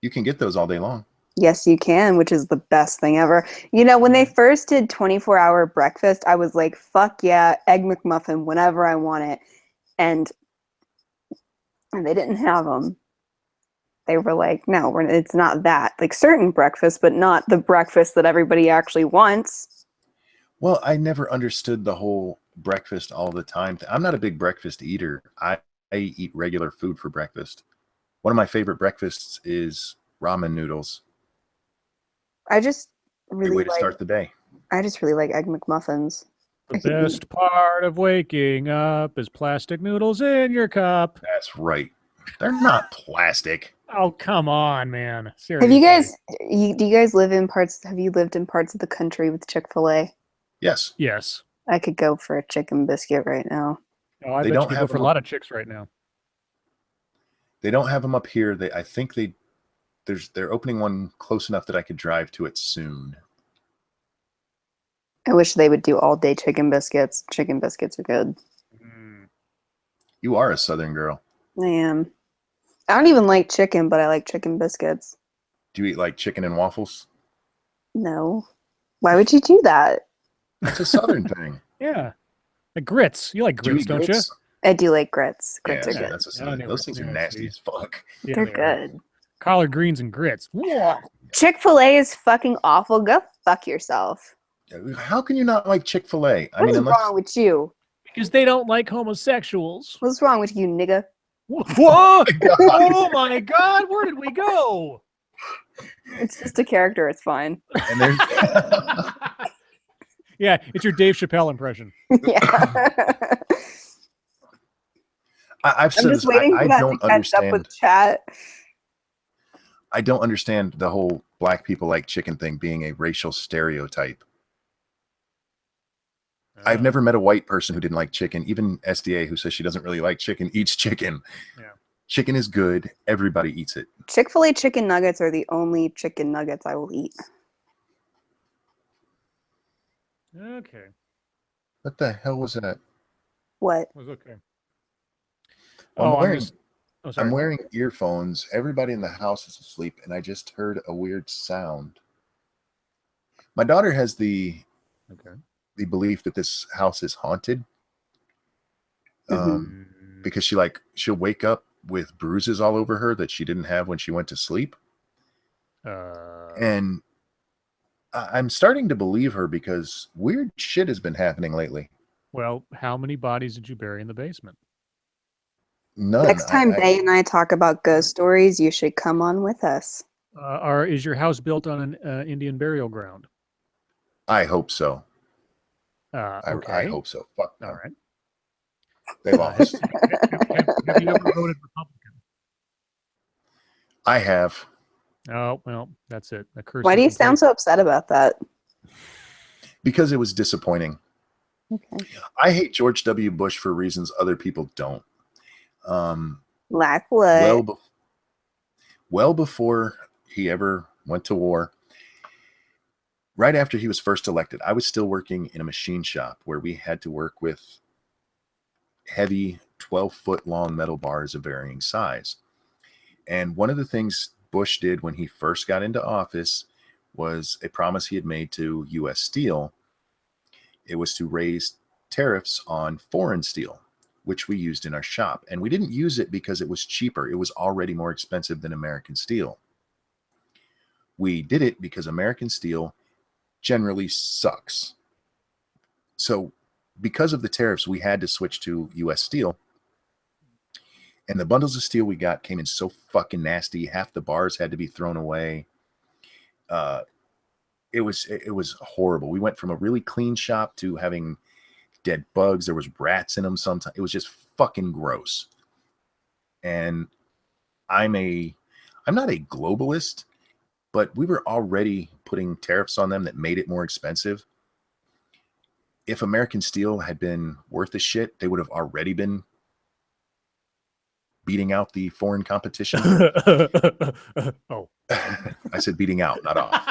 You can get those all day long. Yes, you can, which is the best thing ever. You know, when they first did 24-hour breakfast, I was like, fuck yeah, Egg McMuffin whenever I want it. And they didn't have them. They were like, no, it's not that. Like certain breakfast, but not the breakfast that everybody actually wants. Well, I never understood the whole breakfast all the time. I'm not a big breakfast eater. I eat regular food for breakfast. One of my favorite breakfasts is ramen noodles. I just really Great way to start the day. I just really like Egg McMuffins. The best part of waking up is plastic noodles in your cup. That's right. They're not plastic. Oh, come on, man. Seriously. Have you guys? Do you guys live in parts? Have you lived in parts of the country with Chick-fil-A? Yes. Yes. I could go for a chicken biscuit right now. Oh, I bet you could go for a lot of chicks right now. They don't have them up here. I think they're opening one close enough that I could drive to it soon. I wish they would do all day chicken biscuits. Chicken biscuits are good. You are a Southern girl. I am. I don't even like chicken, but I like chicken biscuits. Do you eat like chicken and waffles? No. Why would you do that? It's a Southern thing. Yeah. Like grits. You like grits, don't you? I do like grits. Grits are good. That's a Southern. Those things are nasty as fuck. Yeah, they're good. Collard greens and grits. Chick-fil-A is fucking awful. Go fuck yourself. How can you not like Chick-fil-A? What's wrong with you? Because they don't like homosexuals. What's wrong with you, nigga? Whoa! Oh my god, where did we go? It's just a character, it's fine. And there's yeah, it's your Dave Chappelle impression. Yeah. I've said this. I don't understand. Up with chat. I don't understand the whole black people like chicken thing being a racial stereotype. I've never met a white person who didn't like chicken. Even SDA, who says she doesn't really like chicken, eats chicken. Yeah. Chicken is good. Everybody eats it. Chick-fil-A chicken nuggets are the only chicken nuggets I will eat. Okay. What the hell was that? What? It was okay. I'm wearing earphones. Everybody in the house is asleep, and I just heard a weird sound. My daughter has the belief that this house is haunted. Because she'll wake up with bruises all over her that she didn't have when she went to sleep. And I'm starting to believe her because weird shit has been happening lately. Well, how many bodies did you bury in the basement? None. Next time Bay and I talk about ghost stories, you should come on with us. Is your house built on an Indian burial ground? I hope so. Okay. I hope so. Fuck them. All right. They lost. Have you ever voted Republican? I have. Oh, well, that's it. Why do you sound so upset about that? Because it was disappointing. Okay. I hate George W. Bush for reasons other people don't. Like what? Well before he ever went to war, right after he was first elected, I was still working in a machine shop where we had to work with heavy 12-foot long metal bars of varying size. And one of the things Bush did when he first got into office was a promise he had made to U.S. Steel. It was to raise tariffs on foreign steel, which we used in our shop. And we didn't use it because it was cheaper. It was already more expensive than American steel. We did it because American steel generally sucks. So because of the tariffs, we had to switch to U.S. Steel. And the bundles of steel we got came in so fucking nasty. Half the bars had to be thrown away. It was horrible. We went from a really clean shop to having dead bugs. There was rats in them sometimes. It was just fucking gross. And I'm not a globalist, but we were already putting tariffs on them that made it more expensive. If American steel had been worth a shit, they would have already been beating out the foreign competition. Oh. I said beating out, not off.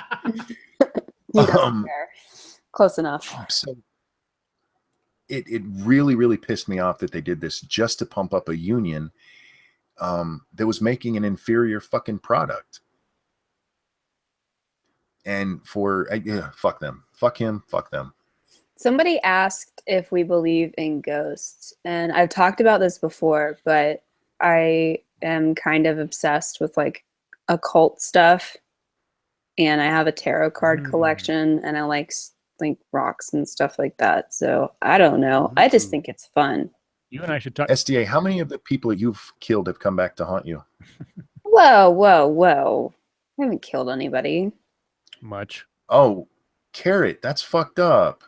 Close enough. So it really, really pissed me off that they did this just to pump up a union that was making an inferior fucking product. And fuck them. Fuck him. Fuck them. Somebody asked if we believe in ghosts. And I've talked about this before, but I am kind of obsessed with like occult stuff. And I have a tarot card collection, and I like rocks and stuff like that. So I don't know. I just think it's fun. You and I should talk. SDA, how many of the people you've killed have come back to haunt you? Whoa. I haven't killed anybody. Much. Oh, Carrot, that's fucked up.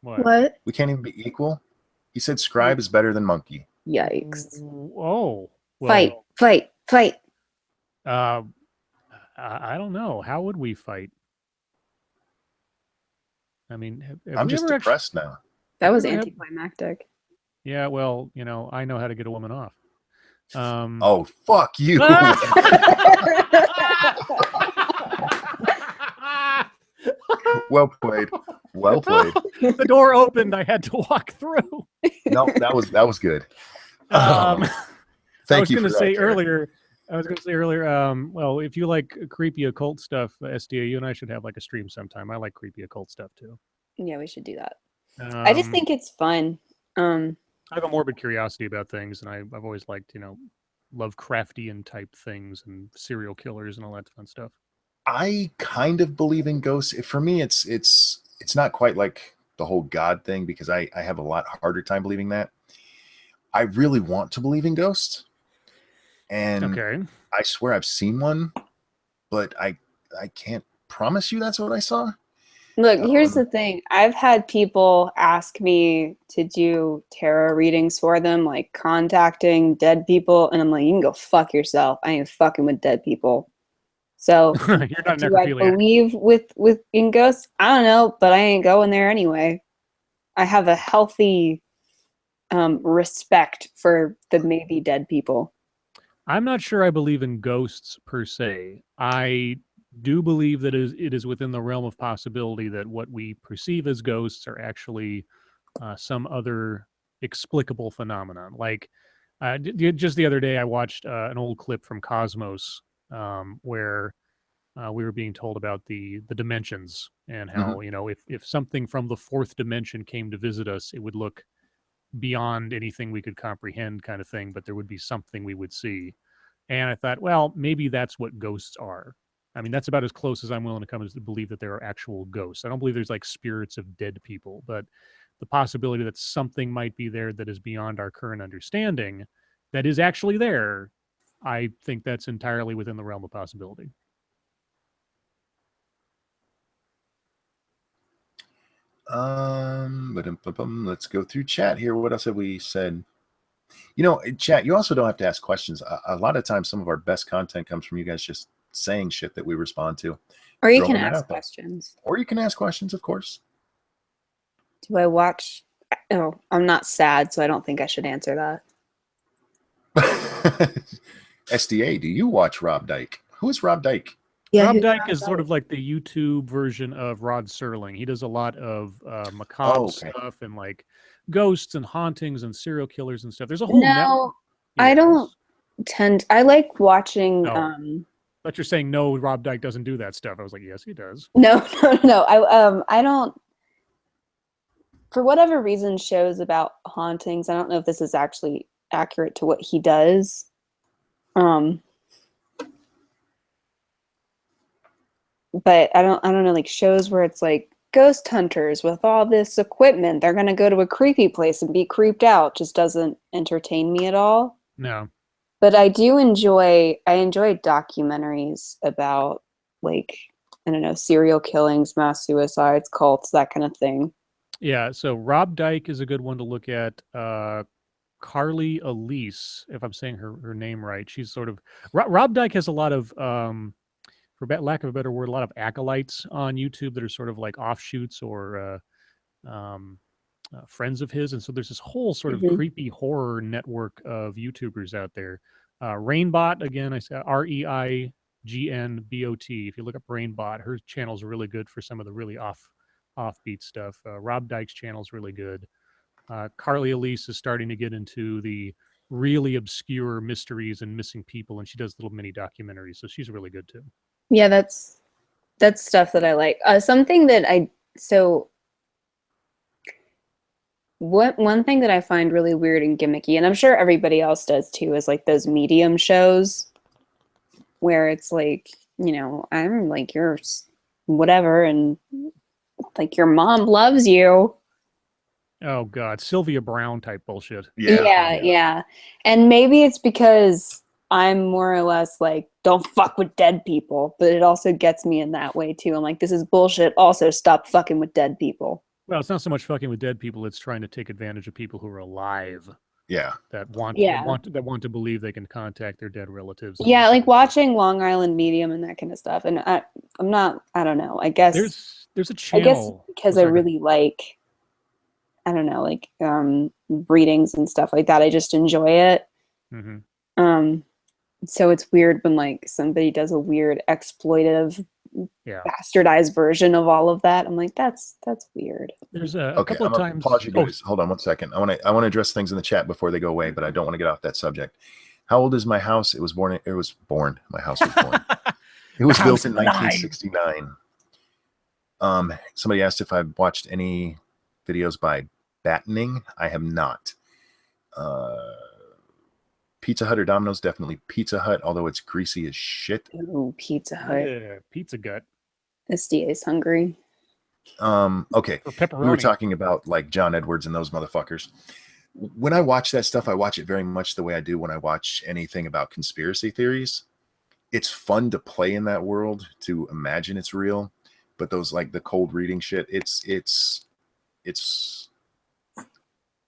What? We can't even be equal. He said Scribe is better than Monkey. Yikes. Oh. Well, fight. I don't know. How would we fight? I mean, have I'm we just ever depressed now. That was anticlimactic. Yeah, well, I know how to get a woman off. Oh, fuck you. Well played. The door opened. I had to walk through. No, that was good. I was going to say earlier. well, if you like creepy occult stuff, SDA, you and I should have like a stream sometime. I like creepy occult stuff too. Yeah, we should do that. I just think it's fun. I have a morbid curiosity about things, and I've always liked, Lovecraftian type things and serial killers and all that fun stuff. I kind of believe in ghosts. For me, it's not quite like the whole God thing, because I have a lot harder time believing that. I really want to believe in ghosts, and I swear I've seen one, but I can't promise you that's what I saw. Look, here's the thing. I've had people ask me to do tarot readings for them, like contacting dead people, and I'm like, you can go fuck yourself. I ain't fucking with dead people. So You're not do I believe in ghosts? I don't know, but I ain't going there anyway. I have a healthy respect for the maybe dead people. I'm not sure I believe in ghosts per se. I do believe that it is within the realm of possibility that what we perceive as ghosts are actually some other explicable phenomenon. Like just the other day, I watched an old clip from Cosmos where we were being told about the dimensions and how if something from the fourth dimension came to visit us, it would look beyond anything we could comprehend, kind of thing, but there would be something we would see. And I thought, well, maybe that's what ghosts are. I mean, that's about as close as I'm willing to come to believe that there are actual ghosts. I don't believe there's like spirits of dead people, but the possibility that something might be there that is beyond our current understanding, that is actually there, I think that's entirely within the realm of possibility. Let's go through chat here. What else have we said? Chat, you also don't have to ask questions. A lot of times, some of our best content comes from you guys just saying shit that we respond to. Or you can ask questions. Or you can ask questions, of course. Do I watch? Oh, I'm not sad, so I don't think I should answer that. SDA, do you watch Rob Dyke? Who is Rob Dyke? Yeah, Rob Dyke is sort of like the YouTube version of Rod Serling. He does a lot of macabre stuff and like ghosts and hauntings and serial killers and stuff. There's a whole network. I don't tend. I like watching. But you're saying no, Rob Dyke doesn't do that stuff. I was like, yes, he does. No. I don't. For whatever reason, shows about hauntings. I don't know if this is actually accurate to what he does. But I don't know, like shows where it's like ghost hunters with all this equipment, they're gonna go to a creepy place and be creeped out, just doesn't entertain me at all. No. But I enjoy documentaries about, like, I don't know, serial killings, mass suicides, cults, that kind of thing. Yeah, so Rob Dyke is a good one to look at. Carly Elise, if I'm saying her name right, she's sort of Rob Dyke has a lot of for lack of a better word, a lot of acolytes on YouTube that are sort of like offshoots or friends of his. And so there's this whole sort of creepy horror network of YouTubers out there. Rainbot, again, I said REIGNBOT. If you look up Rainbot, her channel is really good for some of the really offbeat stuff. Rob Dyke's channel is really good. Carly Elise is starting to get into the really obscure mysteries and missing people, and she does little mini documentaries, so she's really good too. Yeah, that's stuff that I like. Something that one thing that I find really weird and gimmicky, and I'm sure everybody else does too, is like those medium shows where it's like, I'm like your whatever, and like your mom loves you. Oh God, Sylvia Brown type bullshit. Yeah. And maybe it's because I'm more or less like, don't fuck with dead people, but it also gets me in that way too. I'm like, this is bullshit. Also, stop fucking with dead people. Well, it's not so much fucking with dead people; it's trying to take advantage of people who are alive Yeah. that want Yeah. to believe they can contact their dead relatives. and Yeah, do like something. watching Long Island Medium and that kind of stuff. And I'm not, I don't know. I guess There's a channel. because Oh, I sorry, go ahead. really like, I don't know, like readings and stuff like that. I just enjoy it. Mhm. So it's weird when like somebody does a weird exploitive Yeah. bastardized version of all of that. I'm like, that's weird. There's a Okay, couple I'm of gonna pause times. you Oh, guys. Hold on one second. I want to address things in the chat before they go away, but I don't want to get off that subject. How old is my house? It was born. My house was born. It was built in 1969. Somebody asked if I've watched any videos by Battening. I have not. Pizza Hut or Domino's? Definitely Pizza Hut, although it's greasy as shit. Ooh, Pizza Hut. Yeah, pizza gut SDA's hungry. Okay. for pepperoni. We were talking about like John Edwards and those motherfuckers. When I watch that stuff, I watch it very much the way I do when I watch anything about conspiracy theories. It's fun to play in that world, to imagine it's real, but those like the cold reading shit, it's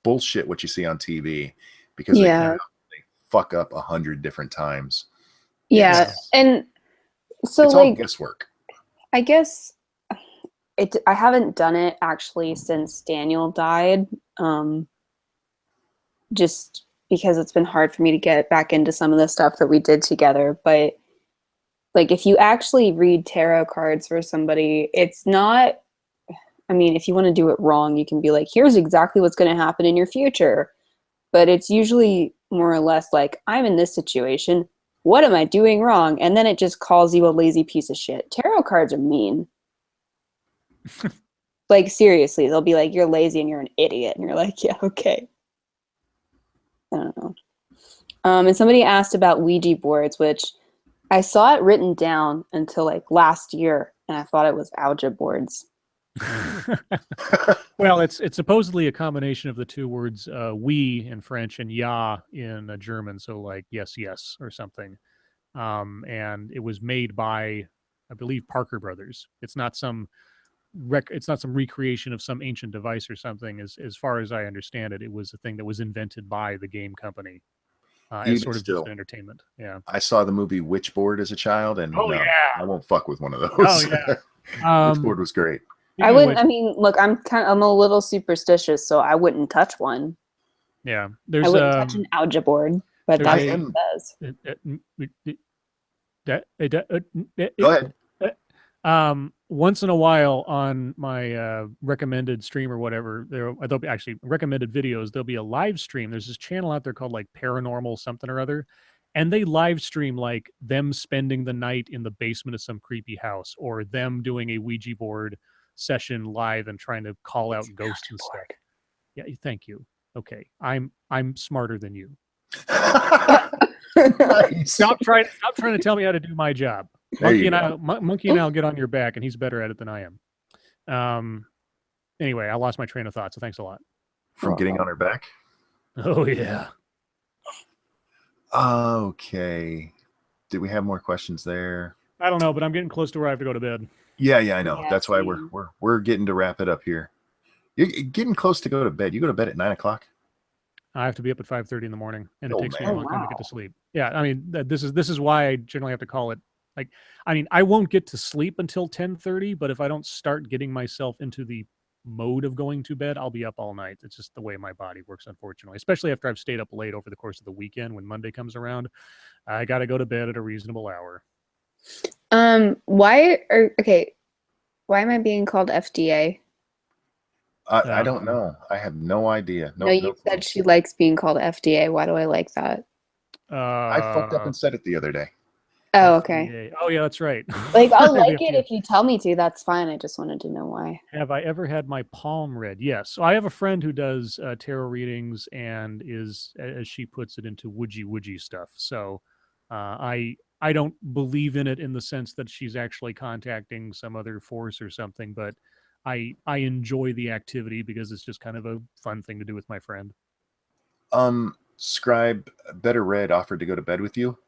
bullshit what you see on TV because they fuck up 100 different times. Yeah. And so it's all like guesswork. I guess I haven't done it actually since Daniel died. Just because it's been hard for me to get back into some of the stuff that we did together. But like if you actually read tarot cards for somebody, it's not, I mean, if you want to do it wrong, you can be like, here's exactly what's going to happen in your future. But it's usually more or less like, I'm in this situation. What am I doing wrong? And then it just calls you a lazy piece of shit. Tarot cards are mean. Like, seriously, they'll be like, you're lazy and you're an idiot. And you're like, yeah, okay. I don't know. And somebody asked about Ouija boards, which I saw it written down until like last year, and I thought it was Ouija boards. Well, it's supposedly a combination of the two words "we" in French and "ja" in German, so like yes, yes, or something. And it was made by, I believe, Parker Brothers. It's not some recreation of some ancient device or something. As far as I understand it, it was a thing that was invented by the game company as sort of just an entertainment. Yeah. I saw the movie Witchboard as a child, and I won't fuck with one of those. Oh yeah. Witchboard was great. I wouldn't. I mean, look, I'm a little superstitious, so I wouldn't touch one. Yeah, I wouldn't touch an Ouija board, but that's what it says. Go ahead. Once in a while on my recommended stream or whatever, there'll be actually recommended videos. There'll be a live stream. There's this channel out there called like Paranormal something or other, and they live stream like them spending the night in the basement of some creepy house, or them doing a Ouija board session live and trying to call out ghosts and stuff. Yeah, thank you. Okay, I'm smarter than you. Nice. Stop trying to tell me how to do my job. Monkey and I'll get on your back, and he's better at it than I am. Anyway, I lost my train of thought, so thanks a lot. From getting on her back? Oh yeah. Okay. Did we have more questions there? I don't know, but I'm getting close to where I have to go to bed. Yeah, I know. That's why we're getting to wrap it up here. You're getting close to go to bed. You go to bed at 9 o'clock? I have to be up at 5:30 in the morning, and it takes me a long time to get to sleep. Yeah, I mean, this is why I generally have to call it. Like, I mean, I won't get to sleep until 10:30, but if I don't start getting myself into the mode of going to bed, I'll be up all night. It's just the way my body works, unfortunately, especially after I've stayed up late over the course of the weekend. When Monday comes around, I got to go to bed at a reasonable hour. Why am I being called FDA? I don't know. I have no idea. No, you said she likes being called FDA. Why do I like that? I fucked up and said it the other day. Oh, okay. Oh, yeah, that's right. Like, I'll like it if you tell me to. That's fine. I just wanted to know why. Have I ever had my palm read? Yes. So I have a friend who does tarot readings and is, as she puts it, into woodgy stuff. So I don't believe in it in the sense that she's actually contacting some other force or something, but I enjoy the activity because it's just kind of a fun thing to do with my friend. Scribe Better Red offered to go to bed with you.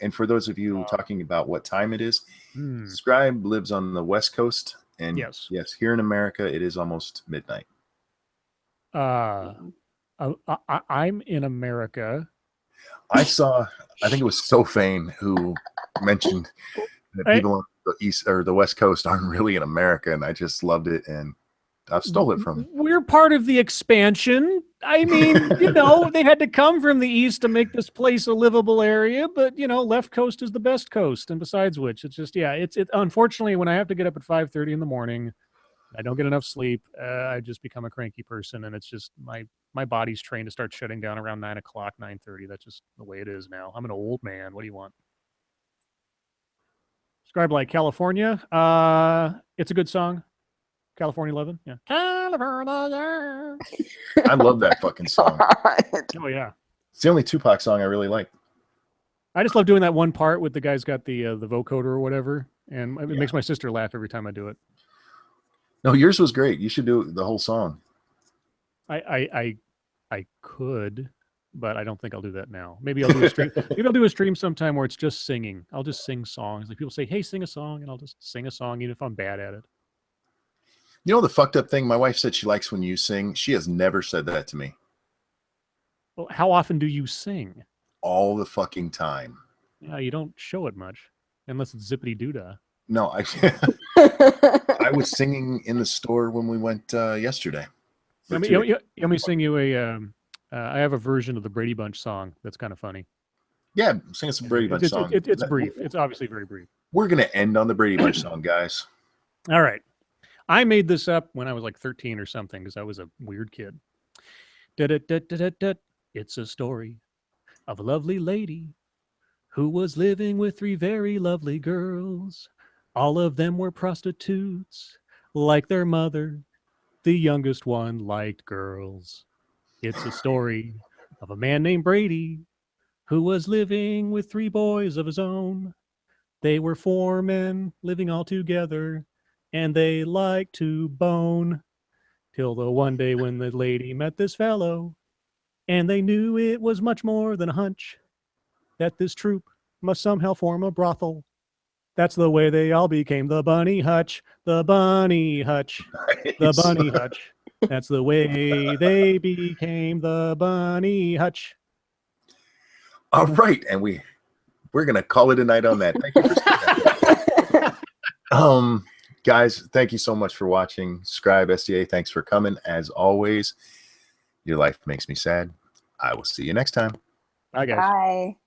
And for those of you talking about what time it is, Hmm. Scribe lives on the West Coast. And Yes. here in America, it is almost midnight. I'm in America. I think it was Sophane who mentioned that people on the East or the West Coast aren't really in America, and I just loved it, and I've stole it from him. We're part of the expansion. I mean, they had to come from the East to make this place a livable area, but left coast is the best coast. And besides which, it's just, it's unfortunately, when I have to get up at 5:30 in the morning, I don't get enough sleep. I just become a cranky person, and it's just my body's trained to start shutting down around 9 o'clock, 9:30. That's just the way it is now. I'm an old man. What do you want? Scribe like California. It's a good song. California Lovin'. Yeah. California. I love that fucking song. Oh yeah. It's the only Tupac song I really like. I just love doing that one part with the guy's got the vocoder or whatever, and it makes my sister laugh every time I do it. No, yours was great. You should do the whole song. I could, but I don't think I'll do that now. Maybe I'll do a stream. Maybe I'll do a stream sometime where it's just singing. I'll just sing songs. Like people say, "Hey, sing a song," and I'll just sing a song, even if I'm bad at it. You know the fucked up thing? My wife said she likes when you sing. She has never said that to me. Well, how often do you sing? All the fucking time. Yeah, you don't show it much, unless it's zippity doodah. No, I was singing in the store when we went yesterday. Let me sing you a. I have a version of the Brady Bunch song that's kind of funny. Yeah, sing us a Brady Bunch song. It's brief. It's obviously very brief. We're gonna end on the Brady Bunch song, guys. All right. I made this up when I was like 13 or something because I was a weird kid. It's a story of a lovely lady who was living with 3 very lovely girls. All of them were prostitutes, like their mother. The youngest one liked girls. It's a story of a man named Brady who was living with 3 boys of his own. They were 4 men living all together, and they liked to bone. Till the one day when the lady met this fellow, and they knew it was much more than a hunch, that this troupe must somehow form a brothel. That's the way they all became the Bunny Hutch, the Bunny Hutch, the Bunny Hutch. That's the way they became the Bunny Hutch. All right, and we're gonna call it a night on that. Thank you for that. Guys, thank you so much for watching. Scribe SDA, thanks for coming. As always, your life makes me sad. I will see you next time. Bye, guys. Bye.